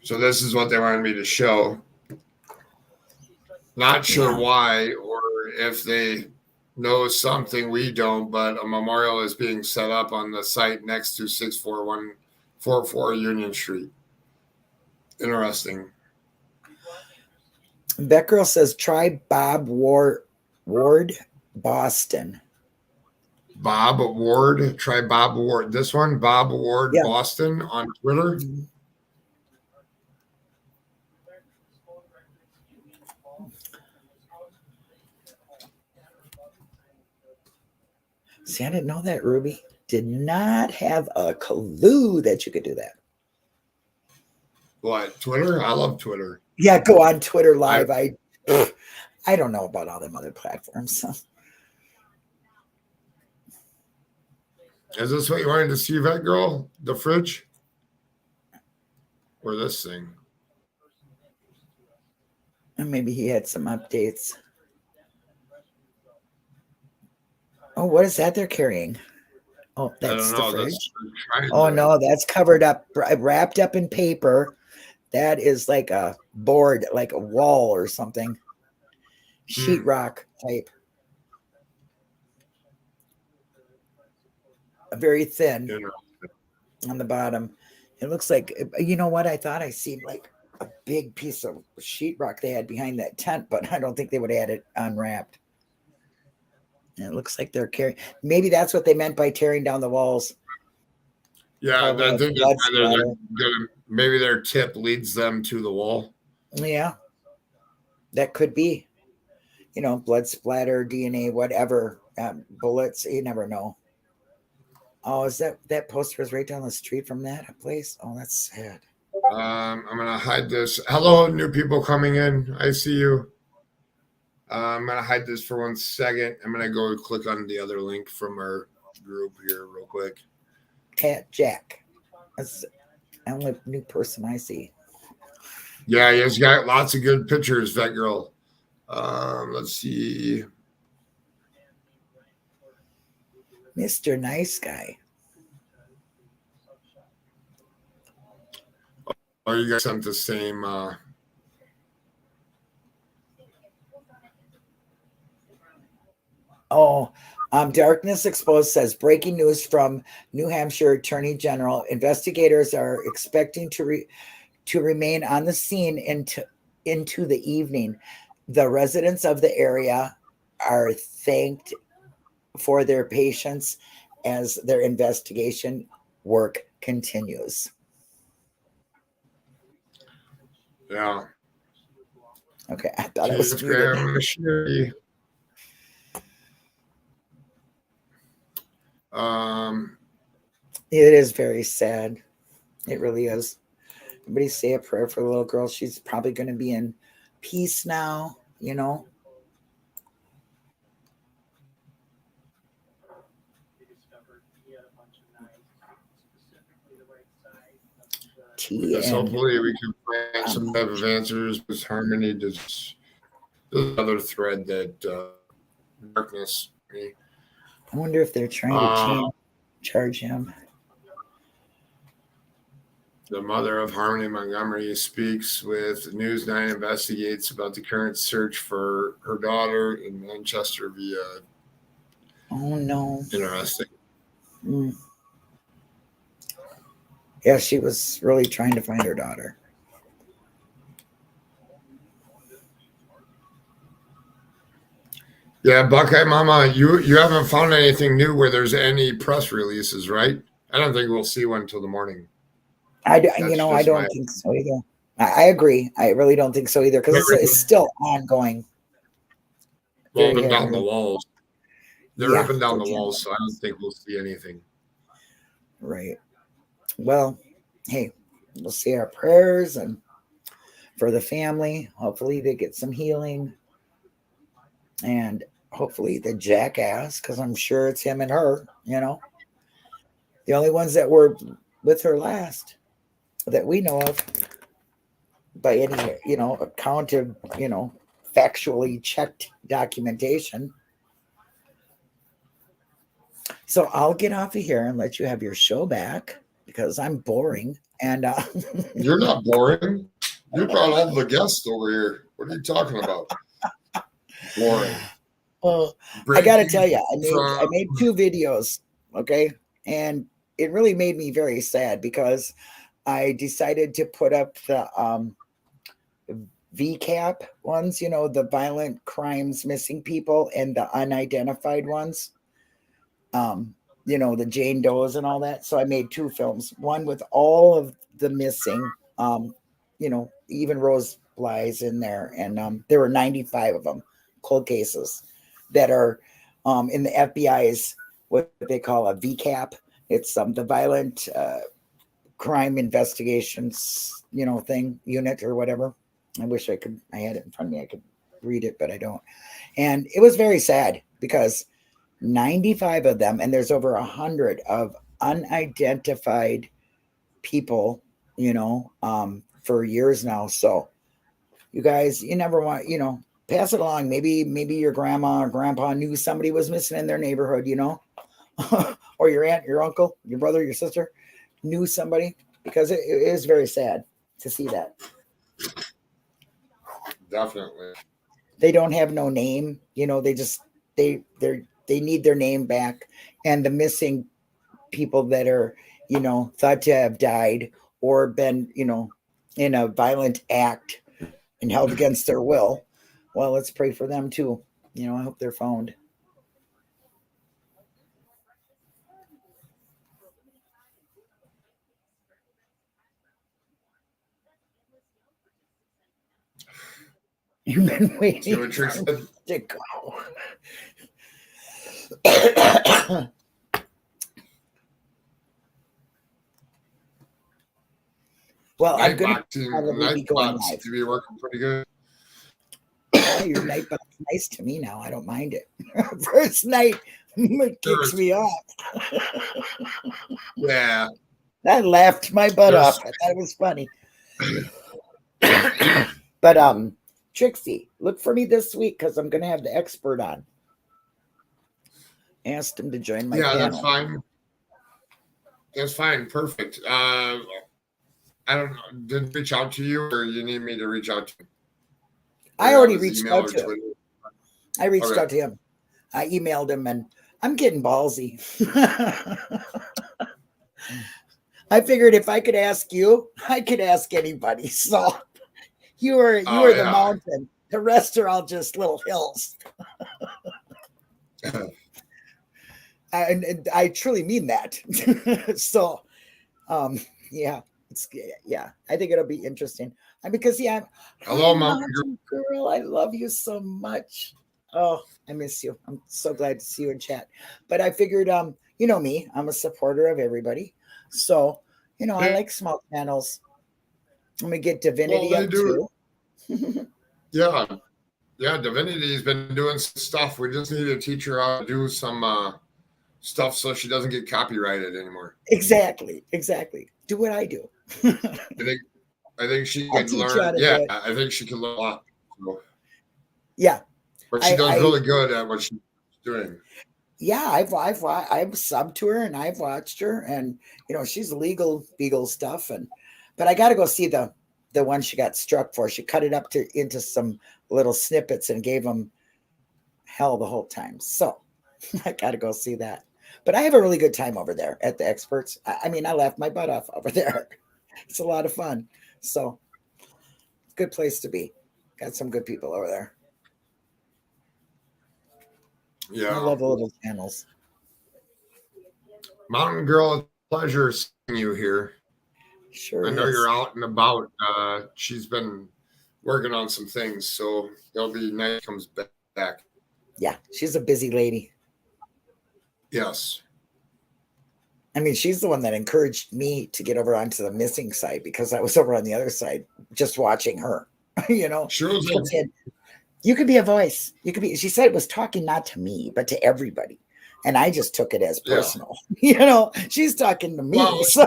So this is what they wanted me to show. Not sure why, or if they know something we don't, but a memorial is being set up on the site next to 64144 Union Street. Interesting. That girl says, try Bob Ward, Boston. Bob Ward. Try Bob Ward. This one, Bob Ward, Boston on Twitter. Mm-hmm. See, I didn't know that, Ruby. Did not have a clue that you could do that. What, Twitter? I love Twitter. Yeah, go on Twitter Live. I don't know about all them other platforms. So. Is this what you wanted to see, Vet Girl? The fridge? Or this thing? And maybe he had some updates. Oh, what is that they're carrying? Oh, that's the fridge. Oh, no, that's covered up, wrapped up in paper. That is like a board, like a wall or something. Sheetrock type. Very thin on the bottom. It looks like, you know what? I thought I seen like a big piece of sheetrock they had behind that tent, but I don't think they would have had it unwrapped. And it looks like they're carrying. Maybe that's what they meant by tearing down the walls. Yeah, I think maybe their tip leads them to the wall. Yeah, that could be. You know, blood splatter, DNA, whatever, bullets. You never know. Oh, is that poster is right down the street from that place? Oh, that's sad. I'm gonna hide this. Hello, new people coming in. I see you. I'm gonna hide this for 1 second. I'm gonna go click on the other link from our group here real quick. Cat Jack. That's the only new person I see. Yeah, he's got lots of good pictures, Vet Girl. Let's see. Mr. Nice Guy. Oh, you guys sent the same. Darkness Exposed says breaking news from New Hampshire Attorney General. Investigators are expecting to remain on the scene into the evening. The residents of the area are thanked for their patience as their investigation work continues. Yeah. Okay, I thought it was muted. It is very sad. It really is. Everybody say a prayer for the little girl. She's probably going to be in peace now, you know. Hopefully we can find some type of answers because Harmony does another thread that darkness. I wonder if they're trying to charge him. The mother of Harmony Montgomery speaks with News 9 investigates about the current search for her daughter in Manchester via. Oh, no. Interesting. Yeah, she was really trying to find her daughter. Yeah, Buckeye Mama, you haven't found anything new where there's any press releases, right? I don't think we'll see one until the morning. I don't think so either. I agree. I really don't think so either because it's still ongoing. Ripping down the walls. They're ripping down the walls, so I don't think we'll see anything. Right. Well, hey, we'll say our prayers and for the family. Hopefully they get some healing. And hopefully the jackass, because I'm sure it's him and her, you know. The only ones that were with her last that we know of by any, you know, account of, you know, factually checked documentation. So I'll get off of here and let you have your show back because I'm boring. And you're not boring. You brought all the guests over here. What are you talking about? Boring. Well, I got to tell you, I made 2 videos, okay? And it really made me very sad because I decided to put up the VCAP ones, you know, the violent crimes, missing people, and the unidentified ones. You know, the Jane Does and all that. So I made 2 films, one with all of the missing, you know, even Rose Bly's in there. And there were 95 of them, cold cases that are in the FBI's what they call a VCAP. It's the violent crime investigations, thing unit or whatever. I wish I had it in front of me. I could read it, but I don't. And it was very sad because 95 of them, and there's over 100 of unidentified people, for years now. So you guys, you never want, pass it along. Maybe your grandma or grandpa knew somebody was missing in their neighborhood, or your aunt, your uncle, your brother, your sister knew somebody, because it is very sad to see that. Definitely. They don't have no name, they just, they need their name back. And the missing people that are, thought to have died or been, in a violent act and held against their will. Well, let's pray for them too. I hope they're found. You've been waiting to go. Well, I'm going to be going live. To be working pretty good. Your night bot's nice to me now. I don't mind it. First night it kicks me off. Yeah. I laughed my butt off. I thought it was funny. But Trixie, look for me this week because I'm going to have the expert on. Asked him to join my panel. That's fine. That's fine. Perfect. I don't know. Did reach out to you, or you need me to reach out to you? I already reached out to him. I reached out to him. I emailed him, and I'm getting ballsy. I figured if I could ask you, I could ask anybody. So you are the mountain. The rest are all just little hills. And I truly mean that. So, yeah. I think it'll be interesting. Because hello, Mountain Girl. I love you so much. Oh, I miss you. I'm so glad to see you in chat. But I figured, you know me, I'm a supporter of everybody. So, I like small channels. I'm gonna get Divinity up too. Yeah, Divinity's been doing some stuff. We just need to teach her how to do some stuff so she doesn't get copyrighted anymore. Exactly. Do what I do. I think she could learn. Yeah, I think she can learn a lot. So. Yeah, but she does really good at what she's doing. Yeah, I've subbed to her and I've watched her, and she's legal beagle stuff, but I got to go see the one she got struck for. She cut it up into some little snippets and gave them hell the whole time. So I got to go see that. But I have a really good time over there at the experts. I mean, I laughed my butt off over there. It's a lot of fun. So good place to be. Got some good people over there. Yeah. I love the little channels. Mountain Girl, pleasure seeing you here. Sure. I know you're out and about. She's been working on some things, so it'll be nice comes back. Yeah, she's a busy lady. Yes. I mean, she's the one that encouraged me to get over onto the missing side, because I was over on the other side just watching her. Sure. You could be a voice. You could be. She said it was talking not to me, but to everybody, and I just took it as personal. Yeah. She's talking to me. Well, so.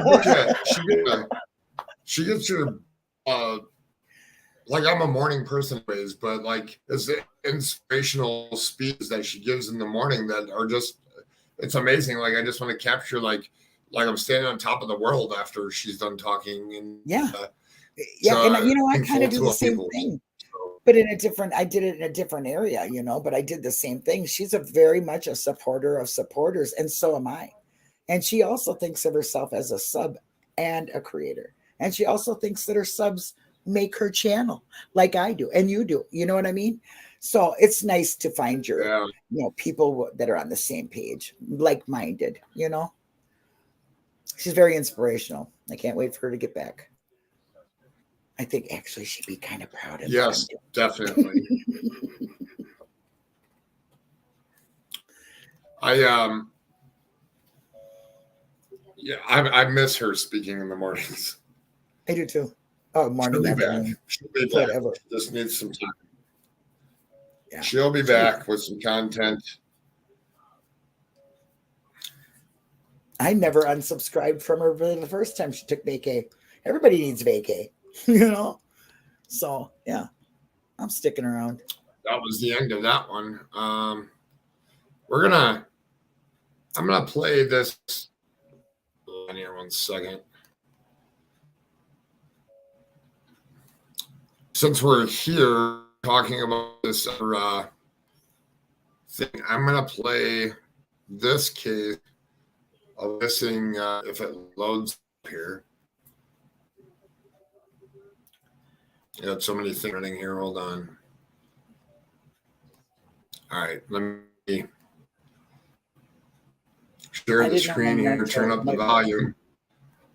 She gets your like, I'm a morning person, but like, it's the inspirational speeches that she gives in the morning that are just, it's amazing. Like, I just want to capture like I'm standing on top of the world after she's done talking. And and I kind of do the same thing, but I did it in a different area, but I did the same thing. She's very much a supporter of supporters, and so am I. And she also thinks of herself as a sub and a creator. And she also thinks that her subs make her channel like I do and you do. You know what I mean? So it's nice to find your, people that are on the same page, like-minded, She's very inspirational. I can't wait for her to get back. I think actually she'd be kind of proud of Yes, definitely. Yeah, I miss her speaking in the mornings. I do too. Oh, morning, afternoon, She'll be back. whatever. She just needs some time. Yeah. She'll be back with some content. I never unsubscribed from her the first time she took vacay. Everybody needs vacay, you know? So, yeah, I'm sticking around. That was the end of that one. I'm going to play this. Hold on here 1 second. Since we're here talking about this thing, I'm going to play this case of missing, if it loads here. You got so many things running here. Hold on. All right, let me share the screen here, turn up the volume.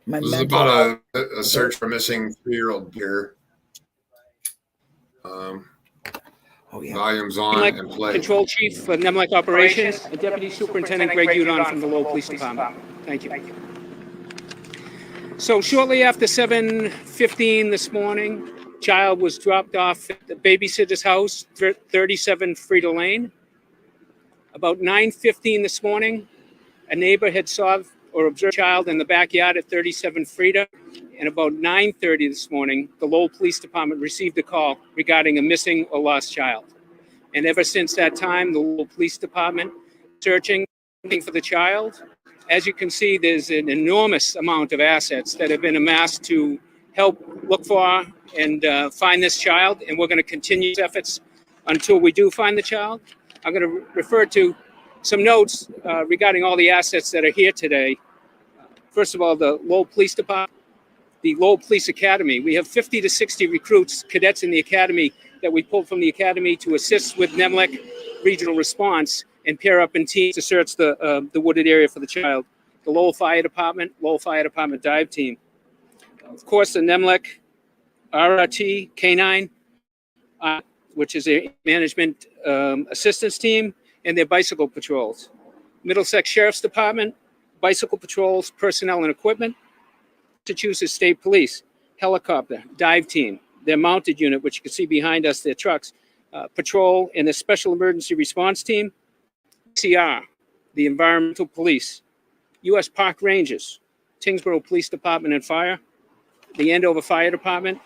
This is about a search for missing 3-year-old here. Volume's on and play. Control Chief for NEMLEC Operations and Deputy Superintendent Greg Udon from the Lowell Police Department. Thank you. So shortly after 7:15 this morning, child was dropped off at the babysitter's house, 37 Frida Lane. About 9:15 this morning, a neighbor had saw or observed a child in the backyard at 37 Frida. And about 9:30 this morning, the Lowell Police Department received a call regarding a missing or lost child. And ever since that time, the Lowell Police Department searching for the child. As you can see, there's an enormous amount of assets that have been amassed to help look for and find this child. And we're going to continue these efforts until we do find the child. I'm going to refer to some notes regarding all the assets that are here today. First of all, the Lowell Police Department, the Lowell Police Academy. We have 50 to 60 recruits, cadets in the academy that we pulled from the academy to assist with NEMLEC regional response and pair up in teams to search the wooded area for the child. The Lowell Fire Department dive team. Of course, the NEMLEC RRT K9, which is a management assistance team, and their bicycle patrols. Middlesex Sheriff's Department, bicycle patrols, personnel and equipment. Massachusetts State Police, helicopter, dive team, their mounted unit, which you can see behind us, their trucks, patrol, and the Special Emergency Response Team, CR, the Environmental Police, U.S. Park Rangers, Tingsboro Police Department and Fire, the Andover Fire Department,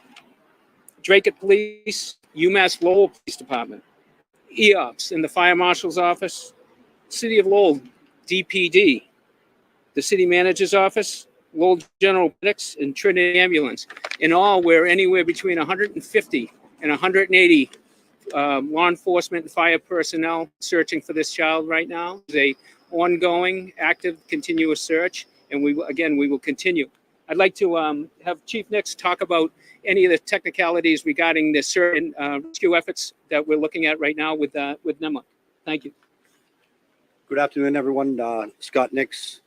Dracut Police, UMass Lowell Police Department, EOPS in the Fire Marshal's Office, City of Lowell DPD, the City Manager's Office, Lowell General Medics, and Trinity Ambulance. In all, we're anywhere between 150 and 180 law enforcement and fire personnel searching for this child right now. It's a ongoing, active, continuous search, and we will continue. I'd like to have Chief Nix talk about any of the technicalities regarding the search and rescue efforts that we're looking at right now with NEMLEC. Thank you. Good afternoon, everyone. Scott Nix,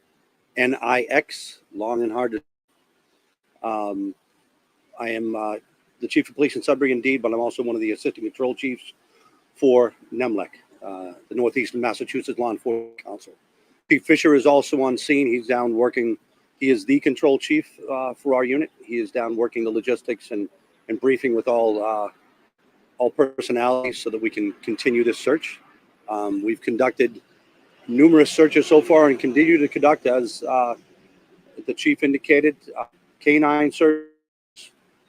NIX, long and hard to. I am the Chief of Police in Sudbury, indeed, but I'm also one of the Assistant Control Chiefs for NEMLEC, the Northeastern Massachusetts Law Enforcement Council. Chief Fisher is also on scene. He's down working. He is the control chief for our unit. He is down working the logistics and briefing with all personalities so that we can continue this search. We've conducted numerous searches so far and continue to conduct, as the chief indicated, canine search.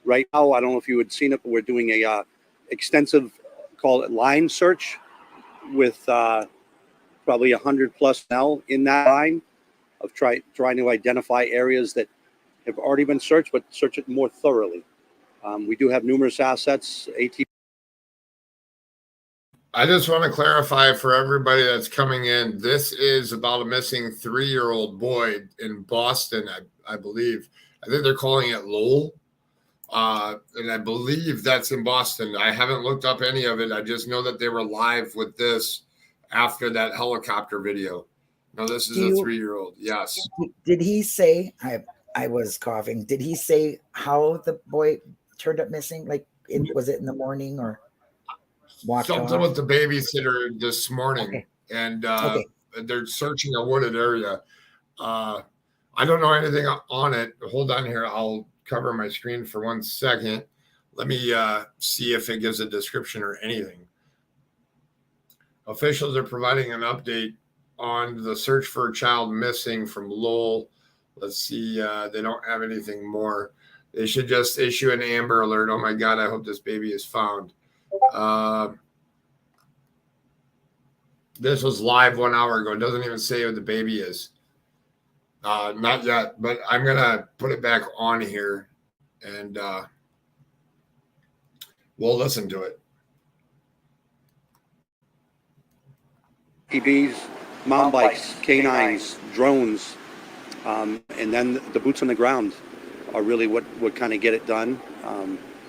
Right now, I don't know if you had seen it, but we're doing a extensive, call it line search, with probably 100 plus now in that line of trying to identify areas that have already been searched, but search it more thoroughly. We do have numerous assets. I just want to clarify for everybody that's coming in, this is about a missing 3-year-old boy in Boston, I believe. I think they're calling it Lowell. And I believe that's in Boston. I haven't looked up any of it. I just know that they were live with this after that helicopter video. No, this is a 3-year-old. Yes. Did he say, I was coughing, did he say how the boy turned up missing? Like, was it in the morning or walked something off? with the babysitter this morning? Okay. And they're searching a wooded area. I don't know anything on it. Hold on here. I'll cover my screen for 1 second. Let me see if it gives a description or anything. Officials are providing an update on the search for a child missing from Lowell. Let's see. They don't have anything more. They should just issue an Amber Alert. Oh my God, I hope this baby is found. This was live 1 hour ago. It doesn't even say who the baby is. Not yet, but I'm going to put it back on here and we'll listen to it. ATVs, mountain bikes, canines, drones, and then the boots on the ground are really what kind of get it done.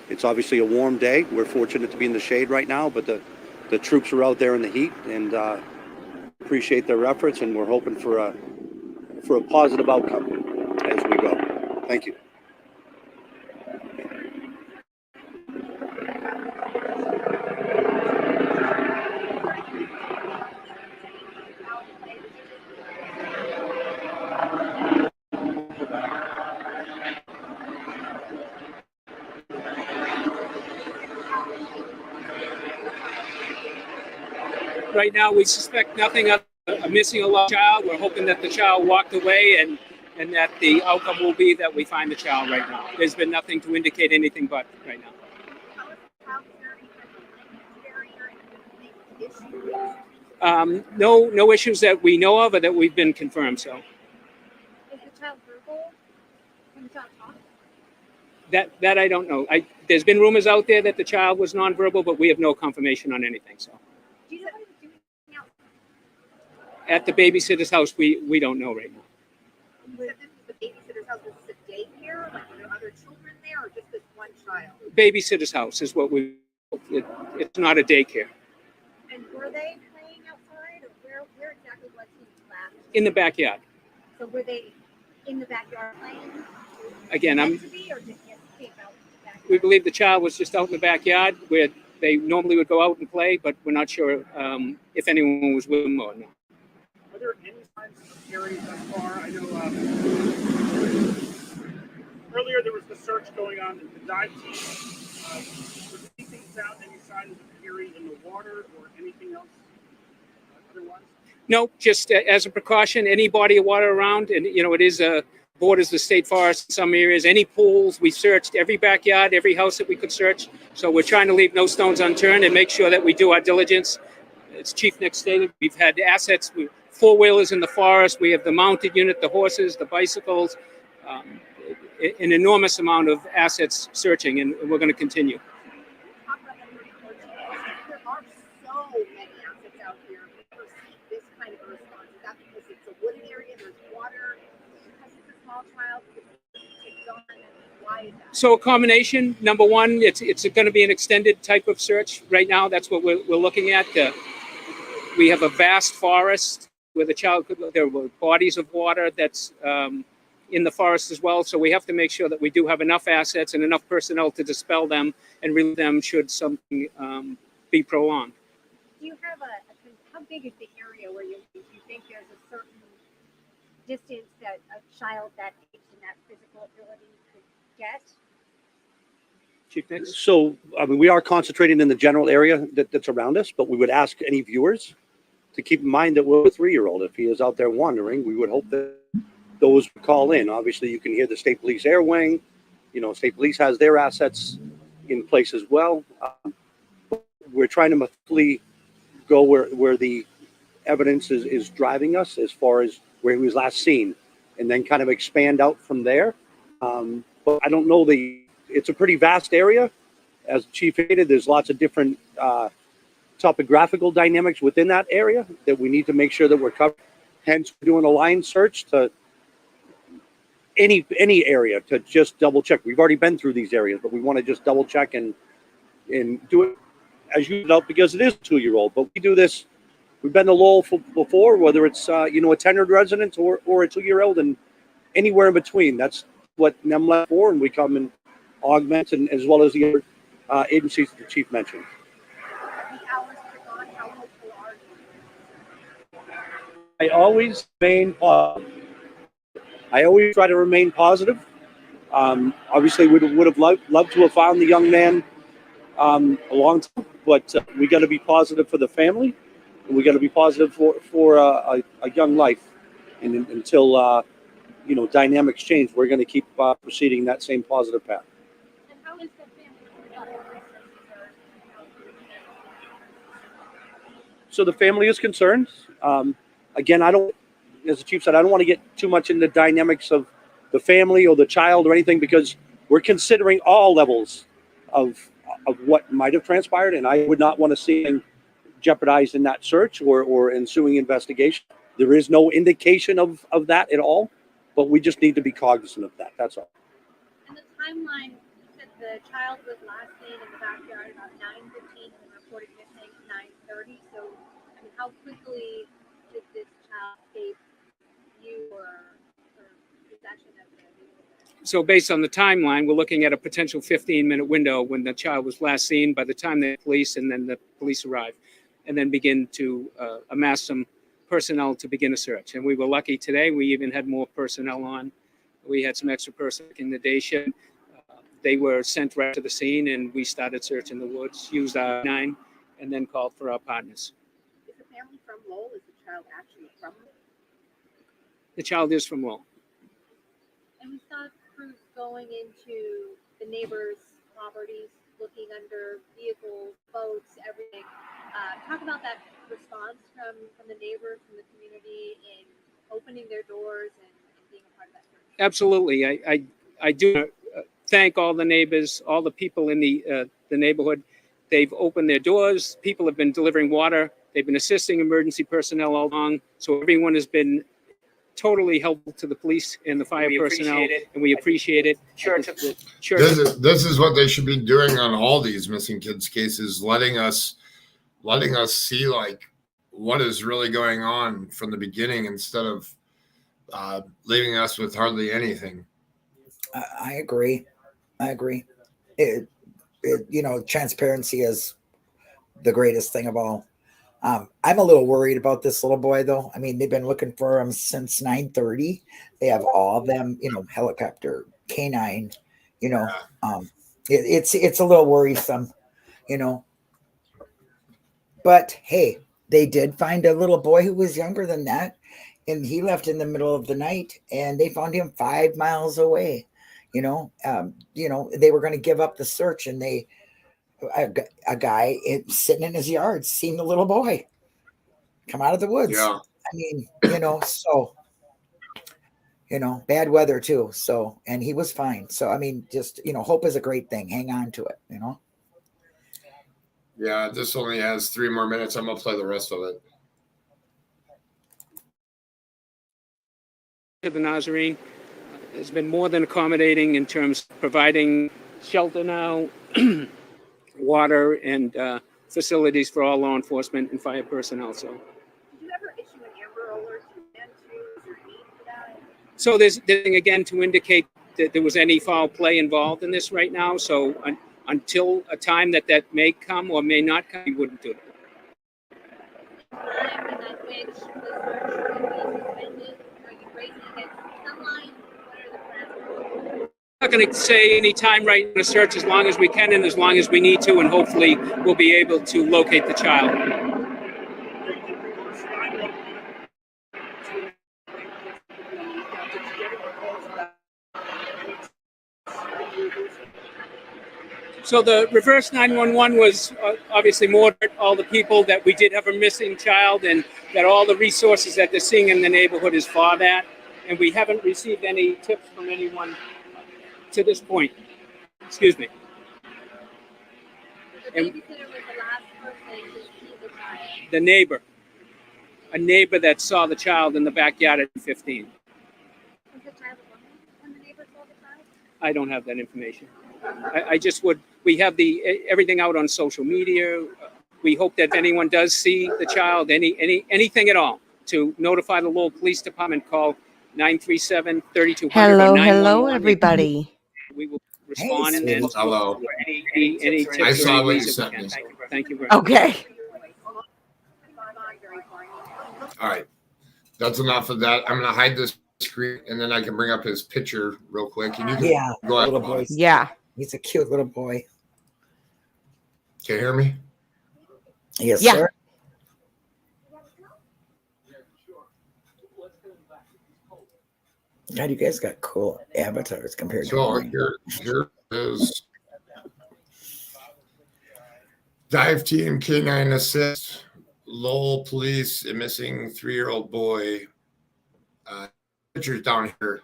It's obviously a warm day. We're fortunate to be in the shade right now, but the troops are out there in the heat, and appreciate their efforts, and we're hoping for a positive outcome as we go. Thank you. Right now, we suspect nothing of missing a lost child. We're hoping that the child walked away and that the outcome will be that we find the child right now. There's been nothing to indicate anything but right now. No issues that we know of or that we've been confirmed. So. Is the child verbal? Can the child talk? That I don't know. There's been rumors out there that the child was nonverbal, but we have no confirmation on anything. So. Do you know what he was doing out? At the babysitter's house, we don't know right now. You said this was the babysitter's house. Was this a daycare? Like, were there other children there, or just this one child? Babysitter's house is what it's not a daycare. And were they playing outside, or where exactly was he last? In the backyard. So were they in the backyard playing? Again, We believe the child was just out in the backyard where they normally would go out and play, but we're not sure if anyone was with them or not. Are there any signs of scary thus far? I know earlier there was the search going on in the dive team. Was anything found, any signs of fury in the water or anything else otherwise? No, just as a precaution, any body of water around, and it is borders the state forest in some areas. Any pools, we searched every backyard, every house that we could search. So we're trying to leave no stones unturned and make sure that we do our diligence. As Chief Nick stated, we've had assets, four-wheelers in the forest. We have the mounted unit, the horses, the bicycles, an enormous amount of assets searching, and we're going to continue. There are so many assets out here. I've never seen this kind of a response. Is that because it's a wooded area, there's water, because it's a small child, because it's on, and why is that? So a combination. Number one, it's going to be an extended type of search. Right now, that's what we're looking at. We have a vast forest where the child there were bodies of water that's in the forest as well. So we have to make sure that we do have enough assets and enough personnel to dispel them and relieve them should something be prolonged. Do you have how big is the area where you think there's a certain distance that a child that age and that physical ability could get? Chief Nick? So, we are concentrating in the general area that's around us, but we would ask any viewers to keep in mind that we're a 3-year-old. If he is out there wandering, we would hope that those would call in. Obviously, you can hear the State Police Air Wing. State Police has their assets in place as well. We're trying to methodically go where the evidence is driving us as far as where he was last seen, and then kind of expand out from there. But I don't know it's a pretty vast area. As the Chief stated, there's lots of different topographical dynamics within that area that we need to make sure that we're covered. Hence, we're doing a line search to any area to just double check. We've already been through these areas, but we want to just double check and do it as you know, because it is a 2-year-old. But we do this. We've been to Lowell before, whether it's a tenured resident or a 2-year-old, and anywhere in between. That's what NEMLEC for, and we come and augment, and as well as the other agencies that the Chief mentioned. I always remain positive. I always try to remain positive. Obviously, we would have loved to have found the young man a long time, but we got to be positive for the family, and we got to be positive for a young life. And until dynamics change, we're going to keep proceeding that same positive path. And how is the family? So the family is concerned. Again, as the chief said, I don't want to get too much into the dynamics of the family or the child or anything, because we're considering all levels of what might have transpired, and I would not want to see him jeopardized in that search or ensuing investigation. There is no indication of that at all, but we just need to be cognizant of that. That's all. And the timeline, you said the child was last seen in the backyard about 9:15 and reported missing at 9:30. So, I mean, how quickly did this child escape you or possession of the? So based on the timeline, we're looking at a potential 15-minute window when the child was last seen by the time the police and then the police arrive, and then begin to amass some personnel to begin a search. And we were lucky today. We even had more personnel on. We had some extra personnel in the day shift. They were sent right to the scene, and we started searching the woods, used our 9, and then called for our partners. Is the family from Lowell? Is the child actually from Lowell? The child is from Lowell. And we saw crews going into the neighbors' properties, looking under vehicles, boats, everything. Talk about that response from the neighbors, from the community, in opening their doors and being a part of that search. Absolutely. I do thank all the neighbors, all the people in the neighborhood. They've opened their doors. People have been delivering water. They've been assisting emergency personnel all along. So everyone has been totally helpful to the police and the fire personnel, and we appreciate it. This is what they should be doing on all these missing kids cases, letting us see like what is really going on from the beginning instead of leaving us with hardly anything. I agree. Transparency is the greatest thing of all. I'm a little worried about this little boy, though. I mean, they've been looking for him since 9:30. They have all of them, helicopter, canine, it's a little worrisome, But hey, they did find a little boy who was younger than that, and he left in the middle of the night, and they found him 5 miles away. They were going to give up the search, and a guy sitting in his yard seen the little boy come out of the woods. Yeah. I mean, bad weather too. So, and he was fine. So, I mean, just, hope is a great thing. Hang on to it, Yeah, this only has 3 more minutes. I'm going to play the rest of it. The Nazarene has been more than accommodating in terms of providing shelter now, water, and facilities for all law enforcement and fire personnel. So, did you ever issue an Amber Alert to them too? Is there a need for that? So there's nothing again to indicate that there was any foul play involved in this right now. So until a time that may come or may not come, we wouldn't do it. I'm not going to say any time right in the search, as long as we can and as long as we need to, and hopefully we'll be able to locate the child. So the reverse 911 was obviously more all the people that we did have a missing child, and that all the resources that they're seeing in the neighborhood is for that. And we haven't received any tips from anyone to this point. Excuse me. The babysitter was the last person to see the child. The neighbor. A neighbor that saw the child in the backyard at 15. Was the child alone when the neighbor saw the child? I don't have that information. I just would. We have everything out on social media. We hope that if anyone does see the child, anything at all, to notify the Lowell Police Department. Call 937-3200. Hello, everybody. We will respond and then hello. Any tips. I saw what you sent sent me. Thank you very much. Okay. All right. That's enough of that. I'm going to hide this screen, and then I can bring up his picture real quick. And you can go ahead. Little boy. Yeah. He's a cute little boy. Can you hear me? Yes, sir. God, you guys got cool avatars compared to mine. Here is dive team K9 assist. Lowell police, a missing 3-year-old boy. Pictures down here.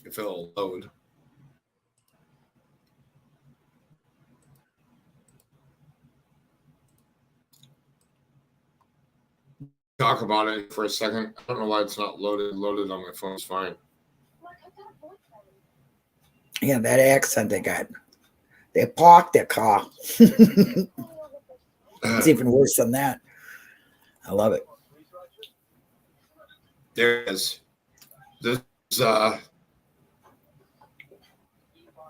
If it'll load. Talk about it for a second. I don't know why it's not loaded. Loaded on my phone is fine. Yeah, that accent they got. They parked their car. It's even worse than that. I love it. There it is. This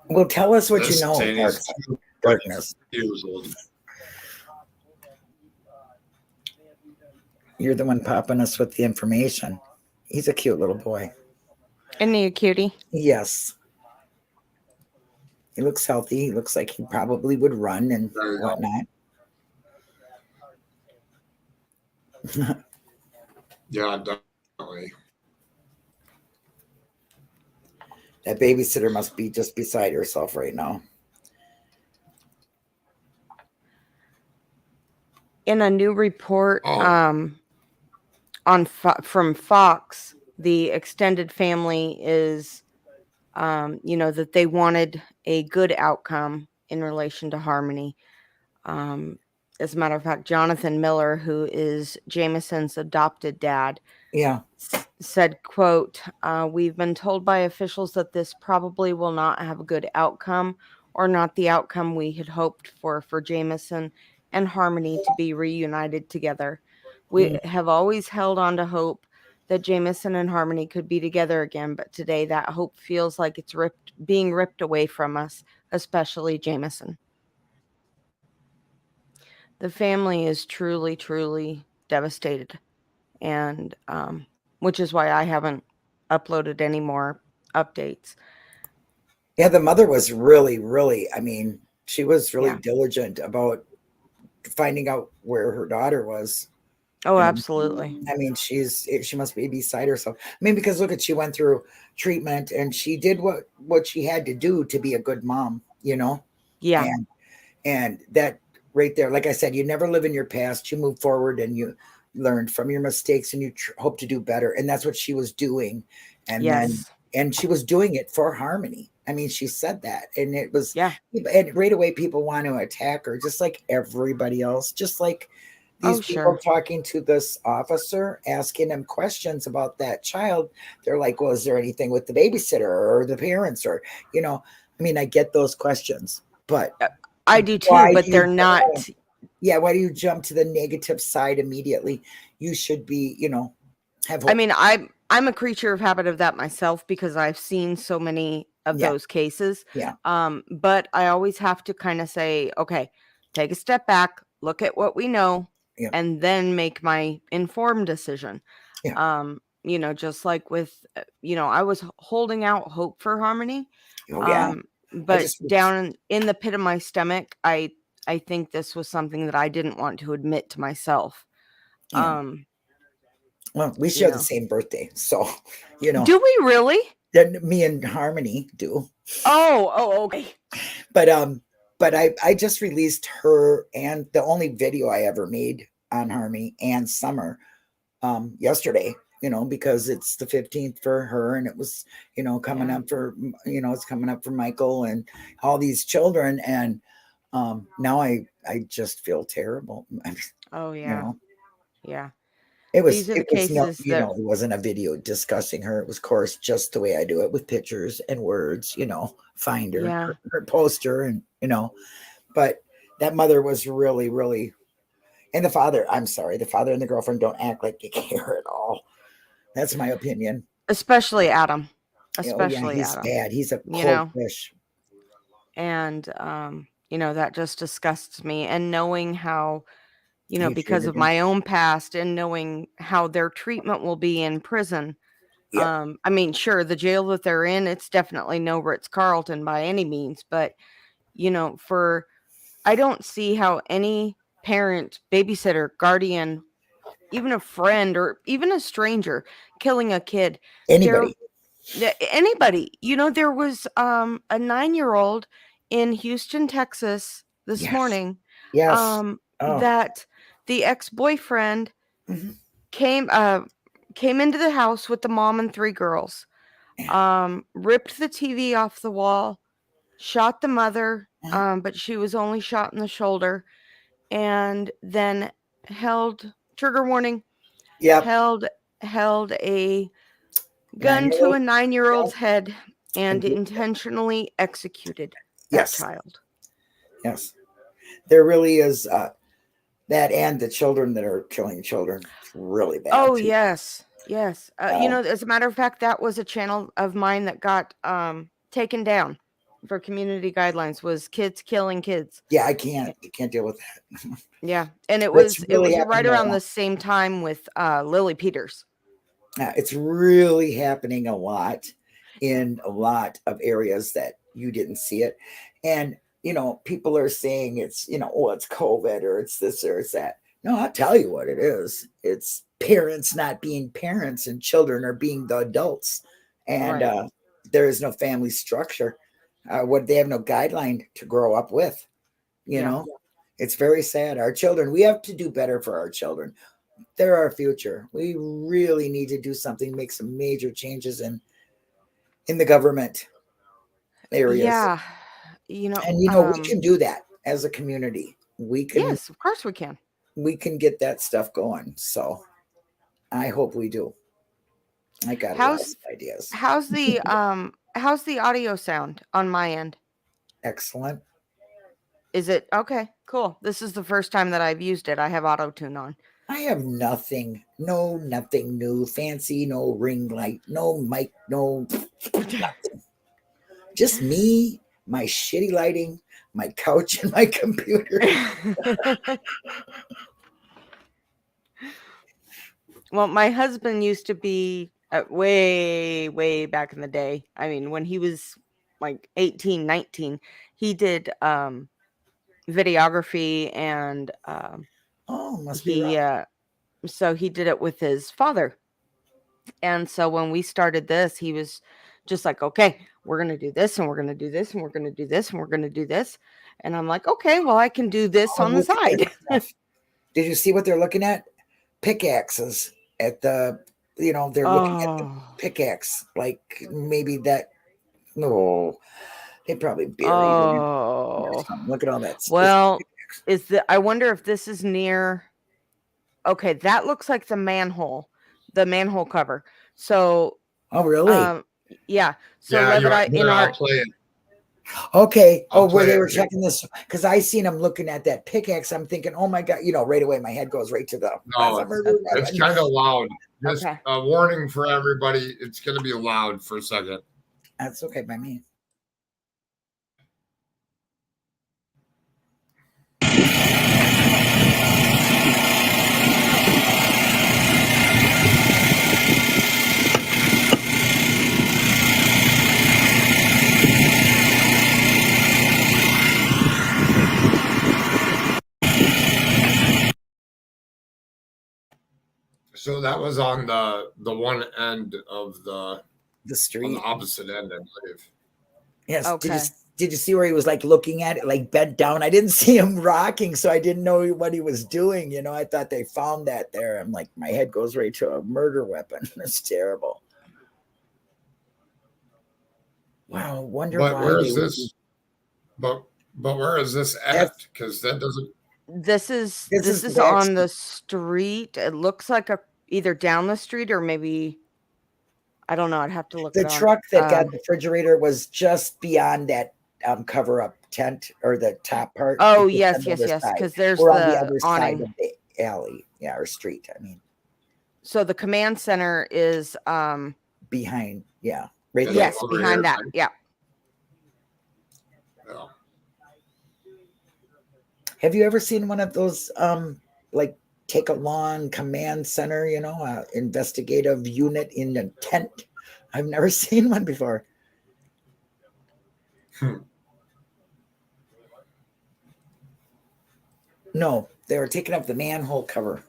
well, tell us what you know. Darkness. Years old. You're the one popping us with the information. He's a cute little boy. Isn't he a cutie? Yes. He looks healthy. He looks like he probably would run and whatnot. Yeah, definitely. That babysitter must be just beside herself right now. In a new report from Fox, the extended family is, that they wanted a good outcome in relation to Harmony. As a matter of fact, Jonathan Miller, who is Jamison's adopted dad, said, quote, "We've been told by officials that this probably will not have a good outcome, or not the outcome we had hoped for Jamison and Harmony to be reunited together. We have always held on to hope that Jamison and Harmony could be together again, but today that hope feels like it's being ripped away from us, especially Jamison." The family is truly, truly devastated, and which is why I haven't uploaded any more updates. Yeah, the mother was really, she was really diligent about finding out where her daughter was. Oh, absolutely. I mean, she must be beside herself. I mean, because look she went through treatment and she did what she had to do to be a good mom, Yeah. And that right there, like I said, you never live in your past. You move forward and you learned from your mistakes and you hope to do better. And that's what she was doing. And then she was doing it for Harmony. I mean, she said that, and it was, and right away people want to attack her, just like everybody else, just like these people talking to this officer, asking him questions about that child. They're like, well, is there anything with the babysitter or the parents? Or, I mean, I get those questions, but I do too, but they're not. Yeah. Why do you jump to the negative side immediately? You should be, have hope. I mean, I'm a creature of habit of that myself because I've seen so many of those cases. Yeah. But I always have to kind of say, okay, take a step back, look at what we know, and then make my informed decision. Yeah. Just like with, I was holding out hope for Harmony. Oh, yeah. But down in the pit of my stomach, I think this was something that I didn't want to admit to myself. Yeah. Well, we share the same birthday, so Do we really? Then me and Harmony do. Oh, okay. But I just released her, and the only video I ever made on Harmony and Summer yesterday, because it's the 15th for her, and it was, coming up for, it's coming up for Michael and all these children. And now I just feel terrible. Oh, yeah. Yeah. It was it wasn't a video discussing her. It was, of course, just the way I do it with pictures and words, find her, her poster, and, but that mother was really, really, and the father and the girlfriend don't act like they care at all. That's my opinion. Especially Adam. He's bad. He's a cold fish. And, that just disgusts me. And knowing how, you know, You because treated of him. my own past and knowing how their treatment will be in prison. Yeah. I mean, sure, the jail that they're in, it's definitely no Ritz-Carlton by any means, but you know, I don't see how any parent, babysitter, guardian, even a friend or even a stranger killing a kid. Anybody. Anybody. You know, there was a 9-year-old in Houston, Texas this Yes. morning. Yes. Oh. That the ex-boyfriend Mm-hmm. came into the house with the mom and 3 girls. Ripped the TV off the wall, shot the mother, but she was only shot in the shoulder, and then trigger warning, Yep. held a gun to a 9-year-old's head and intentionally executed that Yes. child. Yes. There really is that, and the children that are killing children. It's really bad. Oh, too. yes. Yes. You know, as a matter of fact, that was a channel of mine that got taken down for community guidelines, was kids killing kids. Yeah, I can't deal with that. Yeah. And it It's was really right happening a around lot. the same time with Lily Peters. It's really happening a lot in a lot of areas that you didn't see it. And, you know, people are saying it's, you know, oh, it's COVID or it's this or it's that. No, I'll tell you what it is. It's parents not being parents and children are being the adults. And Right. there is no family structure. What they have no guideline to grow up with. You Yeah. know, it's very sad. Our children, we have to do better for our children. They're our future. We really need to do something, make some major changes in the government areas. Yeah. You know, And you know, we can do that as a community. Yes, of course we can. We can get that stuff going. So I hope we do. I got lots of ideas. How's the audio sound on my end? Excellent. Is it okay? Cool. This is the first time that I've used it. I have auto tune on. I have nothing new, fancy, no ring light, no mic, no nothing. Just me, my shitty lighting, my couch, and my computer. Well, my husband used to be way back in the day. I mean, when he was like 18, 19, he did videography and must be rough. So he did it with his father. And so when we started this, he was just like, okay, we're going to do this and we're going to do this and we're going to do this and we're going to do this. And I'm like, okay, well, I can do this on the side. Did you see what they're looking at? Pickaxes at the, you know, they're looking at the pickaxe. Like maybe that, no, they probably buried it. Look at all that stuff. Well, I wonder if this is near. Okay, that looks like the manhole cover. So, oh really? Yeah. So I'll play it. Okay. Where they were checking this, because I seen them looking at that pickaxe. I'm thinking, oh my god, you know, right away my head goes right to the. No, it's kind of loud. Just a warning for everybody. It's going to be loud for a second. That's okay by me. So that was on the one end of the street, on the opposite end, I believe. Yes. Okay. Did you see where he was like looking at it, like bent down? I didn't see him rocking, so I didn't know what he was doing. You know, I thought they found that there. I'm like, my head goes right to a murder weapon. It's terrible. Wow. Wonder but why. Where is this? But where is this at? Because that doesn't. This is on the street. It looks like either down the street or maybe, I don't know. I'd have to look. The truck that got the refrigerator was just beyond that cover up tent or the top part. Oh yes. Because there's we're on the the other awning. side of the alley, or street. I mean, so the command center is behind. Yeah, right. Yes, behind that. Yeah. Have you ever seen one of those like take a lawn command center, you know, investigative unit in a tent. I've never seen one before. No, they were taking up the manhole cover.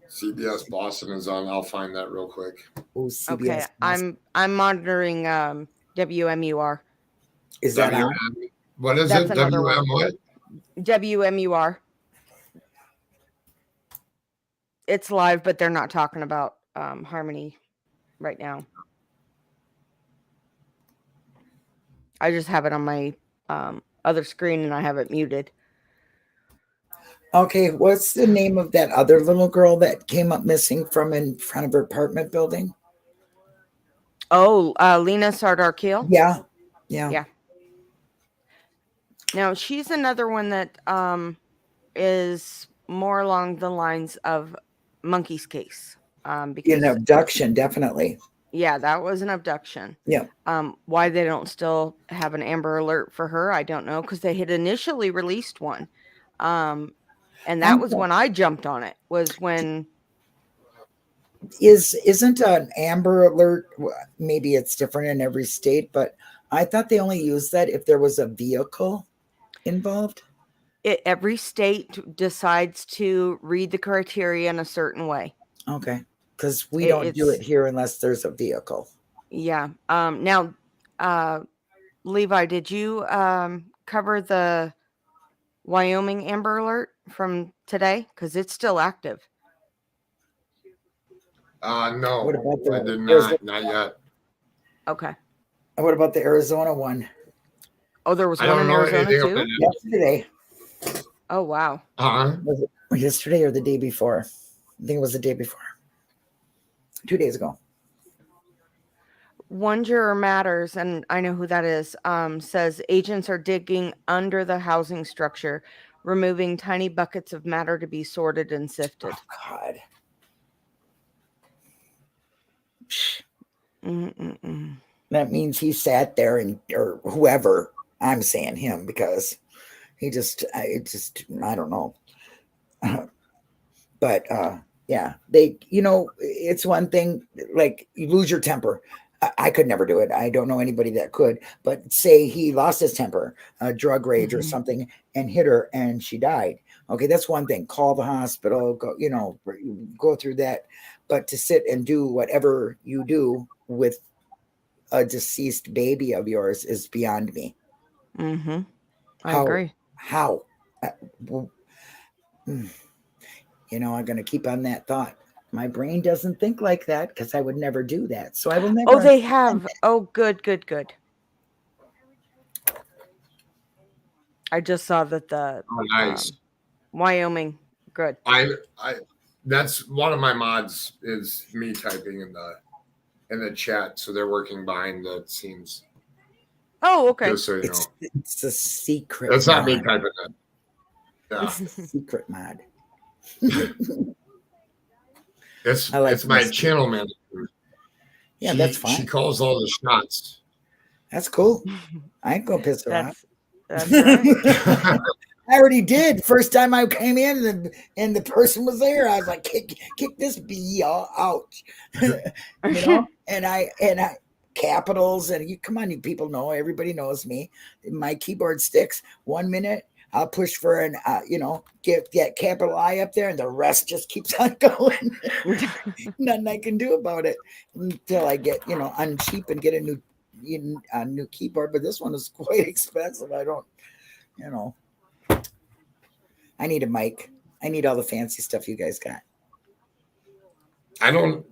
CBS Boston is on. I'll find that real quick. Oh, CBS Okay, Boston. I'm monitoring WMUR. Is that on? What is That's it? another WM one. what? WMUR. It's live, but they're not talking about Harmony right now. I just have it on my other screen and I have it muted. Okay, what's the name of that other little girl that came up missing from in front of her apartment building? Oh, Lena Sardarkeel? Yeah. Yeah. Now, she's another one that is more along the lines of Monkey's case. Because An abduction, definitely. Yeah, that was an abduction. Yeah. Why they don't still have an Amber Alert for her, I don't know, because they had initially released one. And that was when I jumped on it, was when... Isn't an Amber Alert, maybe it's different in every state, but I thought they only used that if there was a vehicle involved. Every state decides to read the criteria in a certain way. Okay, because we don't do it here unless there's a vehicle. Yeah. Now, Levi, did you cover the Wyoming Amber Alert from today? Because it's still active. No, What about I did not. Not yet. Okay. And what about the Arizona one? Oh, there was one in Arizona too? Yesterday. Oh, wow. Was it yesterday or the day before? I think it was the day before. 2 days ago. One juror matters, and I know who that is, says agents are digging under the housing structure, removing tiny buckets of matter to be sorted and sifted. Oh, God. That means he sat there and, or whoever, I'm saying him because he I don't know. But yeah, it's one thing, like you lose your temper. I could never do it. I don't know anybody that could, but say he lost his temper, drug rage or something, and hit her and she died. Okay, that's one thing. Call the hospital, go through that. But to sit and do whatever you do with a deceased baby of yours is beyond me. Mm-hmm. I agree. How? I'm going to keep on that thought. My brain doesn't think like that because I would never do that. So I will never. Oh, they have. Oh, good. I just saw that the nice. Wyoming. Good. I that's one of my mods is me typing in the chat, so they're working behind the scenes. Oh, okay. Just so you know. It's a secret. It's not me typing it. Yeah. It's a secret mod. It's my channel manager. Yeah, that's fine. She calls all the shots. That's cool. I ain't gonna piss her off. That's right. I already did. First time I came in and the person was there, I was like, kick this bee out. And I capitals and you come on, you people know, everybody knows me. My keyboard sticks. 1 minute I'll push for an get that capital I up there and the rest just keeps on going. Nothing I can do about it until I get uncheap and get a new keyboard. But this one is quite expensive. I don't, I need a mic. I need all the fancy stuff you guys got. I don't.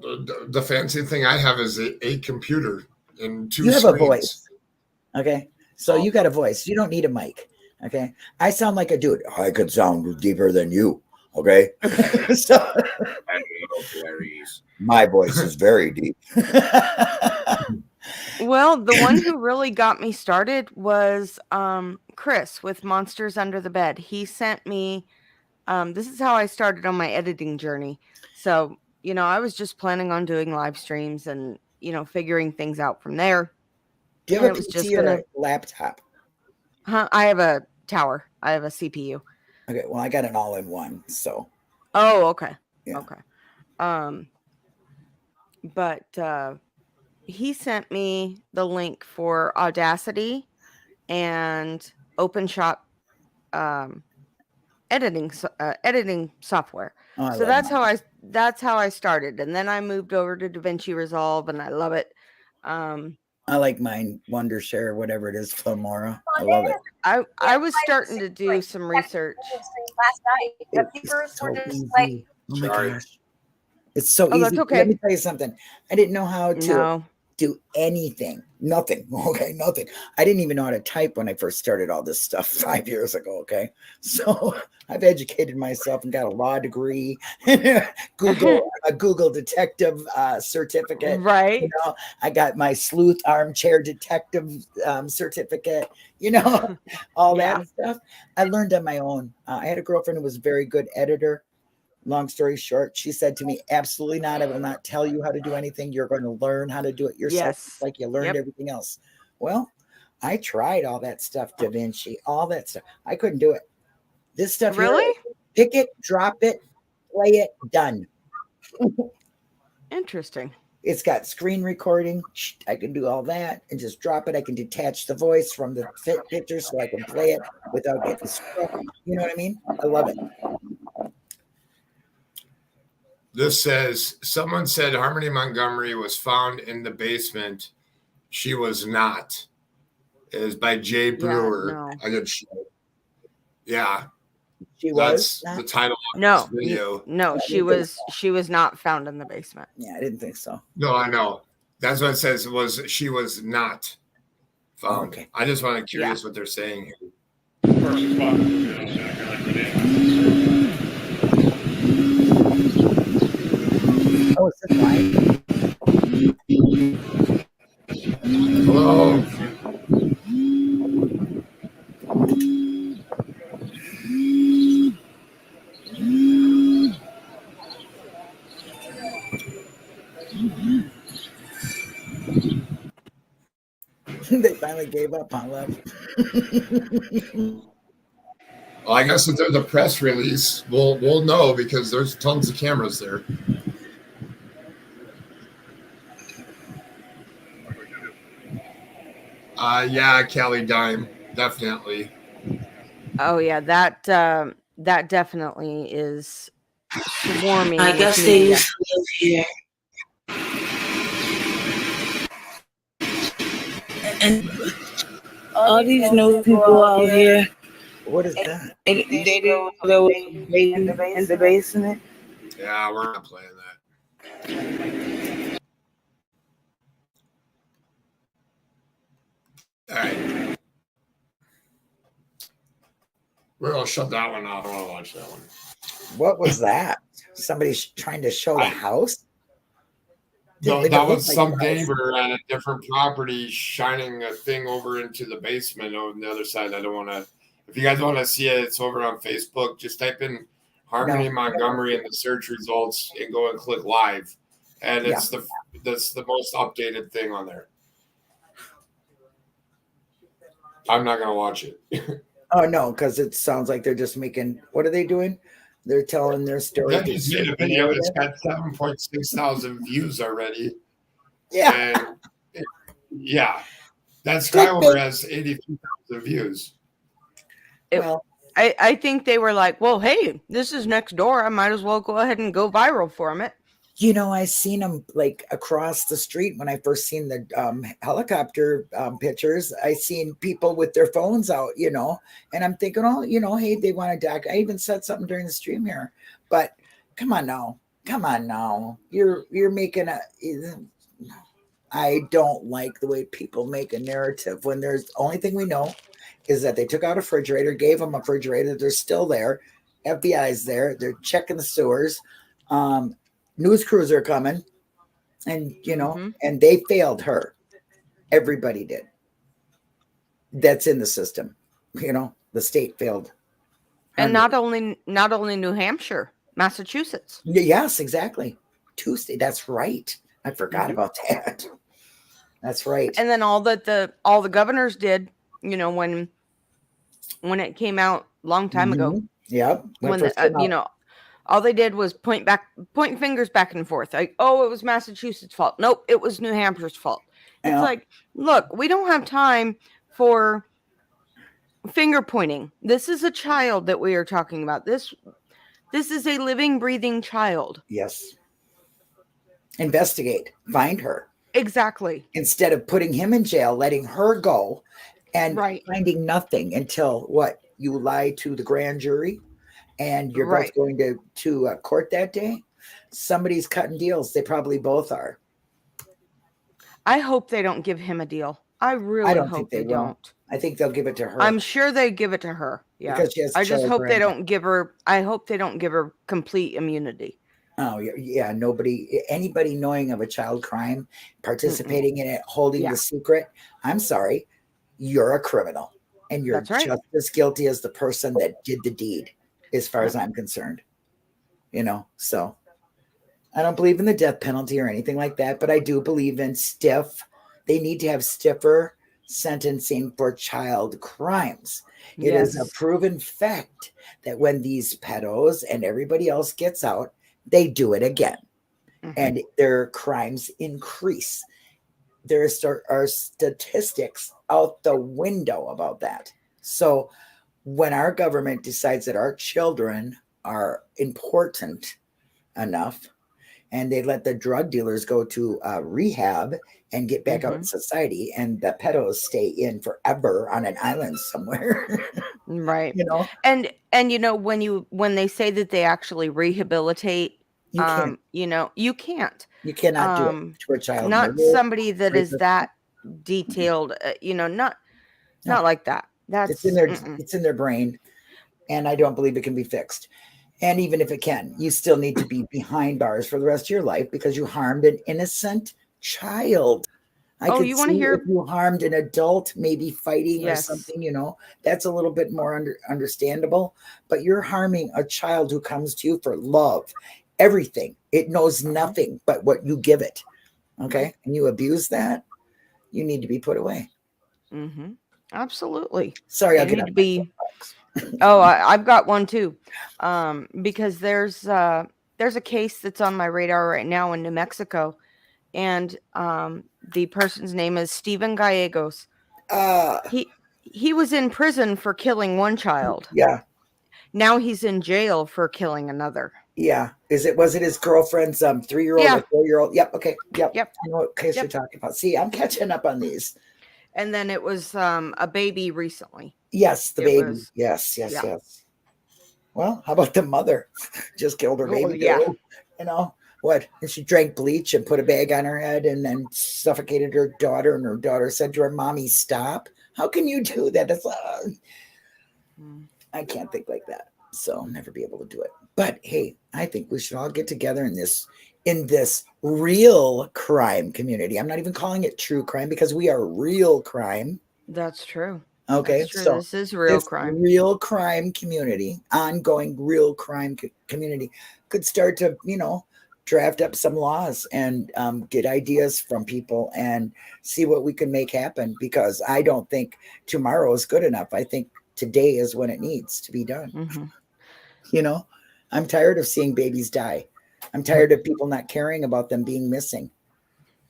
The fancy thing I have is a computer and two. You have screens. A voice, okay? So you got a voice. You don't need a mic, okay? I sound like a dude. I could sound deeper than you, okay? So my voice is very deep. Well, the one who really got me started was Chris with Monsters Under the Bed. He sent me, this is how I started on my editing journey. So, I was just planning on doing live streams and, figuring things out from there. Do you have a PC or a laptop? I have a tower. I have a CPU. Okay, well, I got an all-in-one, so. Oh, okay. Yeah. Okay. But he sent me the link for Audacity and OpenShot editing software. Oh, I So love that's how I started, and then I moved over to DaVinci Resolve, and I love it. I like mine, Wondershare, whatever it is, Filmora. I love it. I was starting to do some research. Last night, the It's papers so were just easy. like, Oh my Sorry. gosh. It's so Oh, that's easy. okay. Let me tell you something. I didn't know how to No. do anything. Nothing. Okay, nothing. I didn't even know how to type when I first started all this stuff 5 years ago. Okay. So I've educated myself and got a law degree, a Google detective certificate. Right. You know, I got my sleuth armchair detective certificate, you know, all Yeah. that stuff. I learned on my own. I had a girlfriend who was a very good editor. Long story short, she said to me, absolutely not. I will not tell you how to do anything. You're going to learn how to do it yourself, Yes. like you learned Yep. everything else. Well, I tried all that stuff, DaVinci, all that stuff. I couldn't do it. This stuff Really? here, pick it, drop it, play it, done. Interesting. It's got screen recording. I can do all that and just drop it. I can detach the voice from the picture so I can play it without getting struck. You know what I mean? I love it. This says someone said Harmony Montgomery was found in the basement. She was not. It is by Jay Brewer. no. I did show. Yeah. She That's was the title of No. this video. No, she was not found in the basement. Yeah, I didn't think so. No, I know. That's what it says she was not found. Oh, okay. I just want to curious what they're saying here. Oh, is this live? Hello. They finally gave up on love. Well, I guess if there's a press release, we'll know because there's tons of cameras there. Yeah, Cali Dime, definitely. Oh yeah, that definitely is swarming. I with guess they media. used to live here. And all these new people out here. What is that? They didn't know there was a baby in the basement. Yeah, we're not playing that. All right. We'll shut that one off. I don't want to watch that one. What was that? Somebody's trying to show the house? No, that was some neighbor at a different property shining a thing over into the basement on the other side. I don't want to. If you guys want to see it, it's over on Facebook. Just type in Harmony Montgomery in the search results and go and click live, and it's that's the most updated thing on there. I'm not gonna watch it. Oh no, because it sounds like they're just making. What are they doing? They're telling their story. I just made a video. It's got 7.6 thousand views already. Yeah. And yeah. That Skyover has 83,000 views. Well, I think they were like, well, hey, this is next door. I might as well go ahead and go viral for it. You know, I seen them like across the street when I first seen the helicopter pictures. I seen people with their phones out, you know, and I'm thinking, oh, you know, hey, they want to dock. I even said something during the stream here, but come on now, you're making a. I don't like the way people make a narrative when there's the only thing we know is that they took out a refrigerator, gave them a refrigerator. They're still there. FBI's there. They're checking the sewers. News crews are coming, and you know, and they failed her. Everybody did. That's in the system. You know, the state failed. And not only New Hampshire, Massachusetts. Yes, exactly. Tuesday. That's right. I forgot about that. That's right. And then all the governors did, you know, when it came out a long time ago. Yep. When you know, All they did was point fingers back and forth. Like, oh, it was Massachusetts' fault. Nope, it was New Hampshire's fault. It's like, look, we don't have time for finger pointing. This is a child that we are talking about. This is a living, breathing child. Yes. Investigate. Find her. Exactly. Instead of putting him in jail, letting her go, and finding nothing until what? You lie to the grand jury, and you're both going to court that day. Somebody's cutting deals. They probably both are. I hope they don't give him a deal. I really hope they don't. I think they'll give it to her. I'm sure they give it to her. Yeah. Because she has I just hope children. they don't give her. I hope they don't give her complete immunity. Oh yeah. Anybody knowing of a child crime, participating in it, holding the secret. I'm sorry, you're a criminal, and you're just as guilty as the person that did the deed, as far as I'm concerned. So I don't believe in the death penalty or anything like that, but I do believe in they need to have stiffer sentencing for child crimes. It is a proven fact that when these pedos and everybody else gets out, they do it again, and their crimes increase. There are statistics out the window about that. So when our government decides that our children are important enough, and they let the drug dealers go to rehab and get back out in society, and the pedos stay in forever on an island somewhere. Right. And when they say that they actually rehabilitate, you can't. You can't. You cannot do it to a child. Not somebody that is that detailed. Not like that. That's it's in their brain, and I don't believe it can be fixed. And even if it can, you still need to be behind bars for the rest of your life because you harmed an innocent child. You want to hear if you harmed an adult, maybe fighting or something, that's a little bit more understandable. But you're harming a child who comes to you for love, everything. It knows nothing but what you give it. Okay. And you abuse that, you need to be put away. Absolutely. Sorry, I'll get up. I've got one too. Because there's a case that's on my radar right now in New Mexico, and the person's name is Steven Gallegos. He was in prison for killing one child. Yeah. Now he's in jail for killing another. Yeah. Was it his girlfriend's 3-year-old or 4-year-old? Yep. Okay. Yep. I know what case you're talking about. See, I'm catching up on these. And then it was a baby recently. Yes, the baby. Yes. Well, how about the mother? Just killed her baby. Yeah. What? And she drank bleach and put a bag on her head and then suffocated her daughter. And her daughter said to her, "Mommy, stop." How can you do that? That's I can't think like that. So I'll never be able to do it. But hey, I think we should all get together in this real crime community. I'm not even calling it true crime because we are real crime. That's true. Okay, That's true. So this is real crime. Real crime community, ongoing real crime community could start to, draft up some laws and get ideas from people and see what we can make happen. Because I don't think tomorrow is good enough. I think today is when it needs to be done. I'm tired of seeing babies die. I'm tired of people not caring about them being missing.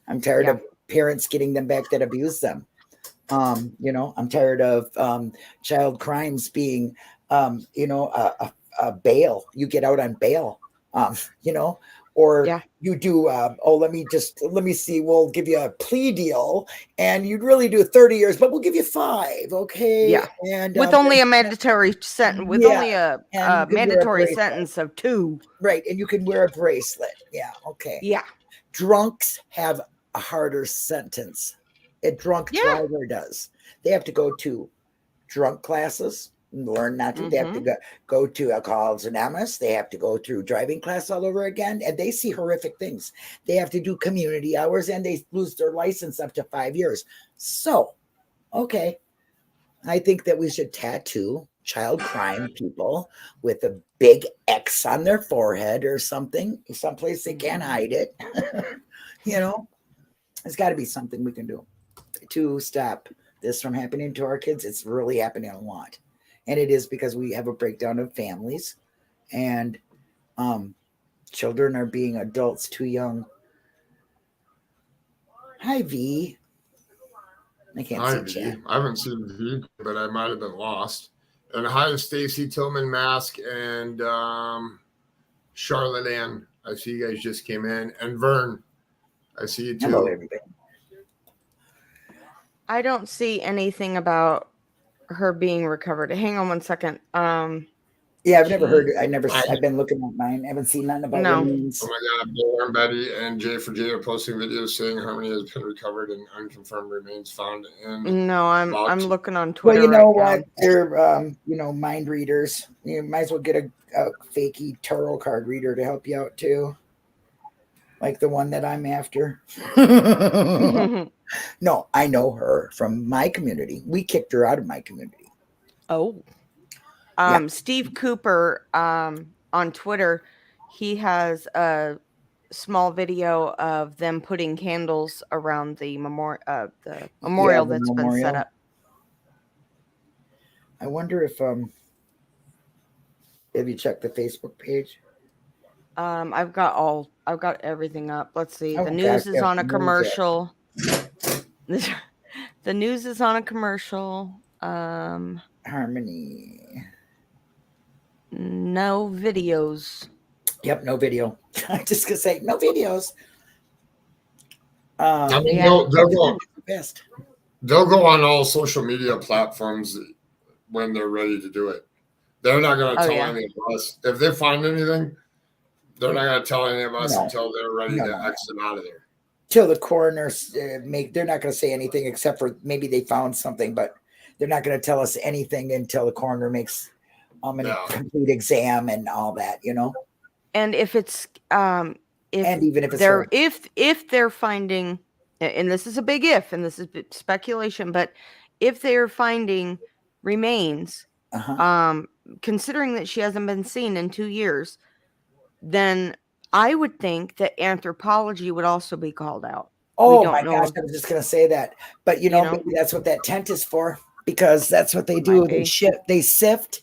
I'm tired of parents getting them back that abuse them. I'm tired of child crimes being, a bail. You get out on bail, or you do, let me see, we'll give you a plea deal and you'd really do 30 years, but we'll give you 5. Okay. Yeah. And with only a mandatory sentence, only a mandatory sentence of 2. Right. And you can wear a bracelet. Yeah. Okay. Yeah. Drunks have a harder sentence. A drunk driver does. They have to go to drunk classes and learn not to. They have to go to Alcoholics Anonymous. They have to go through driving class all over again, and they see horrific things. They have to do community hours, and they lose their license up to 5 years. So, okay, I think that we should tattoo child crime people with a big X on their forehead or something, someplace they can't hide it. There's got to be something we can do to stop this from happening to our kids. It's really happening a lot. And it is because we have a breakdown of families, and Children are being adults too young. Hi, V. I can't Hi, see V. chat. I haven't seen V, but I might have been lost. And hi, Stacy Tillman Mask and Charlotte Ann. I see you guys just came in. And Vern, I see you too. Hello, everybody. I don't see anything about her being recovered. Hang on one second. Yeah, I've never heard it. I've been looking at mine. I haven't seen nothing about remains. Oh my God, Bill and Betty and J for J are posting videos saying Harmony has been recovered and unconfirmed remains found in. No, I'm looking on Well, Twitter. you know right what? They're mind readers. You might as well get a fakey tarot card reader to help you out too. Like the one that I'm after. No, I know her from my community. We kicked her out of my community. Oh. Yeah. Steve Cooper on Twitter, he has a small video of them putting candles around the memorial that's been set up. I wonder if have you checked the Facebook page? I've got everything up. Let's see. The Okay, news is on a commercial. The news is on a commercial. Harmony. No videos. Yep, no video. I'm just gonna say no videos. I mean, they'll go on all social media platforms when they're ready to do it. They're not going to tell any of us. If they find anything, they're not going to tell any of us until they're ready to exit out of there. Till the coroners they're not going to say anything except for maybe they found something, but they're not going to tell us anything until the coroner makes a complete exam and all that, And if it's and even if it's if they're finding, and this is a big if, and this is speculation, but if they're finding remains, considering that she hasn't been seen in 2 years, then I would think that anthropology would also be called out. Oh my gosh, I was just gonna say that, but maybe that's what that tent is for, because that's what they do. They sift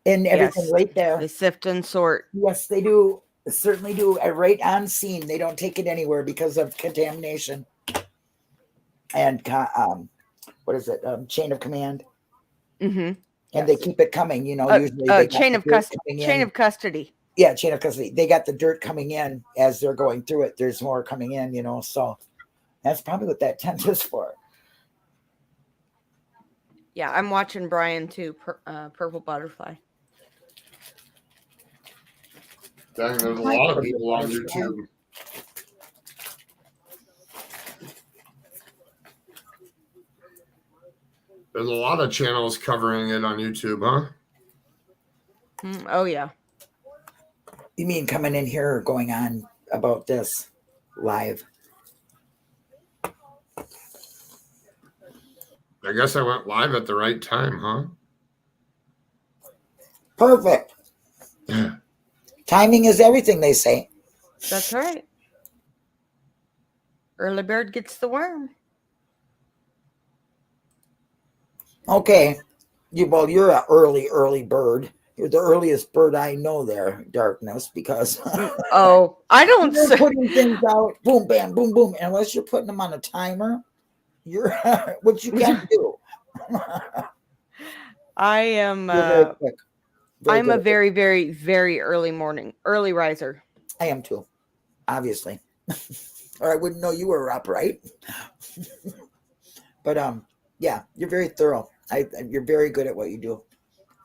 and everything right there. They sift and sort. Yes, they do. Certainly do. Right on scene. They don't take it anywhere because of contamination. And what is it? Chain of command. Mm-hmm. And they keep it coming. Usually they chain of custody. Yeah, chain of custody. They got the dirt coming in as they're going through it. There's more coming in. So that's probably what that tent is for. Yeah, I'm watching Brian too. Purple Butterfly. Dang, there's a lot of people on YouTube. There's a lot of channels covering it on YouTube, huh? Oh, yeah. You mean coming in here or going on about this live? I guess I went live at the right time, huh? Perfect. Timing is everything, they say. That's right. Early bird gets the worm. Okay. You're an early bird. You're the earliest bird I know there, Darkness, because I don't you're putting things out, boom, bam, boom, boom. Unless you're putting them on a timer, you're what you can't do. I am I'm a very, very, very early riser. I am too, obviously. Or I wouldn't know you were up, right? But yeah, you're very thorough. You're very good at what you do.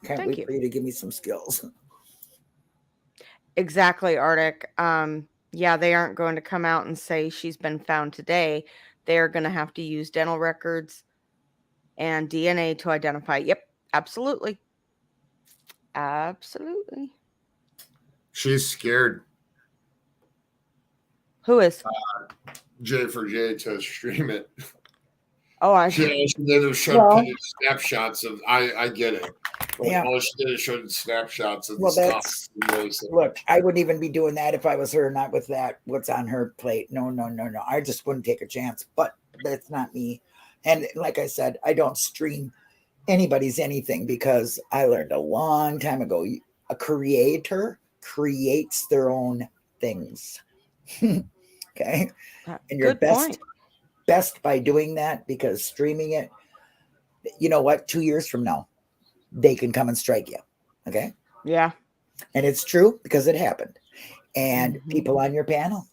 Can't wait for you to give me some skills. Exactly, Arctic. Yeah, they aren't going to come out and say she's been found today. They're going to have to use dental records and DNA to identify. Yep, absolutely. Absolutely. She's scared. Who is? J for J to stream it. Oh, she did a show snapshots of. I get it. Yeah. All she did is showed snapshots of Well, the stuff. Look, I wouldn't even be doing that if I was her, not with that. What's on her plate? No. I just wouldn't take a chance. But that's not me. And like I said, I don't stream anybody's anything because I learned a long time ago. A creator creates their own things. Okay. And you're Good point. best by doing that, because streaming it, you know what, 2 years from now, they can come and strike you. Okay. Yeah. And it's true because it happened. And people on your panel,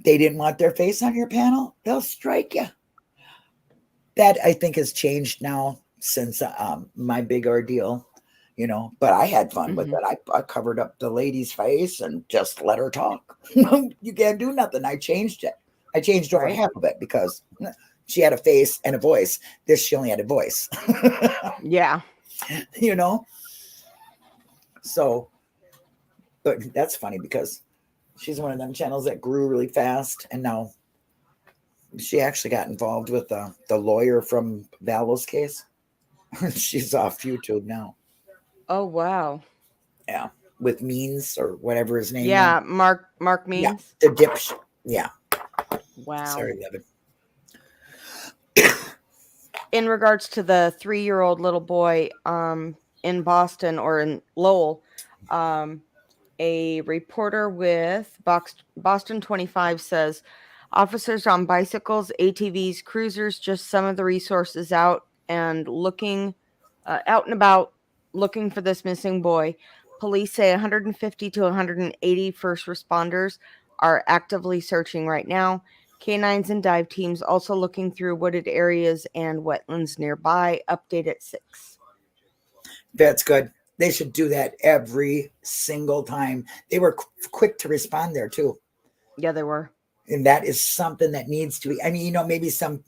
they didn't want their face on your panel, they'll strike you. That I think has changed now since my big ordeal, you know, but I had fun with it. I covered up the lady's face and just let her talk. You can't do nothing. I changed it. I changed over half of it because she had a face and a voice. This, she only had a voice. Yeah. You know? So, but that's funny because she's one of them channels that grew really fast. And now she actually got involved with the lawyer from Valo's case. She's off YouTube now. Oh, wow. Yeah. With Means or whatever his name Yeah. was. Mark Means. Yeah. The dipshit. Yeah. Wow. Sorry, Evan. In regards to the 3-year-old little boy in Boston or in Lowell, a reporter with Boston 25 says officers on bicycles, ATVs, cruisers, just some of the resources out and about looking for this missing boy. Police say 150 to 180 first responders are actively searching right now. Canines and dive teams also looking through wooded areas and wetlands nearby. Update at 6. That's good. They should do that every single time. They were quick to respond there too. Yeah, they were. And that is something that needs to be. I mean, you know, maybe some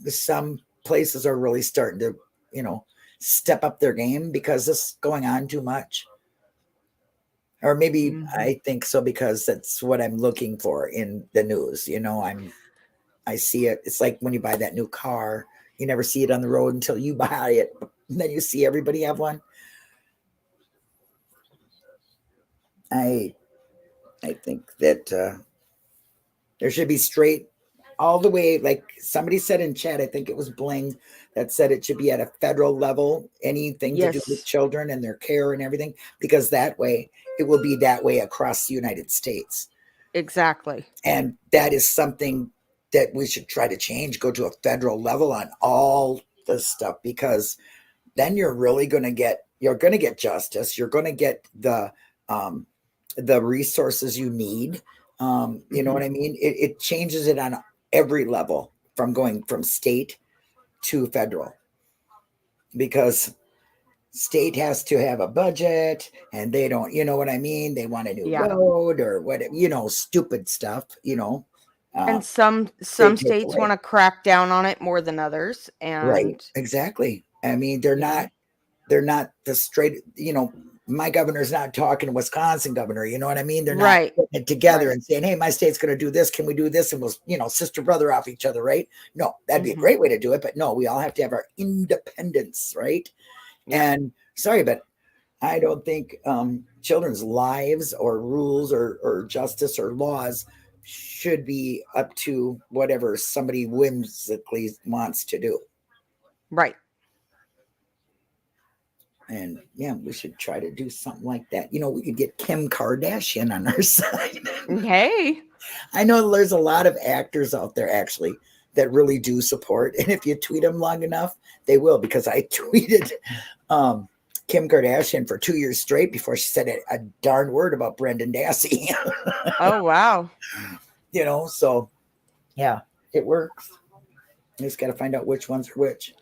places are really starting to, you know, step up their game because this is going on too much. Or maybe I think so because that's what I'm looking for in the news. You know, I see it. It's like when you buy that new car, you never see it on the road until you buy it. And then you see everybody have one. I think that there should be straight all the way. Like somebody said in chat, I think it was Bling that said it should be at a federal level, anything to do with children and their care and everything, because that way it will be that way across the United States. Exactly. And that is something that we should try to change, go to a federal level on all this stuff, because then you're really going to get justice. You're going to get the resources you need. You know what I mean? It changes it on every level, from going from state to federal, because state has to have a budget and they don't, you know what I mean? They want a new road or whatever, you know, stupid stuff, you know. And some states want to crack down on it more than others. And right, exactly. I mean, they're not the straight, you know, my governor's not talking to Wisconsin governor, you know what I mean? They're not putting it together and saying, hey, my state's going to do this. Can we do this? And we'll, you know, sister brother off each other, right? No, that'd be a great way to do it. But no, we all have to have our independence, right? And sorry, but I don't think children's lives or rules or justice or laws should be up to whatever somebody whimsically wants to do. Right. And yeah, we should try to do something like that. You know, we could get Kim Kardashian on our side. Hey, I know there's a lot of actors out there actually that really do support. And if you tweet them long enough, they will, because I tweeted Kim Kardashian for 2 years straight before she said a darn word about Brendan Dassey. Oh, wow. You know, so yeah, it works. You just got to find out which ones are which.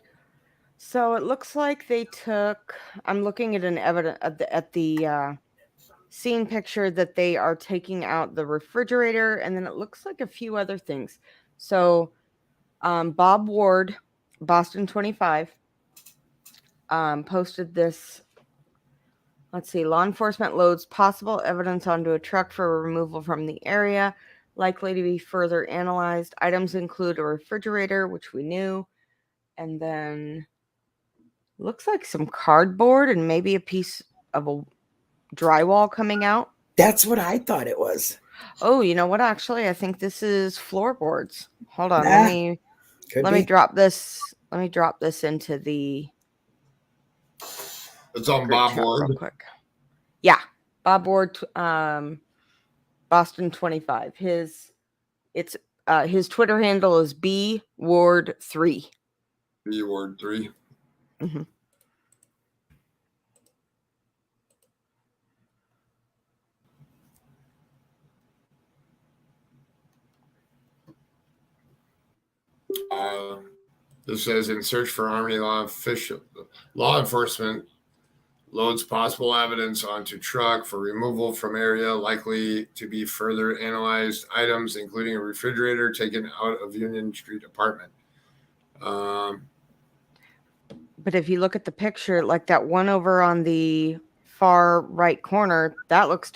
So it looks like they took, I'm looking at an evidence at the scene picture that they are taking out the refrigerator, and then it looks like a few other things. So Bob Ward, Boston 25, posted this. Let's see. Law enforcement loads possible evidence onto a truck for removal from the area, likely to be further analyzed. Items include a refrigerator, which we knew, and then looks like some cardboard and maybe a piece of a drywall coming out. That's what I thought it was. Oh, you know what? Actually, I think this is floorboards. Hold on. Let me drop this. Let me drop this into the. It's on Bob Ward. Real quick. Yeah, Bob Ward Boston 25. His Twitter handle is bward3. bward3. Mm-hmm. This says in search for Harmony law enforcement loads possible evidence onto truck for removal from area likely to be further analyzed items, including a refrigerator taken out of Union Street apartment. But if you look at the picture, like that one over on the far right corner, that looks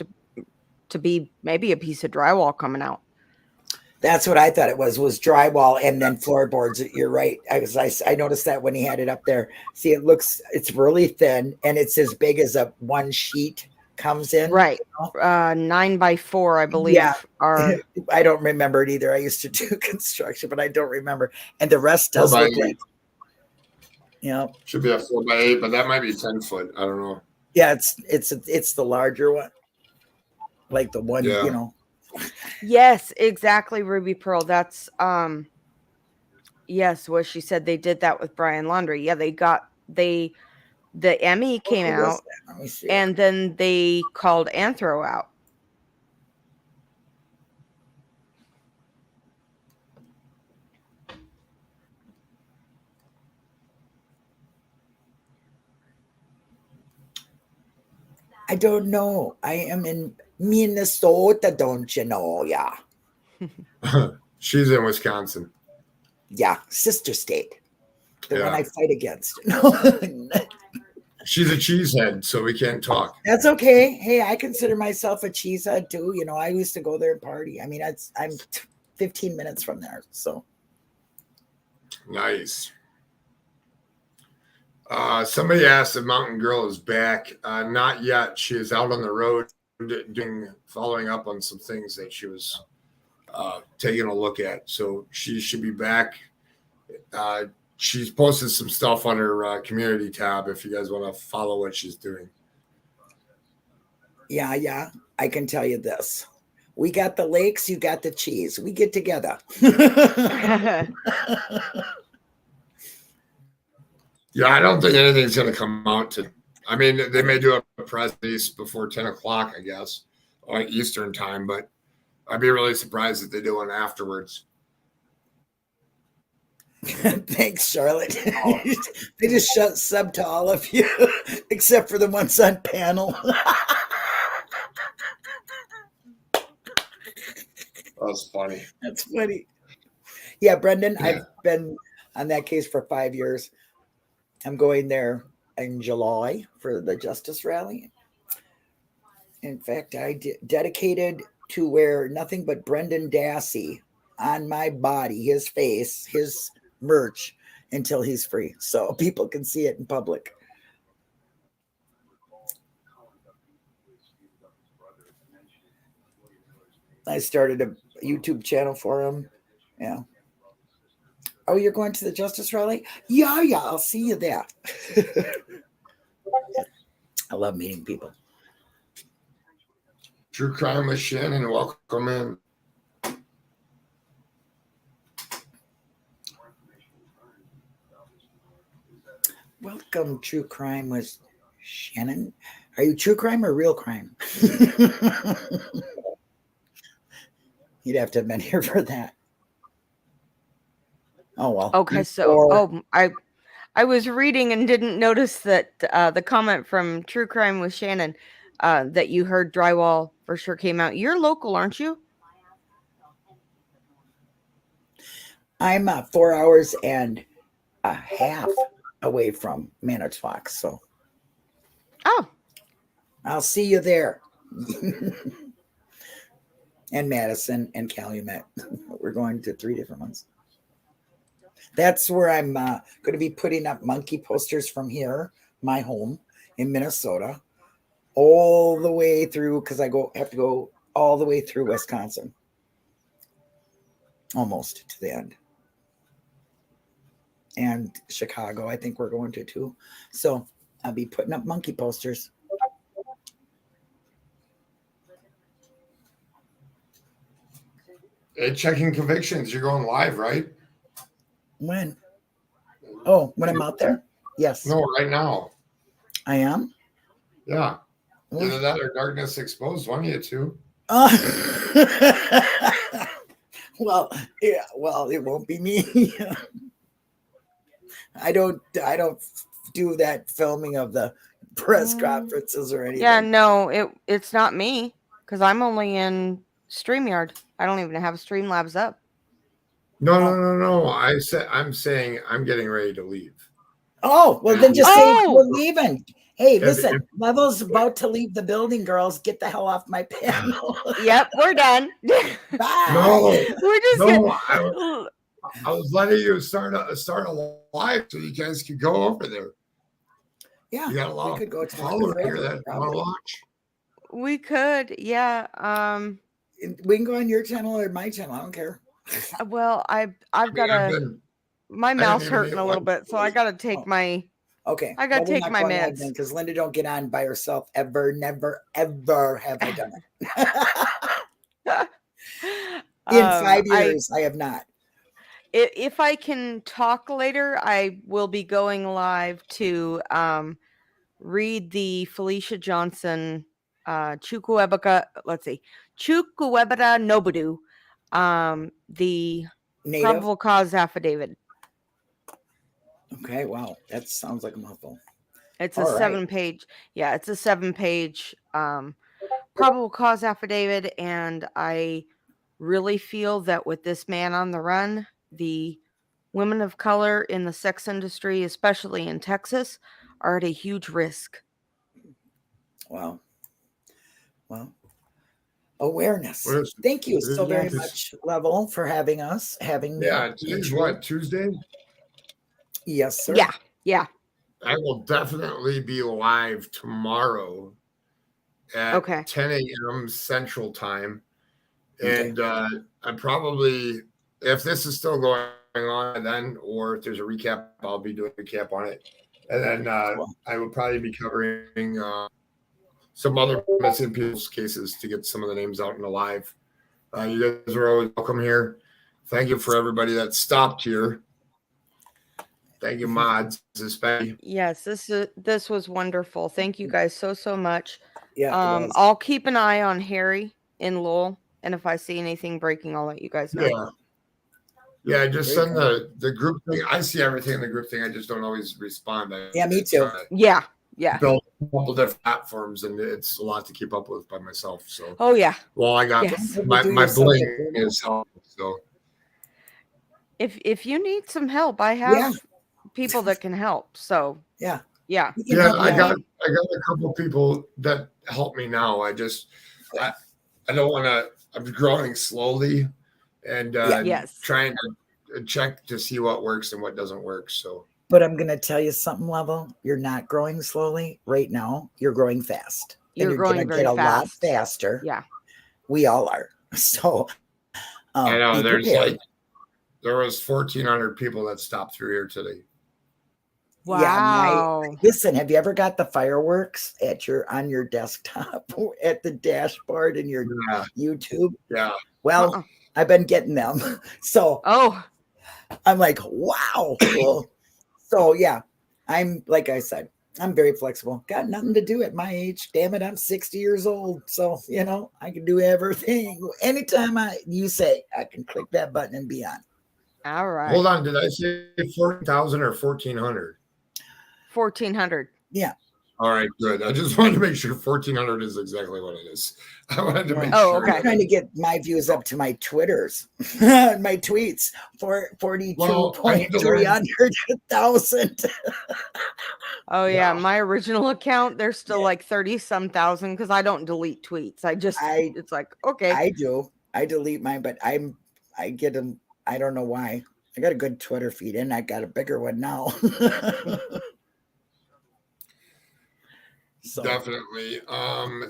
to be maybe a piece of drywall coming out. That's what I thought it was drywall and then floorboards. You're right. I noticed that when he had it up there. See, it's really thin and it's as big as a one sheet comes in. Right. 9x4, I believe. Yeah. I don't remember it either. I used to do construction, but I don't remember. And the rest does look like, should be a 4x8, but that might be 10 foot. I don't know. Yeah, it's the larger one. Like the one, Yes, exactly, Ruby Pearl. That's yes, what she said. They did that with Brian Laundrie. Yeah, the ME came out and then they called Anthro out. I don't know. I am in Minnesota, don't you know? Yeah. She's in Wisconsin. Yeah, sister state. The one I fight against. She's a cheesehead, so we can't talk. That's okay. Hey, I consider myself a cheesehead too. I used to go there and party. I mean, I'm 15 minutes from there. So nice. Somebody asked if Mountain Girl is back. Not yet. She is out on the road following up on some things that she was taking a look at. So she should be back. She's posted some stuff on her community tab if you guys want to follow what she's doing. Yeah. I can tell you this. We got the lakes, you got the cheese. We get together. Yeah, I don't think anything's going to come out I mean, they may do a press release before 10 o'clock, I guess, or Eastern time, but I'd be really surprised if they do one afterwards. Thanks, Charlotte. They just sub to all of you, except for the ones on panel. That's funny. That's funny. Yeah, Brendan, I've been on that case for 5 years. I'm going there in July for the Justice Rally. In fact, I dedicated to wear nothing but Brendan Dassey on my body, his face, his merch, until he's free, so people can see it in public. I started a YouTube channel for him. Yeah. Oh, you're going to the Justice Rally? Yeah, I'll see you there. I love meeting people. True Crime with Shannon, welcome in. Welcome, True Crime with Shannon. Are you true crime or real crime? You'd have to have been here for that. Oh, well. Okay, so I was reading and didn't notice that the comment from True Crime with Shannon that you heard drywall for sure came out. You're local, aren't you? I'm 4 hours and a half away from Manitowoc, so. Oh. I'll see you there. And Madison and Calumet. We're going to 3 different ones. That's where I'm going to be putting up monkey posters from here, my home in Minnesota, all the way through, because I have to go all the way through Wisconsin, almost to the end. And Chicago, I think we're going to too. So I'll be putting up monkey posters. checking convictions. You're going live, right? When? Oh, when I'm out there? Yes. No, right now. I am? Yeah. What? Either that or Darkness Exposed. One of you two. Well, yeah. Well, it won't be me. I don't do that filming of the press conferences or anything. Yeah, no, it's not me because I'm only in StreamYard. I don't even have Streamlabs up. No. I'm saying I'm getting ready to leave. Oh, well, then just say we're leaving. Hey, listen, Level's about to leave the building, girls. Get the hell off my panel. Yep, we're done. Bye. No, we're just I was letting you start a live so you guys could go over there. Yeah, you got a lot we could go of to followers here that want to watch. We could, yeah. We can go on your channel or my channel. I don't care. Well, I've got my mouth's hurting a little bit, so I got to take my. Okay. I got to take my meds. Because Linda don't get on by herself ever. Never, ever have I done it. In 5 years, I have not. If I can talk later, I will be going live to read the Felicia Johnson Chukwuebuka Nobudu, the Native? probable cause affidavit. Okay, wow. That sounds like a mouthful. It's a 7-page. Yeah, it's a 7-page probable cause affidavit, and I really feel that with this man on the run, the women of color in the sex industry, especially in Texas, are at a huge risk. Wow. Well, awareness. Thank you so very much, Level, for having us. Yeah, today's what, Tuesday? Yes, sir. Yeah. I will definitely be live tomorrow at 10 a.m. Central Time. And I probably, if this is still going on then, or if there's a recap, I'll be doing a recap on it. And then I will probably be covering some other missing people's cases to get some of the names out in the live. You guys are always welcome here. Thank you for everybody that stopped here. Thank you, mods, especially. Yes, this was wonderful. Thank you guys so much. Yeah. I'll keep an eye on Harry in Lowell, and if I see anything breaking, I'll let you guys know. Yeah, just send the group thing. I see everything in the group thing. I just don't always respond. Yeah, me too. Yeah. Build multiple different platforms, and it's a lot to keep up with by myself. So. Oh yeah. Well, I got my bling is helpful. So. If you need some help, I have people that can help. So yeah. I got a couple people that help me now. I don't want to. I'm growing slowly, and trying to check to see what works and what doesn't work. So. But I'm going to tell you something, Level. You're not growing slowly right now. You're growing fast. You're growing going to very get a fast. lot faster. Yeah. We all are. So I know there was 1,400 people that stopped through here today. Wow. Yeah, listen, have you ever got the fireworks on your desktop at the dashboard in your YouTube? Yeah. Well, I've been getting them. So I'm like, wow. Cool. So yeah, I'm like I said, I'm very flexible. Got nothing to do at my age. Damn it, I'm 60 years old. So I can do everything. Anytime you say, I can click that button and be on. All right. Hold on, did I say 4,000 or 1,400? 1,400. Yeah. All right, good. I just wanted to make sure 1,400 is exactly what it is. I wanted to make sure. Okay. I'm trying to get my views up to my Twitters, my tweets for 42,300,000. Oh yeah, my original account, there's still like 30-some thousand because I don't delete tweets. It's like okay. I do. I delete mine, but I get them. I don't know why. I got a good Twitter feed, and I got a bigger one now. Definitely.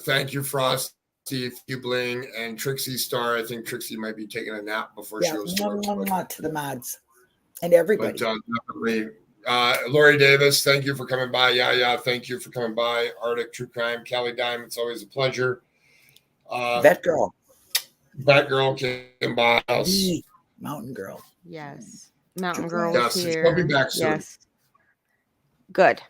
Thank you, Frosty, you Bling, and Trixie Star. I think Trixie might be taking a nap before she goes to work. To the mods and everybody. But definitely. Lori Davis, thank you for coming by. Yeah, thank you for coming by. Arctic True Crime, Callie Dime, it's always a pleasure. That girl. Batgirl came by us. Mountain Girl. Yes. Mountain Girl Yes, was she'll be here. back soon. Yes. Good.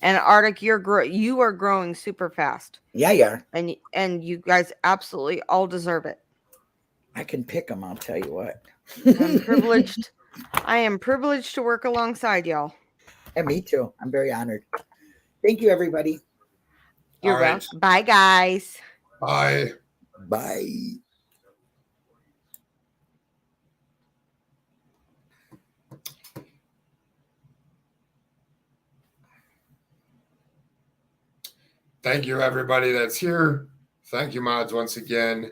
And Arctic, you are growing super fast. Yeah, you are. And you guys absolutely all deserve it. I can pick them, I'll tell you what. I'm privileged. I am privileged to work alongside y'all. And me too. I'm very honored. Thank you, everybody. You're welcome. Bye, guys. Bye. Bye. Thank you, everybody that's here. Thank you, mods, once again.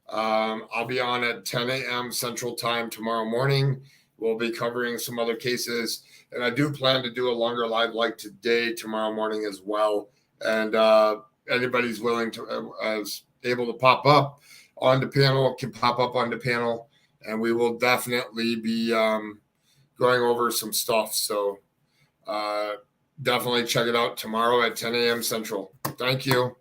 I'll be on at 10 a.m. Central Time tomorrow morning. We'll be covering some other cases. And I do plan to do a longer live like today, tomorrow morning as well. And anybody's willing to, is able to pop up on the panel, can pop up on the panel. And we will definitely be going over some stuff. So definitely check it out tomorrow at 10 a.m. Central. Thank you.